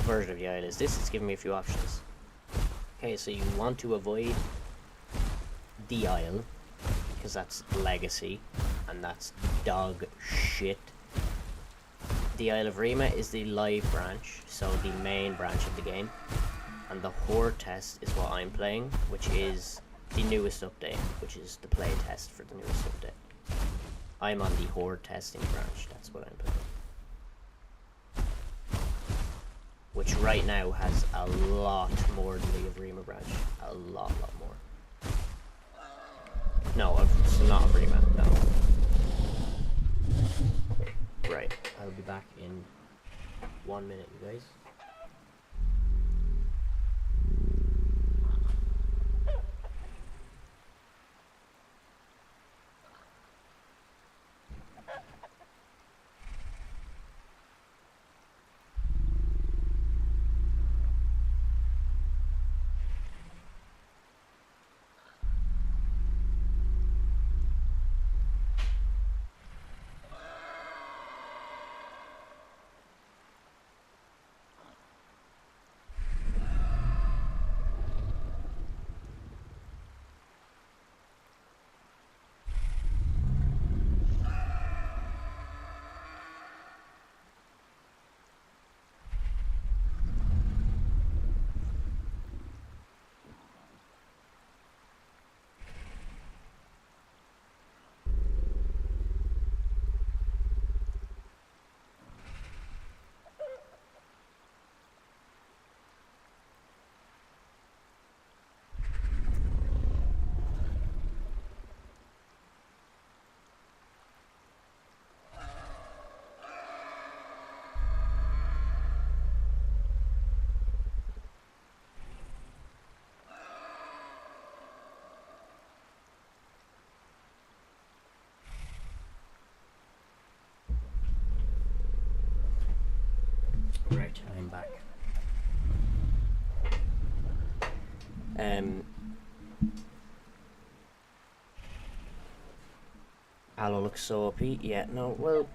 Version of the isle is this. It's giving me a few options. Okay, so you want to avoid the isle because that's legacy and that's dog shit. The Isle of Rima is the live branch, so the main branch of the game, and the Hordetest is what I'm playing, which is the newest update, which is the play test for the newest update. I'm on the Horde testing branch. That's what I'm playing. Which right now has a lot more than the Rima branch. A lot more. No, it's not Rima, no. Right, I'll be back in 1 minute, you guys. Right, I'm back. Aloe looks so OP. Yeah, no, well,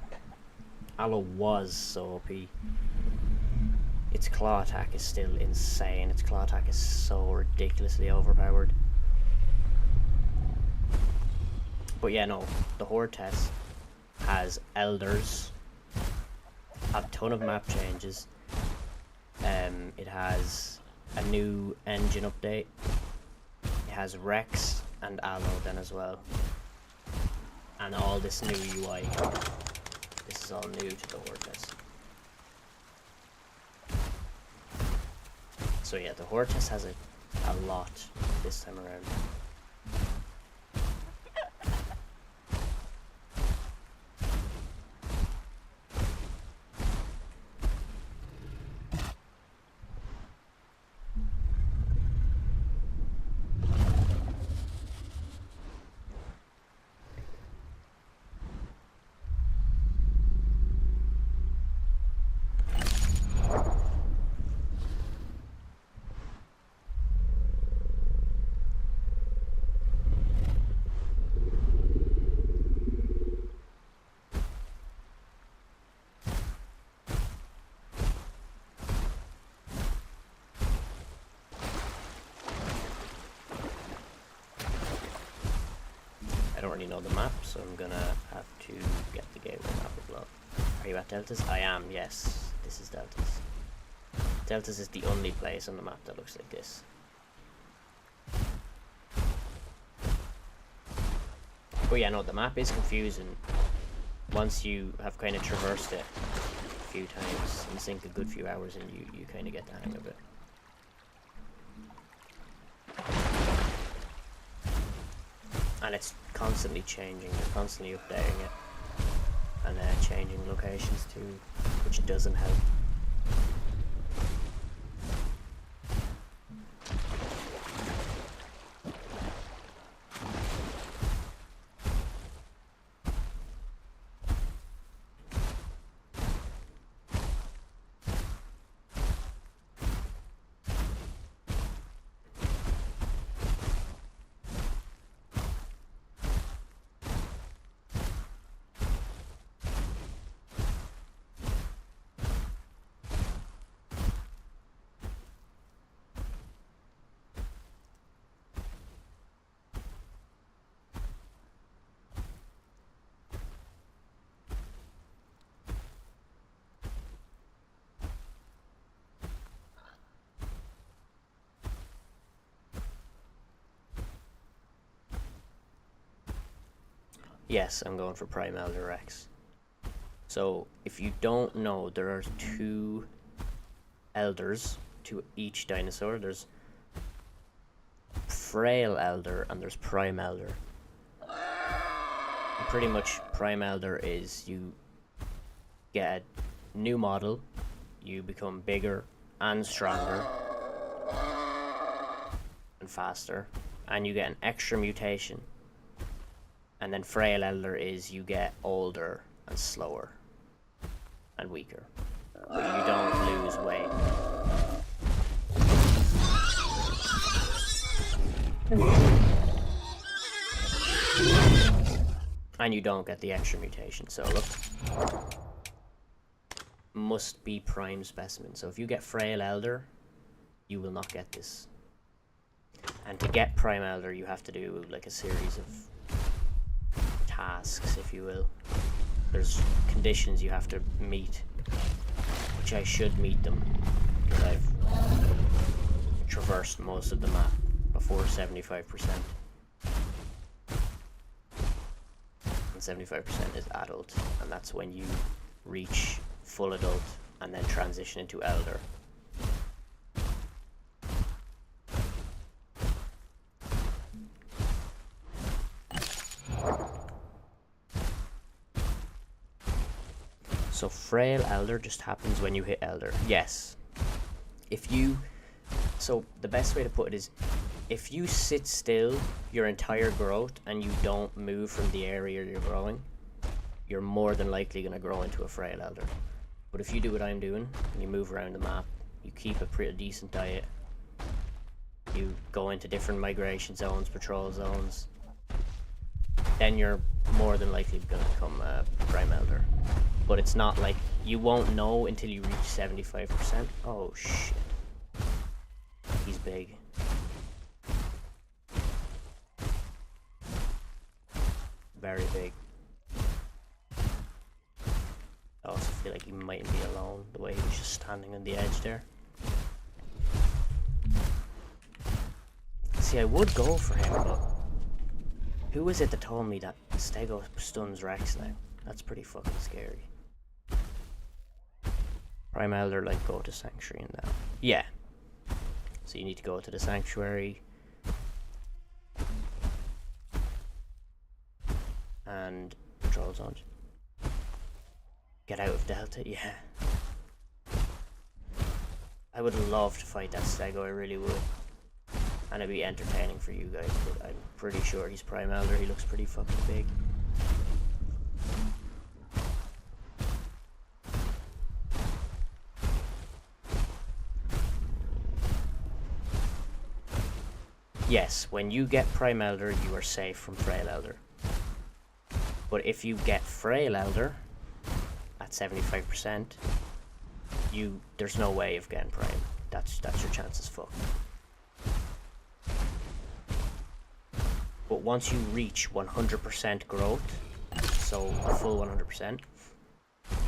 Aloe was so OP. Its claw attack is still insane. Its claw attack is so ridiculously overpowered. But yeah, no, the Hordetest has elders, a ton of map changes. It has a new engine update. It has Rex and Aloe then as well. And all this new UI. This is all new to the Hordetest. So yeah, the Hordetest has a lot this time around. I don't really know the map, so I'm gonna have to get the gateway map as well. Are you at Deltas? I am, yes. This is Deltas. Deltas is the only place on the map that looks like this. But yeah, no, the map is confusing once you have kind of traversed it few times and sink a good few hours and you kind of get the hang of it. And it's constantly changing, they're constantly updating it. And changing locations too, which doesn't help. Yes, I'm going for Prime Elder Rex. So, if you don't know, there are 2 elders to each dinosaur. There's Frail Elder and there's Prime Elder. And pretty much Prime Elder is you get a new model, you become bigger and stronger and faster, and you get an extra mutation. And then Frail Elder is you get older and slower and weaker, but you don't lose weight. And you don't get the extra mutation. So look, must be prime specimen. So if you get Frail Elder, you will not get this. And to get Prime Elder, you have to do like a series of tasks, if you will. There's conditions you have to meet, which I should meet them because I've traversed most of the map before 75%. And 75% is adult, and that's when you reach full adult and then transition into elder. So Frail Elder just happens when you hit Elder. Yes. So the best way to put it is, if you sit still your entire growth and you don't move from the area you're growing, you're more than likely going to grow into a Frail Elder. But if you do what I'm doing, and you move around the map, you keep a pretty decent diet, you go into different migration zones, patrol zones, then you're more than likely going to become a Prime Elder. But it's not like, you won't know until you reach 75%. Oh shit. He's big. Very big. I also feel like he mightn't be alone, the way he was just standing on the edge there. See, I would go for him, but who was it that told me that Stego stuns Rex now? That's pretty fucking scary. Prime Elder, like, go to Sanctuary and that. Yeah. So you need to go to the Sanctuary. And Patrol Zone. Get out of Delta, yeah. I would love to fight that Stego, I really would. And it'd be entertaining for you guys, but I'm pretty sure he's Prime Elder, he looks pretty fucking big. Yes, when you get Prime Elder, you are safe from Frail Elder. But if you get Frail Elder at 75%, there's no way of getting Prime. That's your chance is fucked. But once you reach 100% growth, so the full 100%,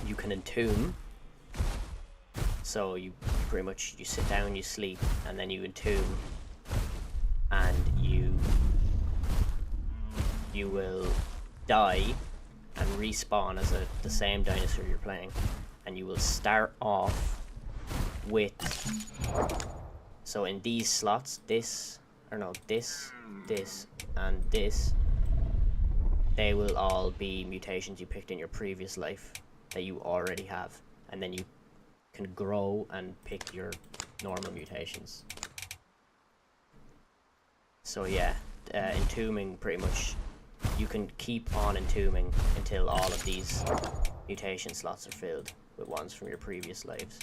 you can entomb. So you pretty much, you sit down, you sleep, and then you entomb, and you will die and respawn as the same dinosaur you're playing, and you will start off with, so in these slots, this, and this, they will all be mutations you picked in your previous life that you already have, and then you can grow and pick your normal mutations. So yeah, entombing, pretty much you can keep on entombing until all of these mutation slots are filled with ones from your previous lives.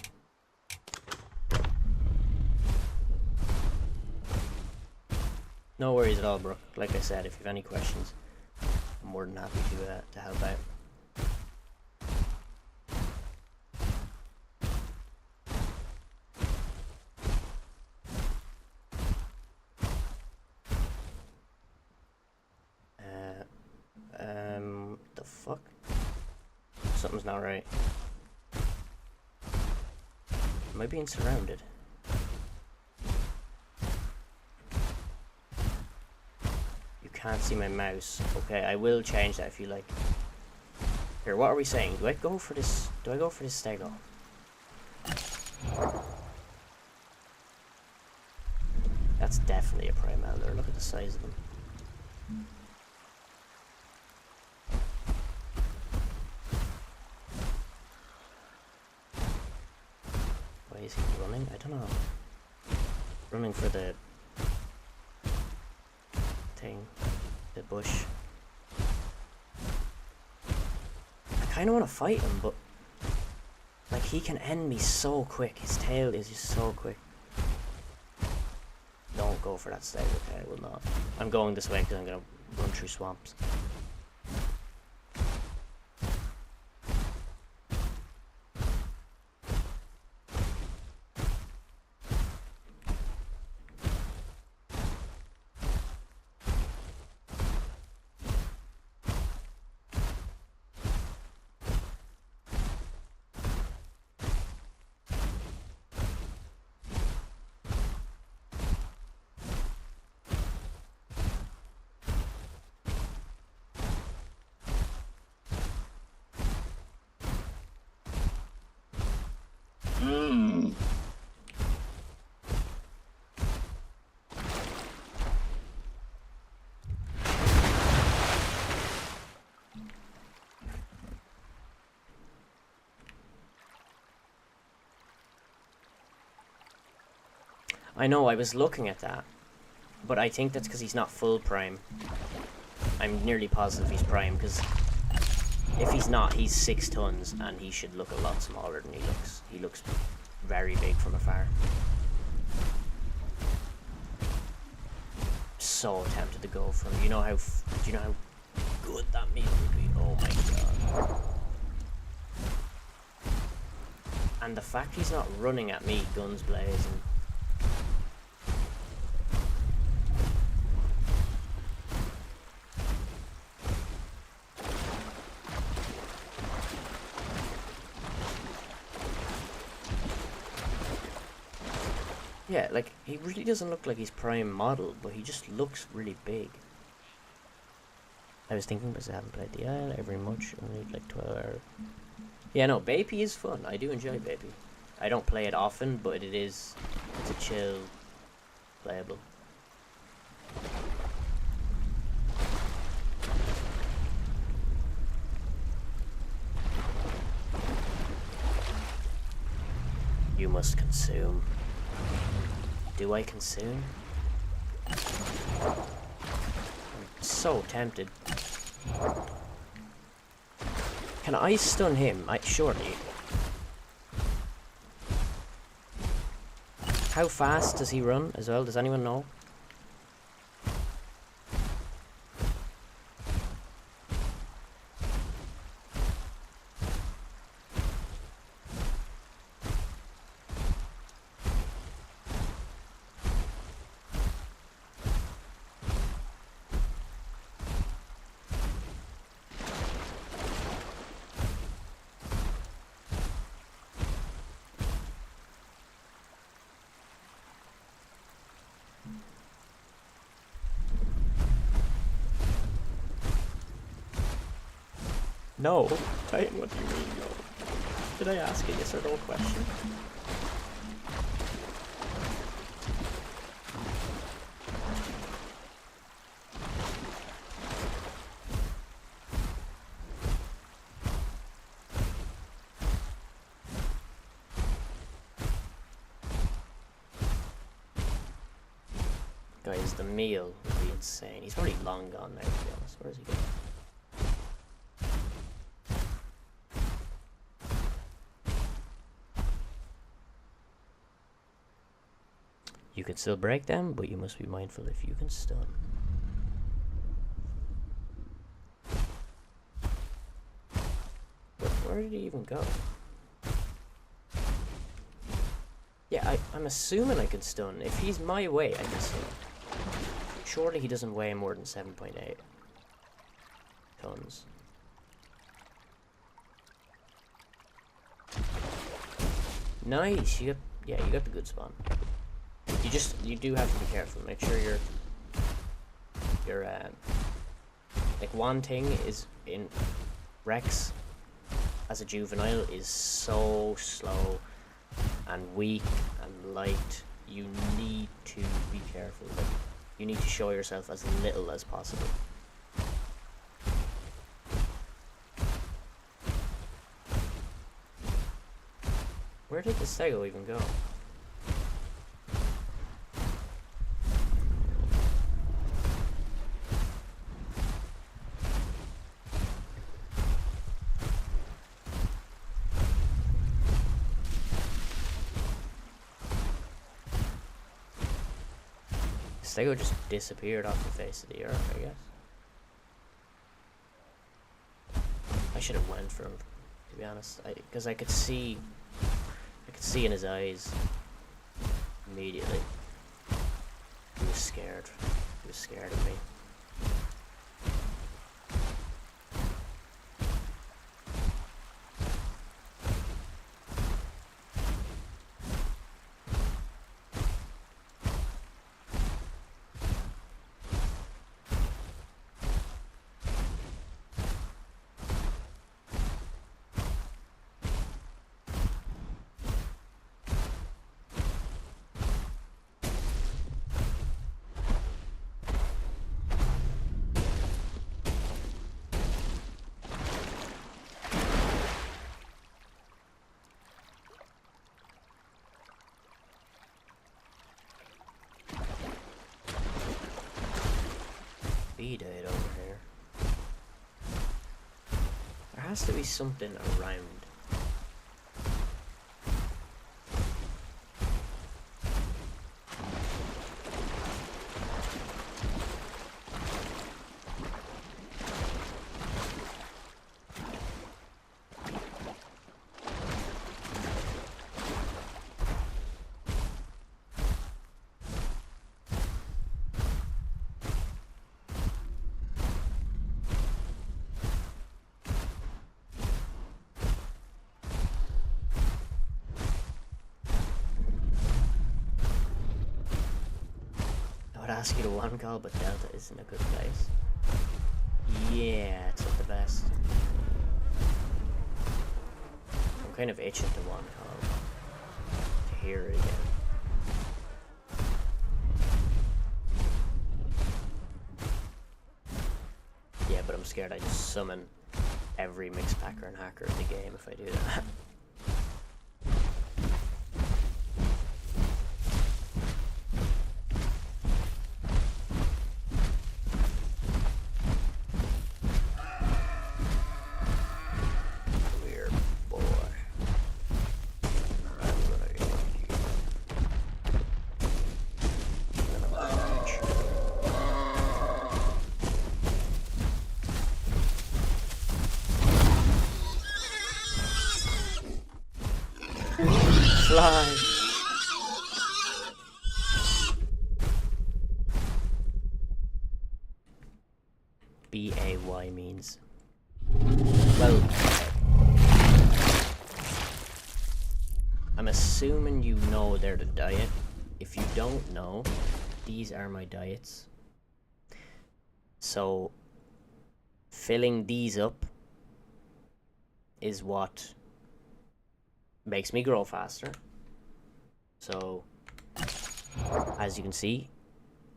No worries at all, Brooke. Like I said, if you have any questions, I'm more than happy to help out. The fuck? Something's not right. Am I being surrounded? You can't see my mouse. Okay, I will change that if you like. Here, what are we saying? Do I go for this? Do I go for this stego? That's definitely a prime elder. Look at the size of them. Why is he running? I don't know. Running for the thing, the bush. I kind of want to fight him, but like he can end me so quick. His tail is just so quick. Don't go for that stag. Okay, I will not. I'm going this way because I'm gonna run through swamps. I know, I was looking at that, but I think that's because he's not full prime. I'm nearly positive he's prime, because if he's not, he's 6 tons, and he should look a lot smaller than he looks. He looks very big from afar. So tempted to go for him. Do you know how good that meal would be? Oh my god. And the fact he's not running at me, guns blazing. Yeah, like, he really doesn't look like he's prime model, but he just looks really big. I was thinking because I haven't played the Isle every much, only like 12 hours. Yeah, no, Bapi is fun. I do enjoy Bapi. I don't play it often, but it's a chill, playable. You must consume. Do I consume? I'm so tempted. Can I stun him? Surely. How fast does he run as well? Does anyone know? No. Titan, what do you mean, no? Did I ask a yes or no question? Guys, the meal would be insane. He's probably long gone now, to be honest. Where's he going? You can still break them, but you must be mindful if you can stun. Where did he even go? Yeah, I'm assuming I can stun. If he's my weight, I can stun. Surely he doesn't weigh more than 7.8 tons. Nice, you got the good spawn. You do have to be careful. Make sure you're like, one thing is in Rex as a juvenile is so slow and weak and light. You need to be careful. Like, you need to show yourself as little as possible. Where did the Stego even go? Stego just disappeared off the face of the earth, I guess. I should have went for him, to be honest, because I could see in his eyes immediately. He was scared. He was scared of me. B-Date over here. There has to be something around. Ask you to one call, but Delta isn't a good place. Yeah, it's not the best. I'm kind of itching to one call to hear it again. Yeah, but I'm scared I just summon every mixed packer and hacker in the game if I do that. Fly. B-A-Y means. Well, I'm assuming you know they're the diet. If you don't know, these are my diets. So, filling these up is what makes me grow faster. So, as you can see,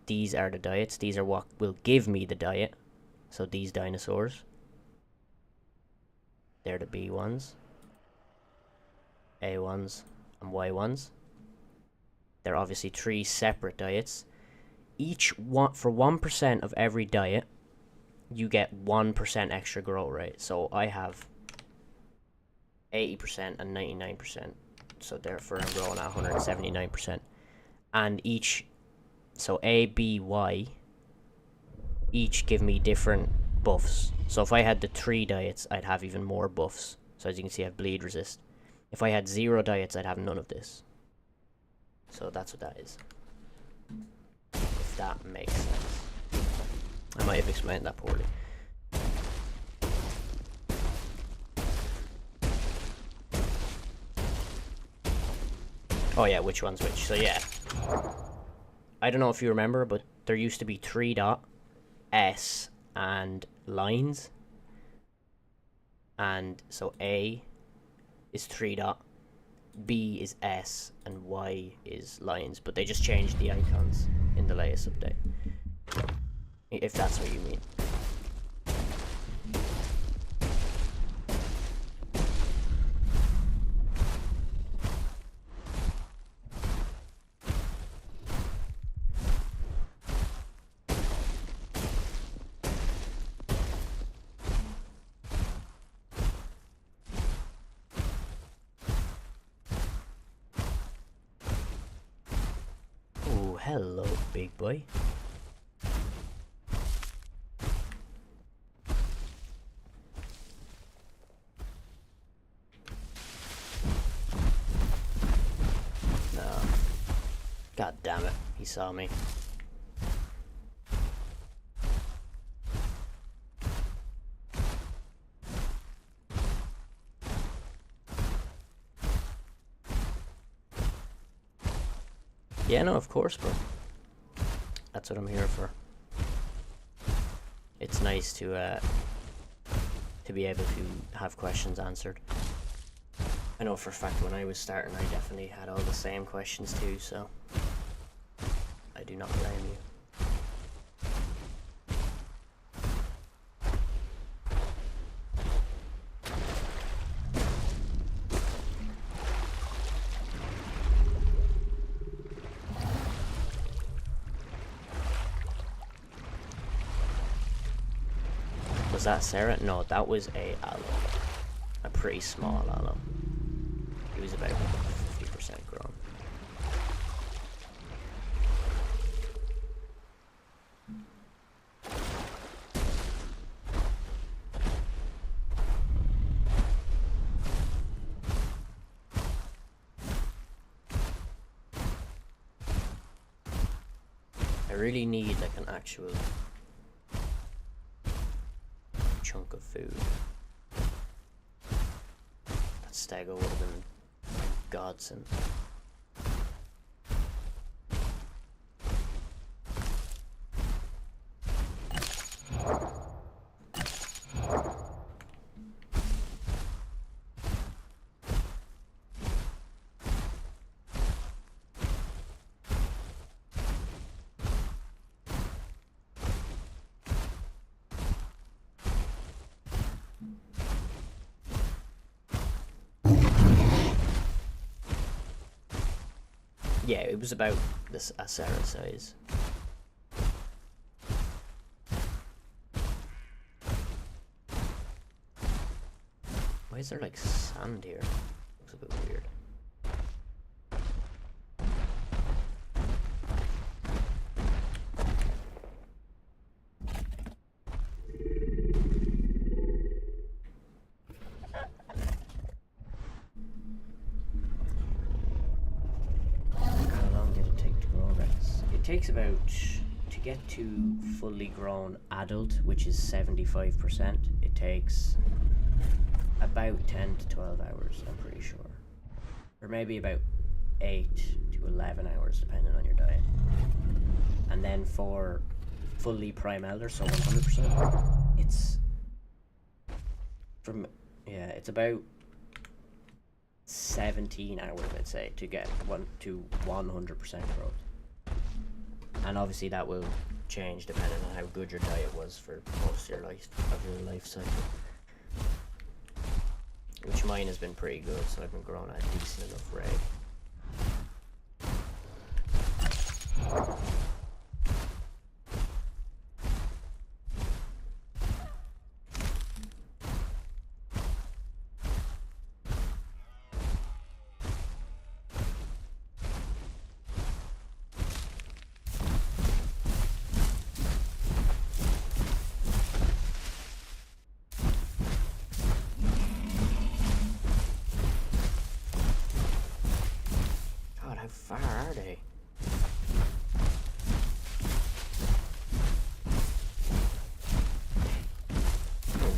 these are the diets. These are what will give me the diet. So these dinosaurs, they're the B ones, A ones, and Y ones. They're obviously 3 separate diets. Each one, for 1% of every diet, you get 1% extra growth rate. So I have 80% and 99%. So therefore I'm growing at 179%. And each, so A, B, Y, each give me different buffs. So if I had the 3 diets, I'd have even more buffs. So as you can see, I have bleed resist. If I had 0 diets, I'd have none of this. So that's what that is. If that makes sense. I might have explained that poorly. Oh yeah, which one's which? So yeah. I don't know if you remember, but there used to be 3 dot, S, and lines. And so A is 3 dot, B is S, and Y is lines. But they just changed the icons in the latest update. If that's what you mean. Oh, hello, big boy. God damn it, he saw me. Yeah, no, of course, bro. That's what I'm here for. It's nice to be able to have questions answered. I know for a fact when I was starting, I definitely had all the same questions too, so I do not blame you. Was that Sarah? No, that was a alum. A pretty small alum. He was about 50% grown. I really need like an actual chunk of food. That stego would have been a godsend. Yeah, it was about this Sarah size. Why is there like sand here? Looks a bit weird. It takes about, to get to fully grown adult, which is 75%, it takes about 10 to 12 hours, I'm pretty sure. Or maybe about 8 to 11 hours, depending on your diet. And then for fully prime elder, so 100%, it's from Yeah, it's about 17 hours, I'd say, to get 100% growth. And obviously that will change depending on how good your diet was for most of your life cycle. Which mine has been pretty good, so I've been growing at a decent enough rate. How far are they?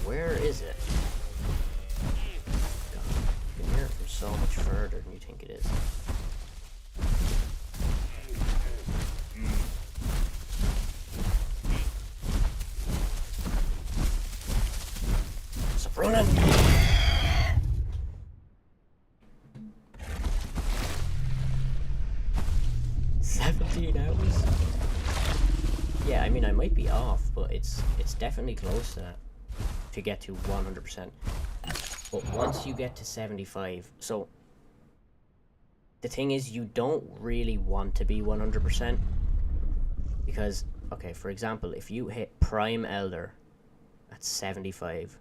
Where is it? God, you can hear it from so much further than you think it is. Stop running! 17 hours? Yeah, I mean, I might be off, but it's definitely close to that, to get to 100%. But once you get to 75, so the thing is, you don't really want to be 100%, because, okay, for example, if you hit Prime Elder at 75%,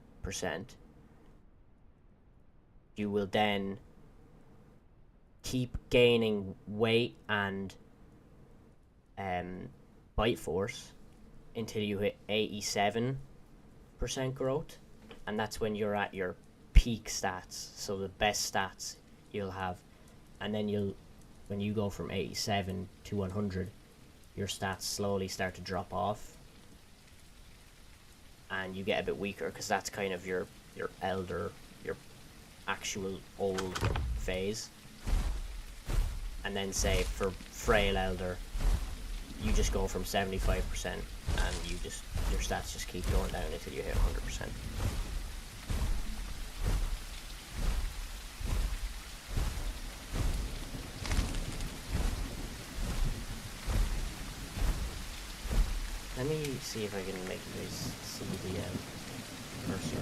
you will then keep gaining weight and bite force until you hit 87% growth, and that's when you're at your peak stats, so the best stats you'll have. And then when you go from 87 to 100, your stats slowly start to drop off and you get a bit weaker, because that's kind of your elder, your actual old phase. And then say for frail elder, you just go from 75% and your stats just keep going down until you hit 100%. Let me see if I can make you guys see the cursor.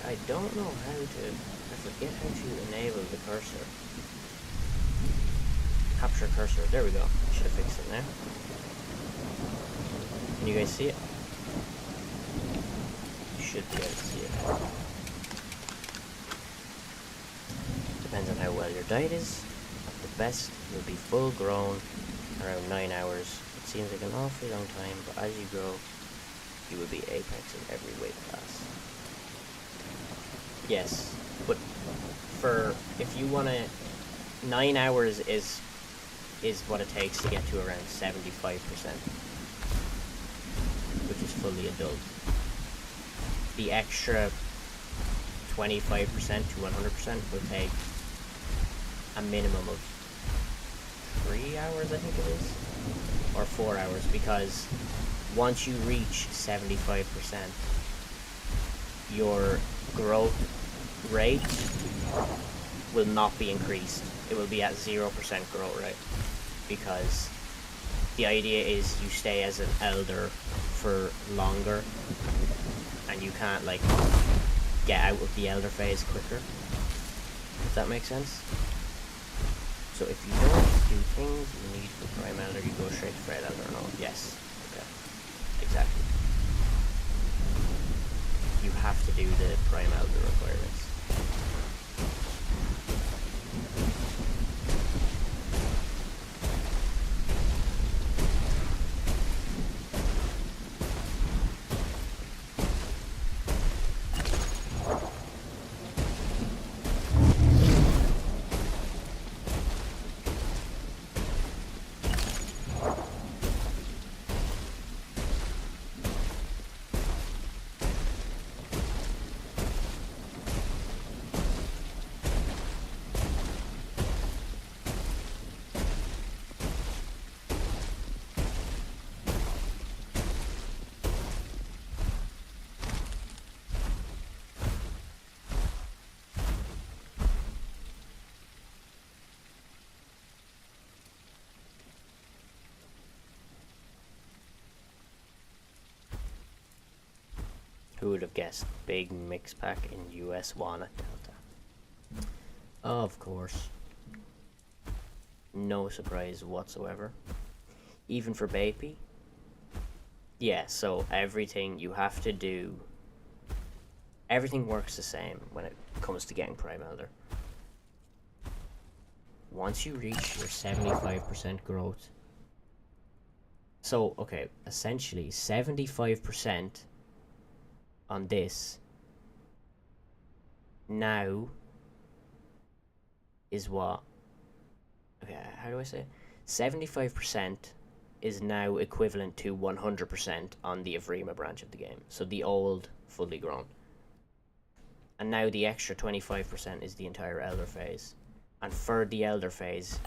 I don't know I forget how to enable the cursor. Capture cursor, there we go. Should have fixed it now. Can you guys see it? You should be able to see it. Depends on how well your diet is. At the best, you'll be full grown around 9 hours. It seems like an awfully long time, but as you grow, you will be apex in every weight class. Yes, but if you want to, 9 hours is what it takes to get to around 75%, which is fully adult. The extra 25% to 100% will take a minimum of 3 hours, I think it is, or 4 hours, because once you reach 75%, your growth rate will not be increased. It will be at 0% growth rate, because the idea is you stay as an elder for longer and you can't like get out of the elder phase quicker, if that makes sense. So if you don't do things you need for prime elder, you go straight to frail elder. No, yes, okay, exactly. you have to do the Prime Elder requirements. Who would have guessed big mix pack in US Walnut Delta? Of course. No surprise whatsoever. Even for Bapi. Yeah, so everything you have to do, everything works the same when it comes to getting Prime Elder. Once you reach your 75% growth, so okay, essentially 75% on this now is what? Okay, how do I say it? 75% is now equivalent to 100% on the Evrima branch of the game. So the old fully grown. And now the extra 25% is the entire Elder phase. And for the Elder phase,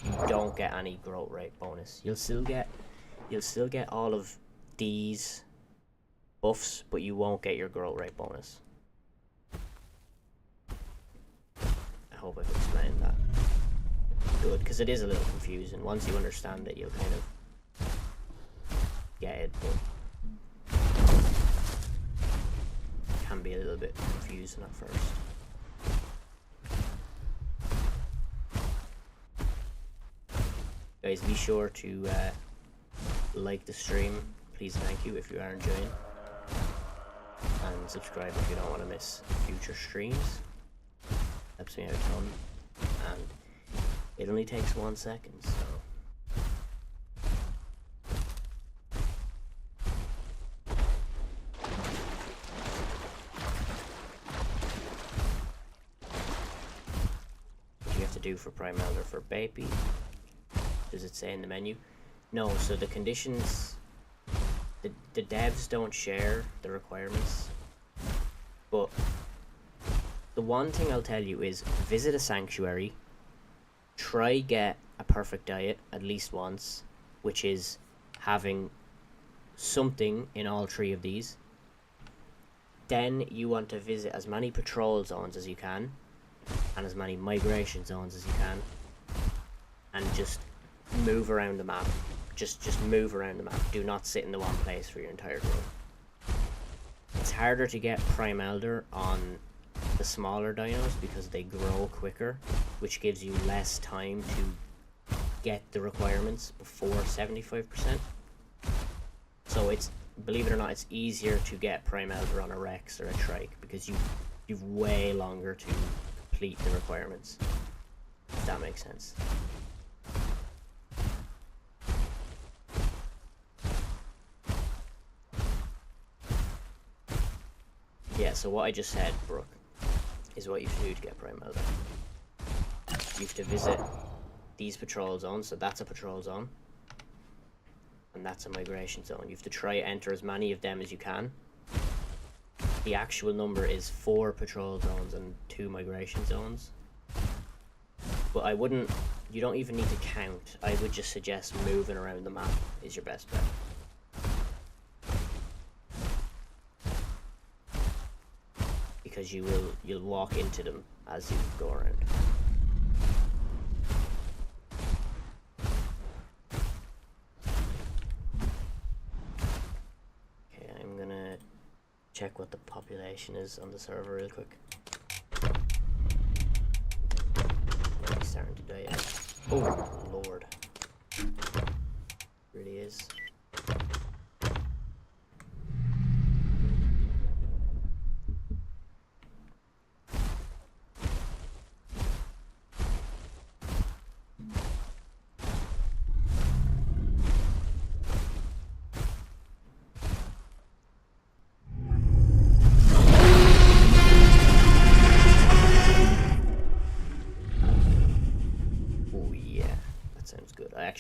you don't get any growth rate bonus. You'll still get all of these buffs, but you won't get your growth rate bonus. I hope I've explained that good, because it is a little confusing. Once you understand it, you'll kind of get it, but it can be a little bit confusing at first. Guys, be sure to like the stream, please, thank you, if you are enjoying. And subscribe if you don't want to miss future streams. Helps me out a ton. And it only takes 1 second, so. What do you have to do for Prime Elder for Bapi? Does it say in the menu? No, so the conditions, the devs don't share the requirements, but the one thing I'll tell you is visit a sanctuary, try get a perfect diet at least once, which is having something in all 3 of these. Then you want to visit as many patrol zones as you can, and as many migration zones as you can, and just move around the map. Just move around the map. Do not sit in the one place for your entire growth. It's harder to get Prime Elder on the smaller dinos because they grow quicker, which gives you less time to get the requirements before 75%. So it's, believe it or not, it's easier to get Prime Elder on a Rex or a Trike because you've way longer to complete the requirements. If that makes sense. Yeah, so what I just said, Brooke, is what you have to do to get Prime Elder. You have to visit these patrol zones, so that's a patrol zone. And that's a migration zone. You have to try to enter as many of them as you can. The actual number is 4 patrol zones and 2 migration zones. But I wouldn't, you don't even need to count. I would just suggest moving around the map is your best bet. Because you'll walk into them as you go around. Okay, I'm gonna check what the population is on the server real quick. It's starting to die out. Oh lord. Really is.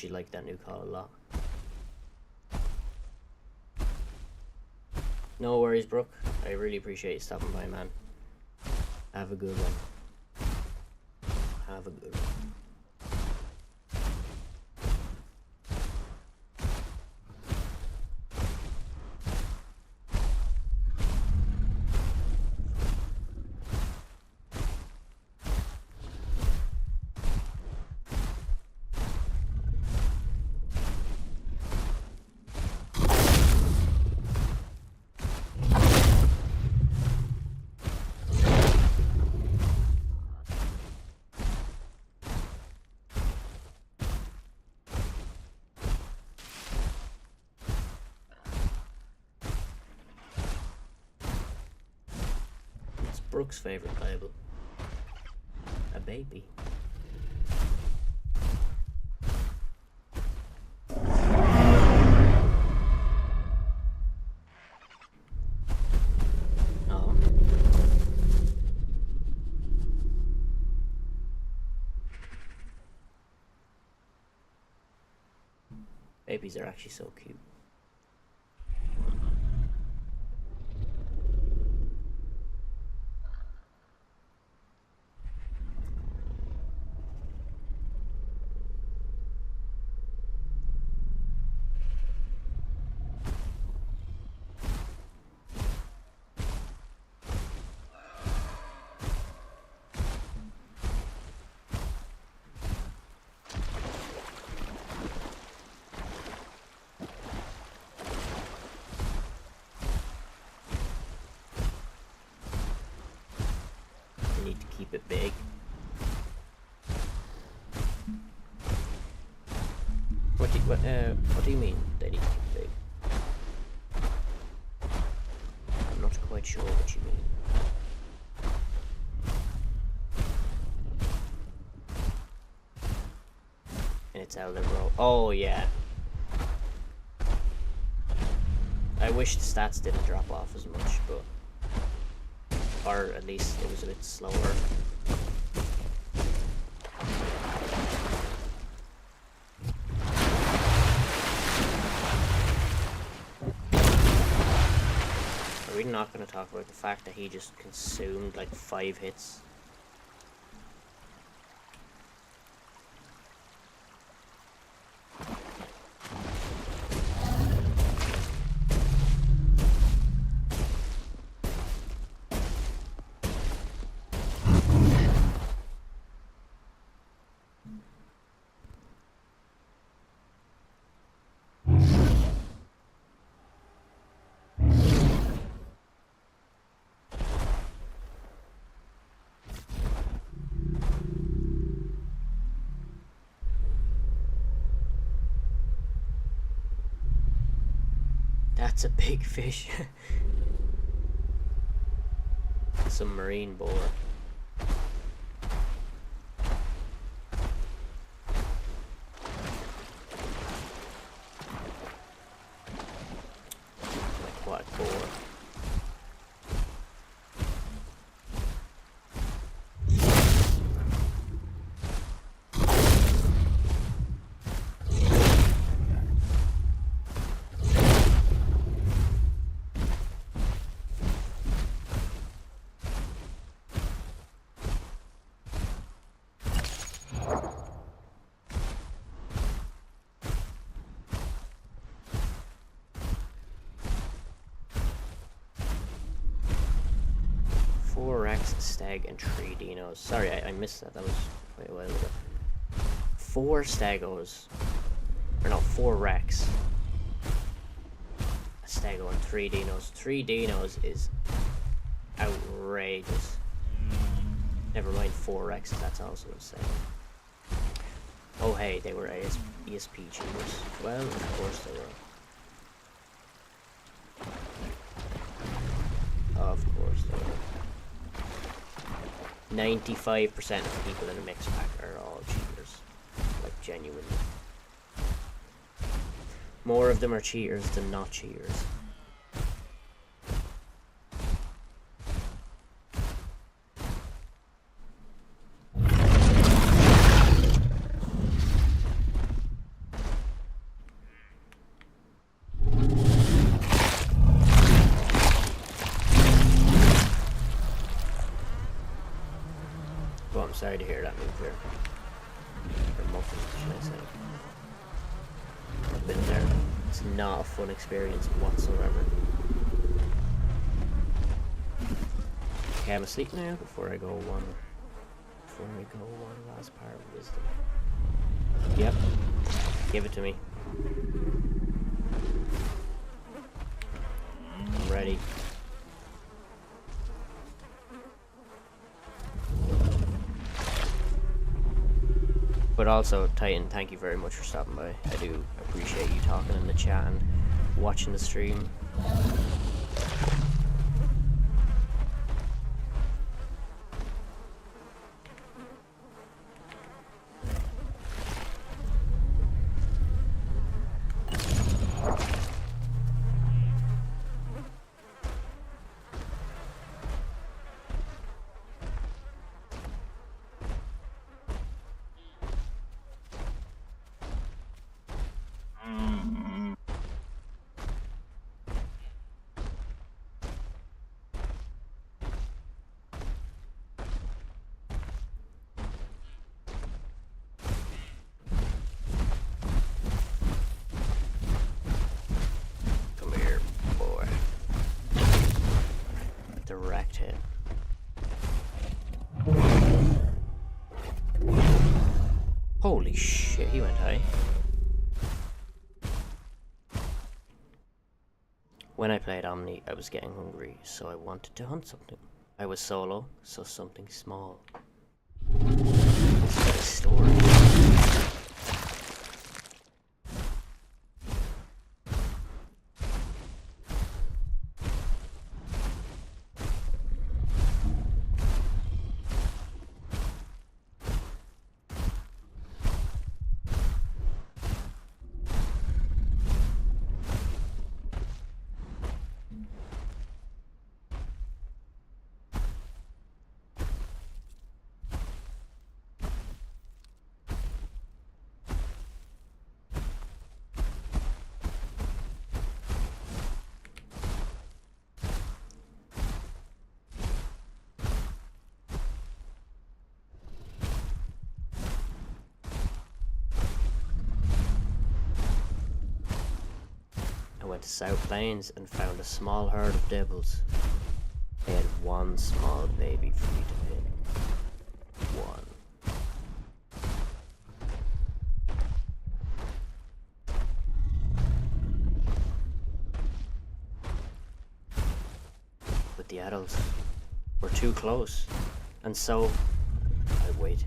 actually like that new call a lot. No worries, Brooke. I really appreciate you stopping by, man. Have a good one. Have a good one. Brooke's favorite Bible. A baby. Oh. Babies are actually so cute. Need to keep it big. What do you mean they need to keep it big? I'm not quite sure what you mean. And it's Elder Bro. Oh yeah. I wish the stats didn't drop off as much, but or at least it was a bit slower. Are we not going to talk about the fact that he just consumed like 5 hits? That's a big fish. Some marine boar. Aquatic boar. Stag and 3 dinos. Sorry, I missed that. That was quite a while ago. 4 stegos. Or no, 4 Rex. A stego and 3 dinos. 3 dinos is outrageous. Never mind 4 Rexes, that's also insane. Oh hey, they were ESP cheaters. Well, of course they were. Of course they were. 95% of the people in a mixed pack are all cheaters. Like, genuinely. More of them are cheaters than not cheaters. Well, I'm sorry to hear that, nuclear. Or muffin, should I say. I've been there. It's not a fun experience whatsoever. Okay, I'm asleep now before I go one last part of wisdom. Yep. Give it to me. I'm ready. But also, Titan, thank you very much for stopping by. I do appreciate you talking in the chat and watching the stream. Direct hit. Holy shit, he went high. When I played Omni, I was getting hungry, so I wanted to hunt something. I was solo, so something small. It's a story. I went to South Plains and found a small herd of devils. They had one small baby for me to pin. One. But the adults were too close, and so I waited.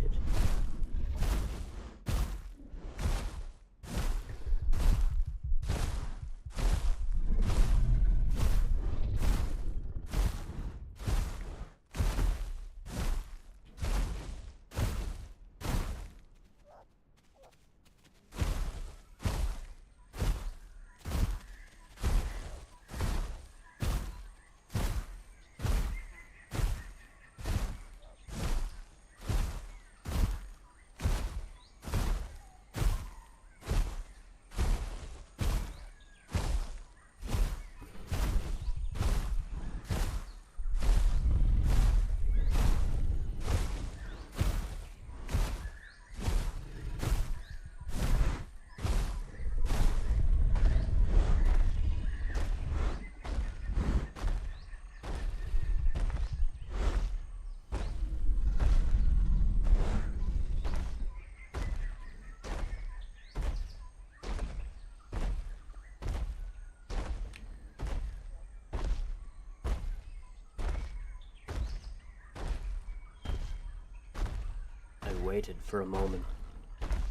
I waited for a moment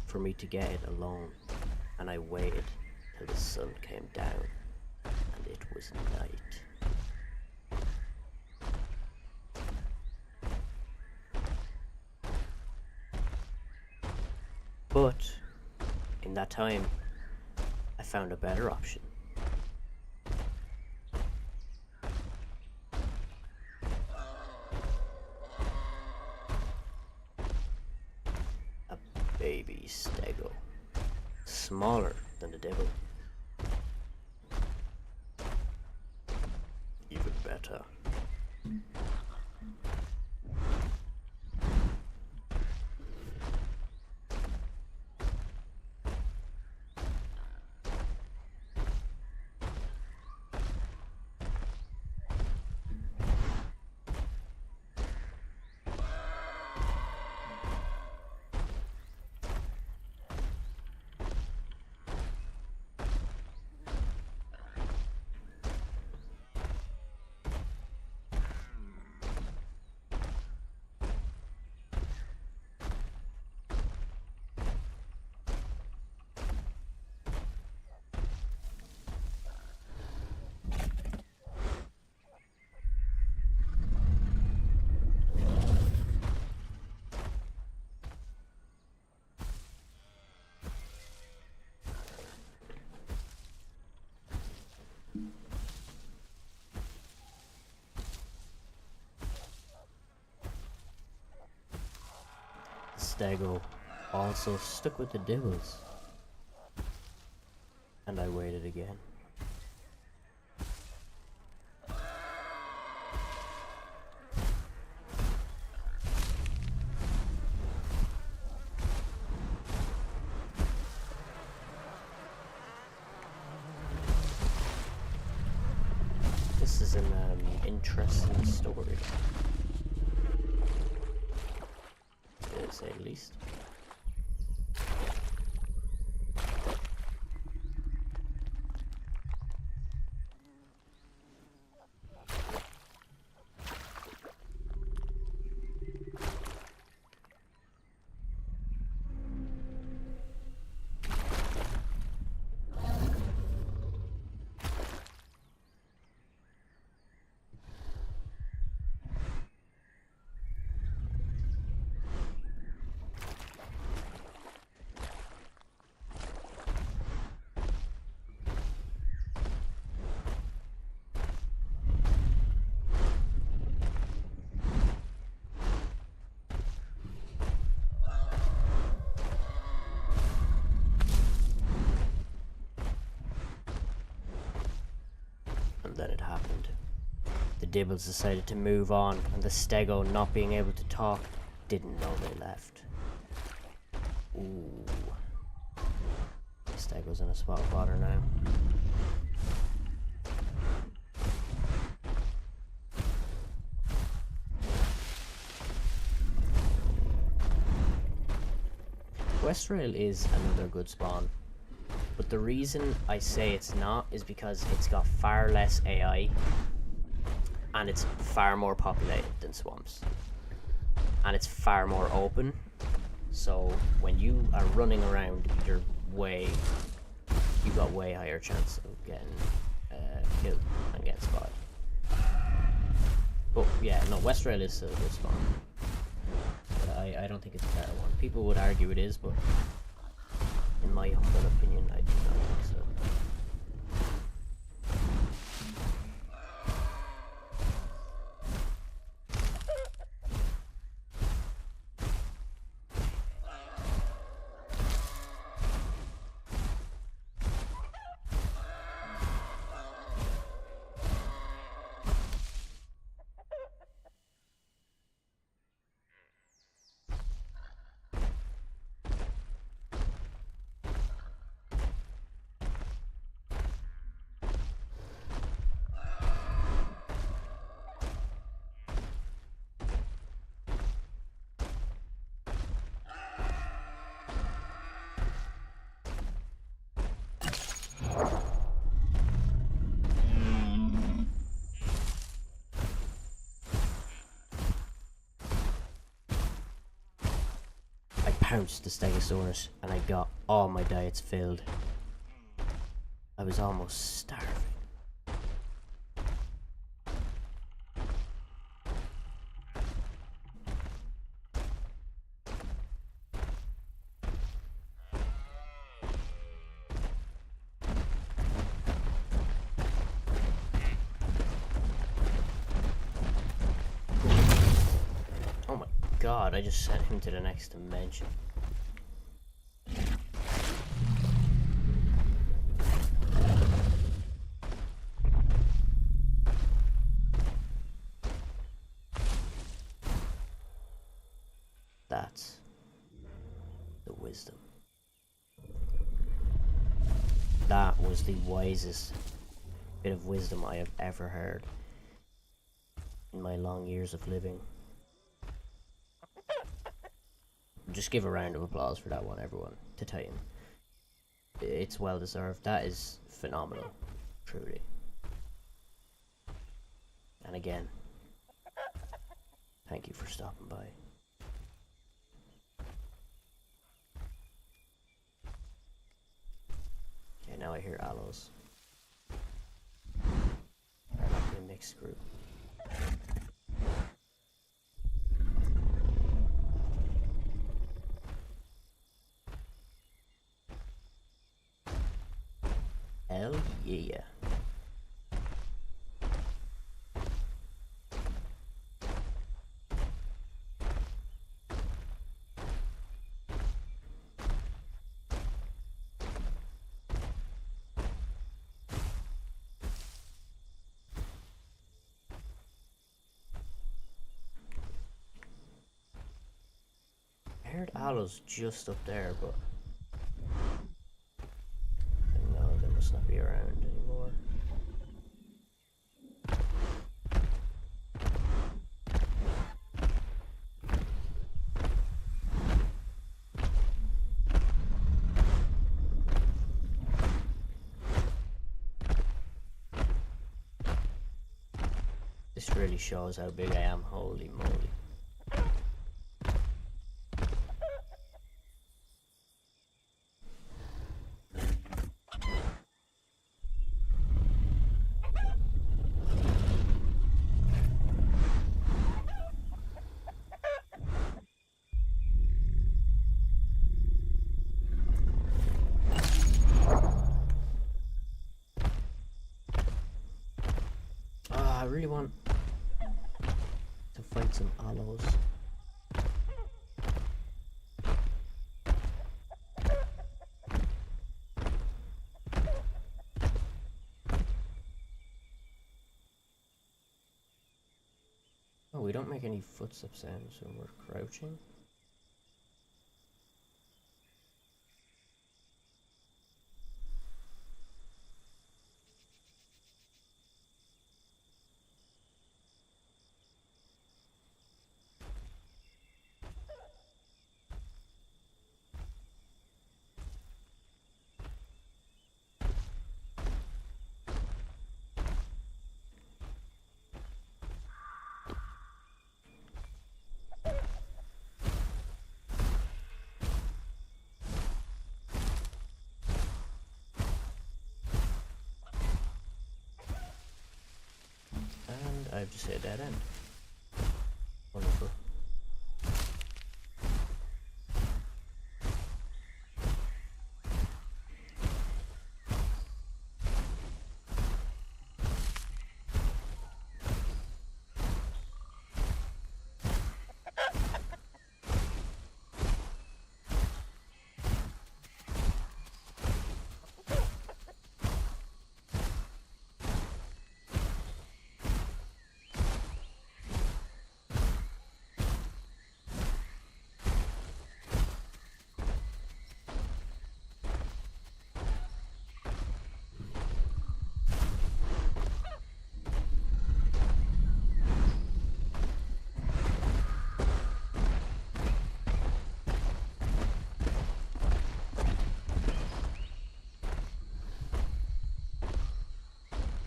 for me to get it alone, and I waited till the sun came down, and it was night. But in that time, I found a better option. Baby stego, smaller than the devil. Even better. Stego also stuck with the Dibbles. And I waited again. This is an interesting story, to say the least. Then it happened. The Dibbles decided to move on, and the Stego, not being able to talk, didn't know they left. Ooh. The Stego's in a spot of bother now. Westrail is another good spawn. But the reason I say it's not is because it's got far less AI and it's far more populated than swamps. And it's far more open. So when you are running around, you've got way higher chance of getting killed and getting spotted. But yeah, no, Westrail is still a good spawn. But I don't think it's a better one. People would argue it is, but in my humble opinion, I do not think so. Pounced the Stegosaurus and I got all my diets filled. I was almost starving. Oh my god, I just sent him to the next dimension. That's the wisdom. That was the wisest bit of wisdom I have ever heard in my long years of living. Just give a round of applause for that one, everyone, to Titan. It's well deserved. That is phenomenal, truly. And again, thank you for stopping by. Okay, now I hear aloes. They're like a mixed group. Hell yeah. heard aloes just up there, but no, they must not be around anymore. This really shows how big I am, holy moly. I really want to fight some aloes. Oh, we don't make any footstep sounds when we're crouching. And I've just hit a dead end. Wonderful.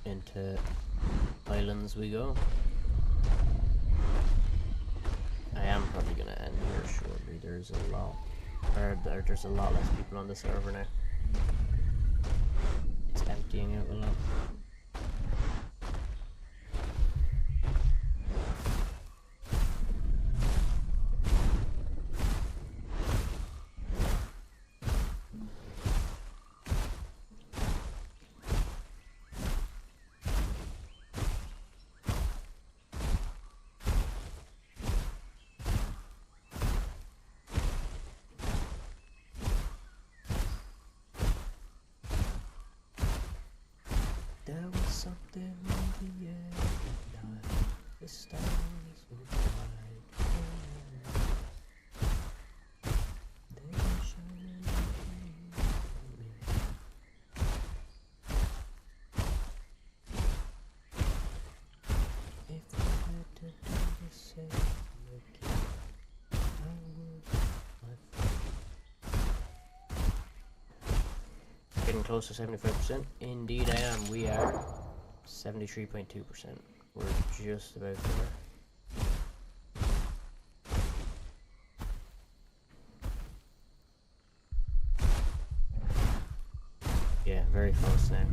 Into islands we go. I am probably gonna end here shortly. There's a lot less people on the server now. It's emptying out a lot. There was something in the air tonight. The stars were bright. They were shining on me. If I had to do the same again, I would, my friend. Getting close to 75%. Indeed I am. We are 73.2%. We're just about there. Yeah, very close now.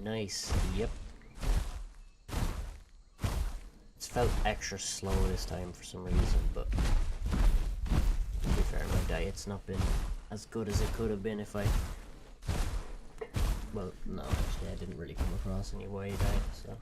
Nice. Yep. It's felt extra slow this time for some reason, but to be fair, my diet's not been as good as it could have been if I... Well, no, actually I didn't really come across any whey diet, so...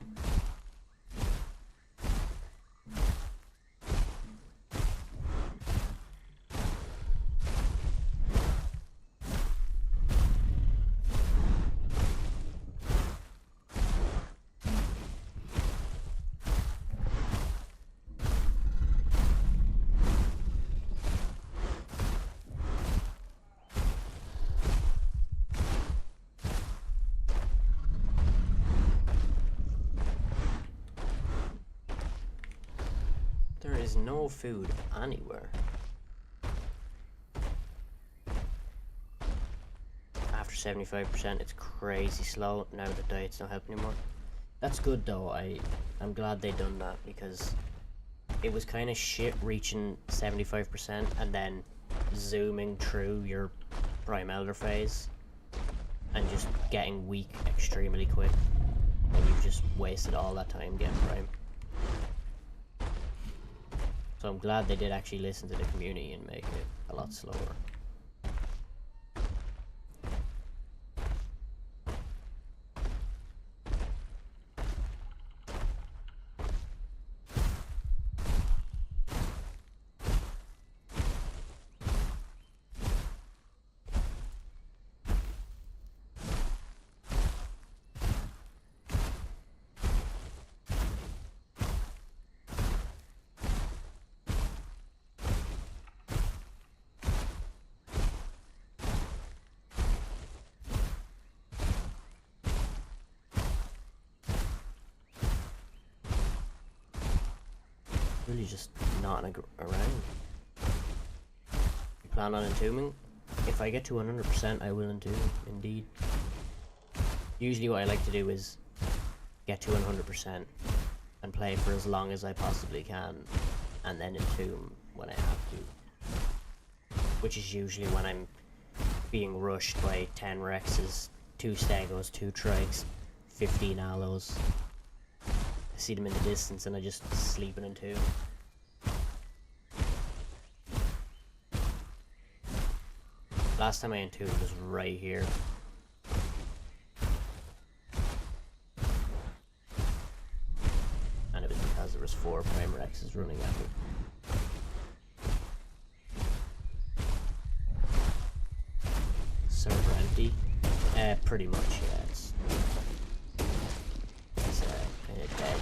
is no food anywhere. After 75%, it's crazy slow. Now the diets don't help anymore. That's good though. I'm glad they done that, because it was kind of shit reaching 75% and then zooming through your prime elder phase and just getting weak extremely quick, and you've just wasted all that time getting prime. So I'm glad they did actually listen to the community and make it a lot slower. Really just not around. You plan on entombing? If I get to 100%, I will entomb, indeed. Usually what I like to do is get to 100% and play for as long as I possibly can, and then entomb when I have to. Which is usually when I'm being rushed by 10 Rexes, 2 Stegos, 2 Trikes, 15 Aloes. I see them in the distance and I just sleep in entomb. Last time I entombed was right here. And it was because there was 4 Prime Rexes running at me. Server empty? Pretty much, yeah. It's kind of dead.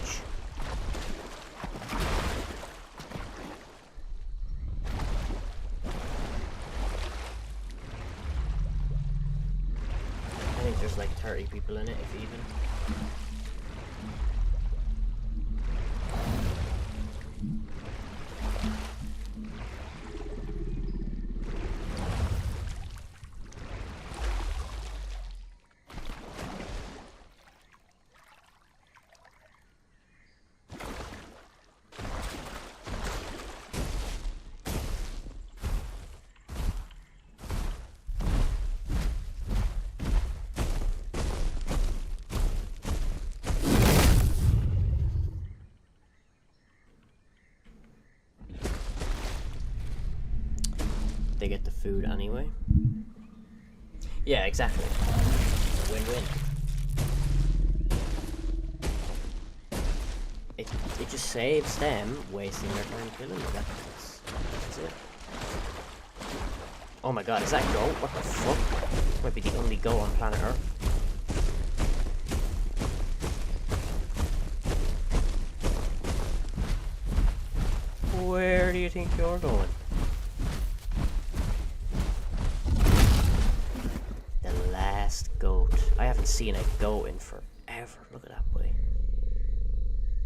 I think there's like 30 people in it, if even. They get the food anyway. Yeah, exactly. Win-win. It just saves them wasting their time killing me. That's it. Oh my god, is that goat? What the fuck? Might be the only goat on planet Earth. Where do you think you're going? Goat. I haven't seen a goat in forever. Look at that boy.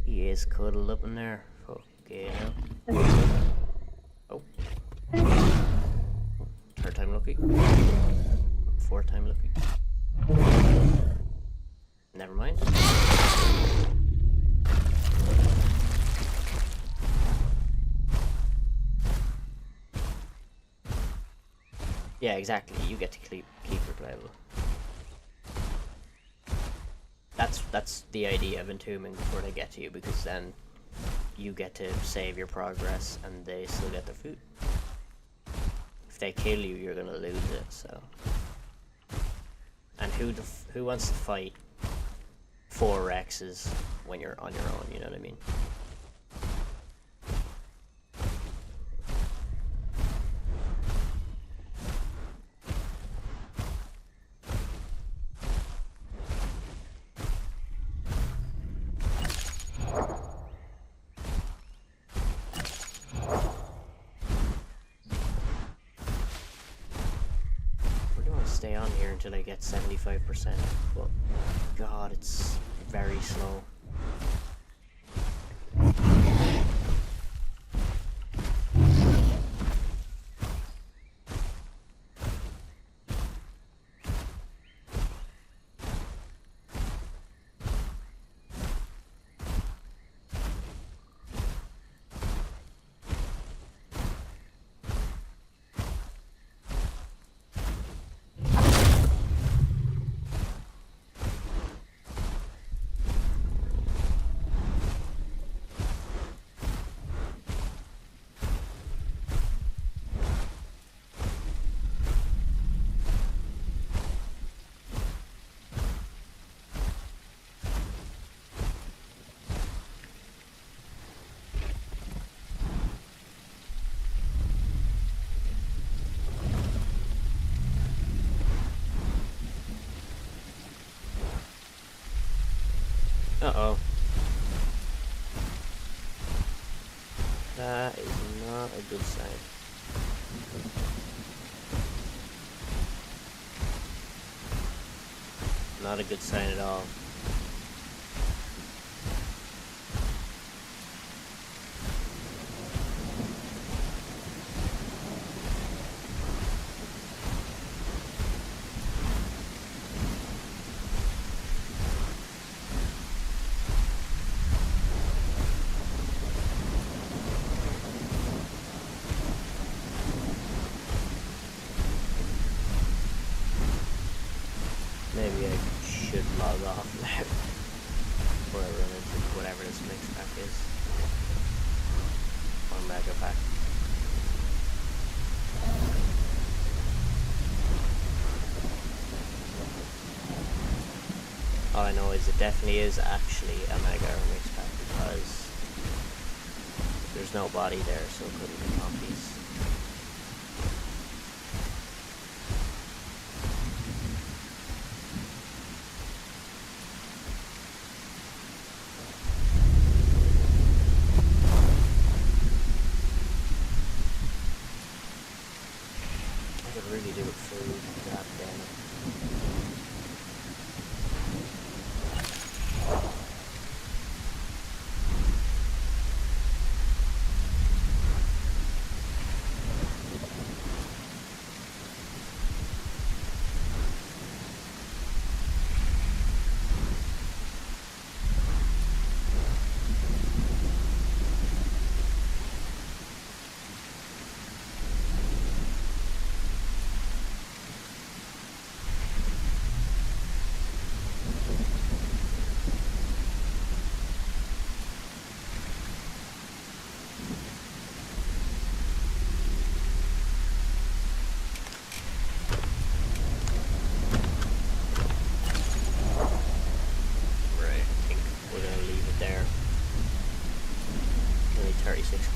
He is cuddled up in there. Fuck yeah. Oh. 3rd time lucky. 4th time lucky. Never mind. Yeah, exactly. You get to keep your level. That's the idea of entombing before they get to you, because then you get to save your progress and they still get their food. If they kill you, you're gonna lose it. So, and who wants to fight 4 Rexes when you're on your own? You know what I mean? Stay on here until I get 75%, but god, it's very slow. Uh-oh. That is not a good sign. Not a good sign at all. Maybe I should log off now before I run into whatever this mix pack is. Or mega pack. All I know is it definitely is actually a mega or mix pack because there's no body there, so it couldn't be copies. Really do it food, god damn it.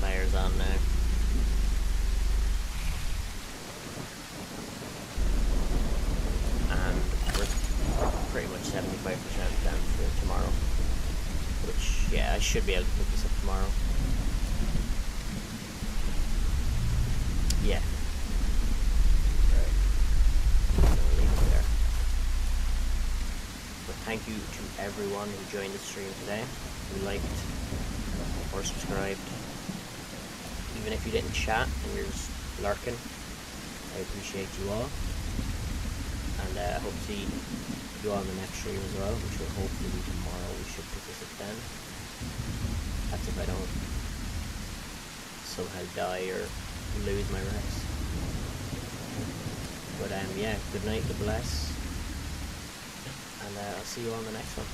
Players on now. And we're pretty much 75% done for tomorrow. Which, yeah, I should be able to pick this up tomorrow. Yeah. Right. I'll leave it there. But thank you to everyone who joined the stream today, who liked or subscribed. Even if you didn't chat and you're just lurking, I appreciate you all. And I hope to see you all in the next stream as well, which will hopefully be tomorrow. We should pick this up then. That's if I don't somehow die or lose my rest. But yeah, good night, God bless. And I'll see you on the next one.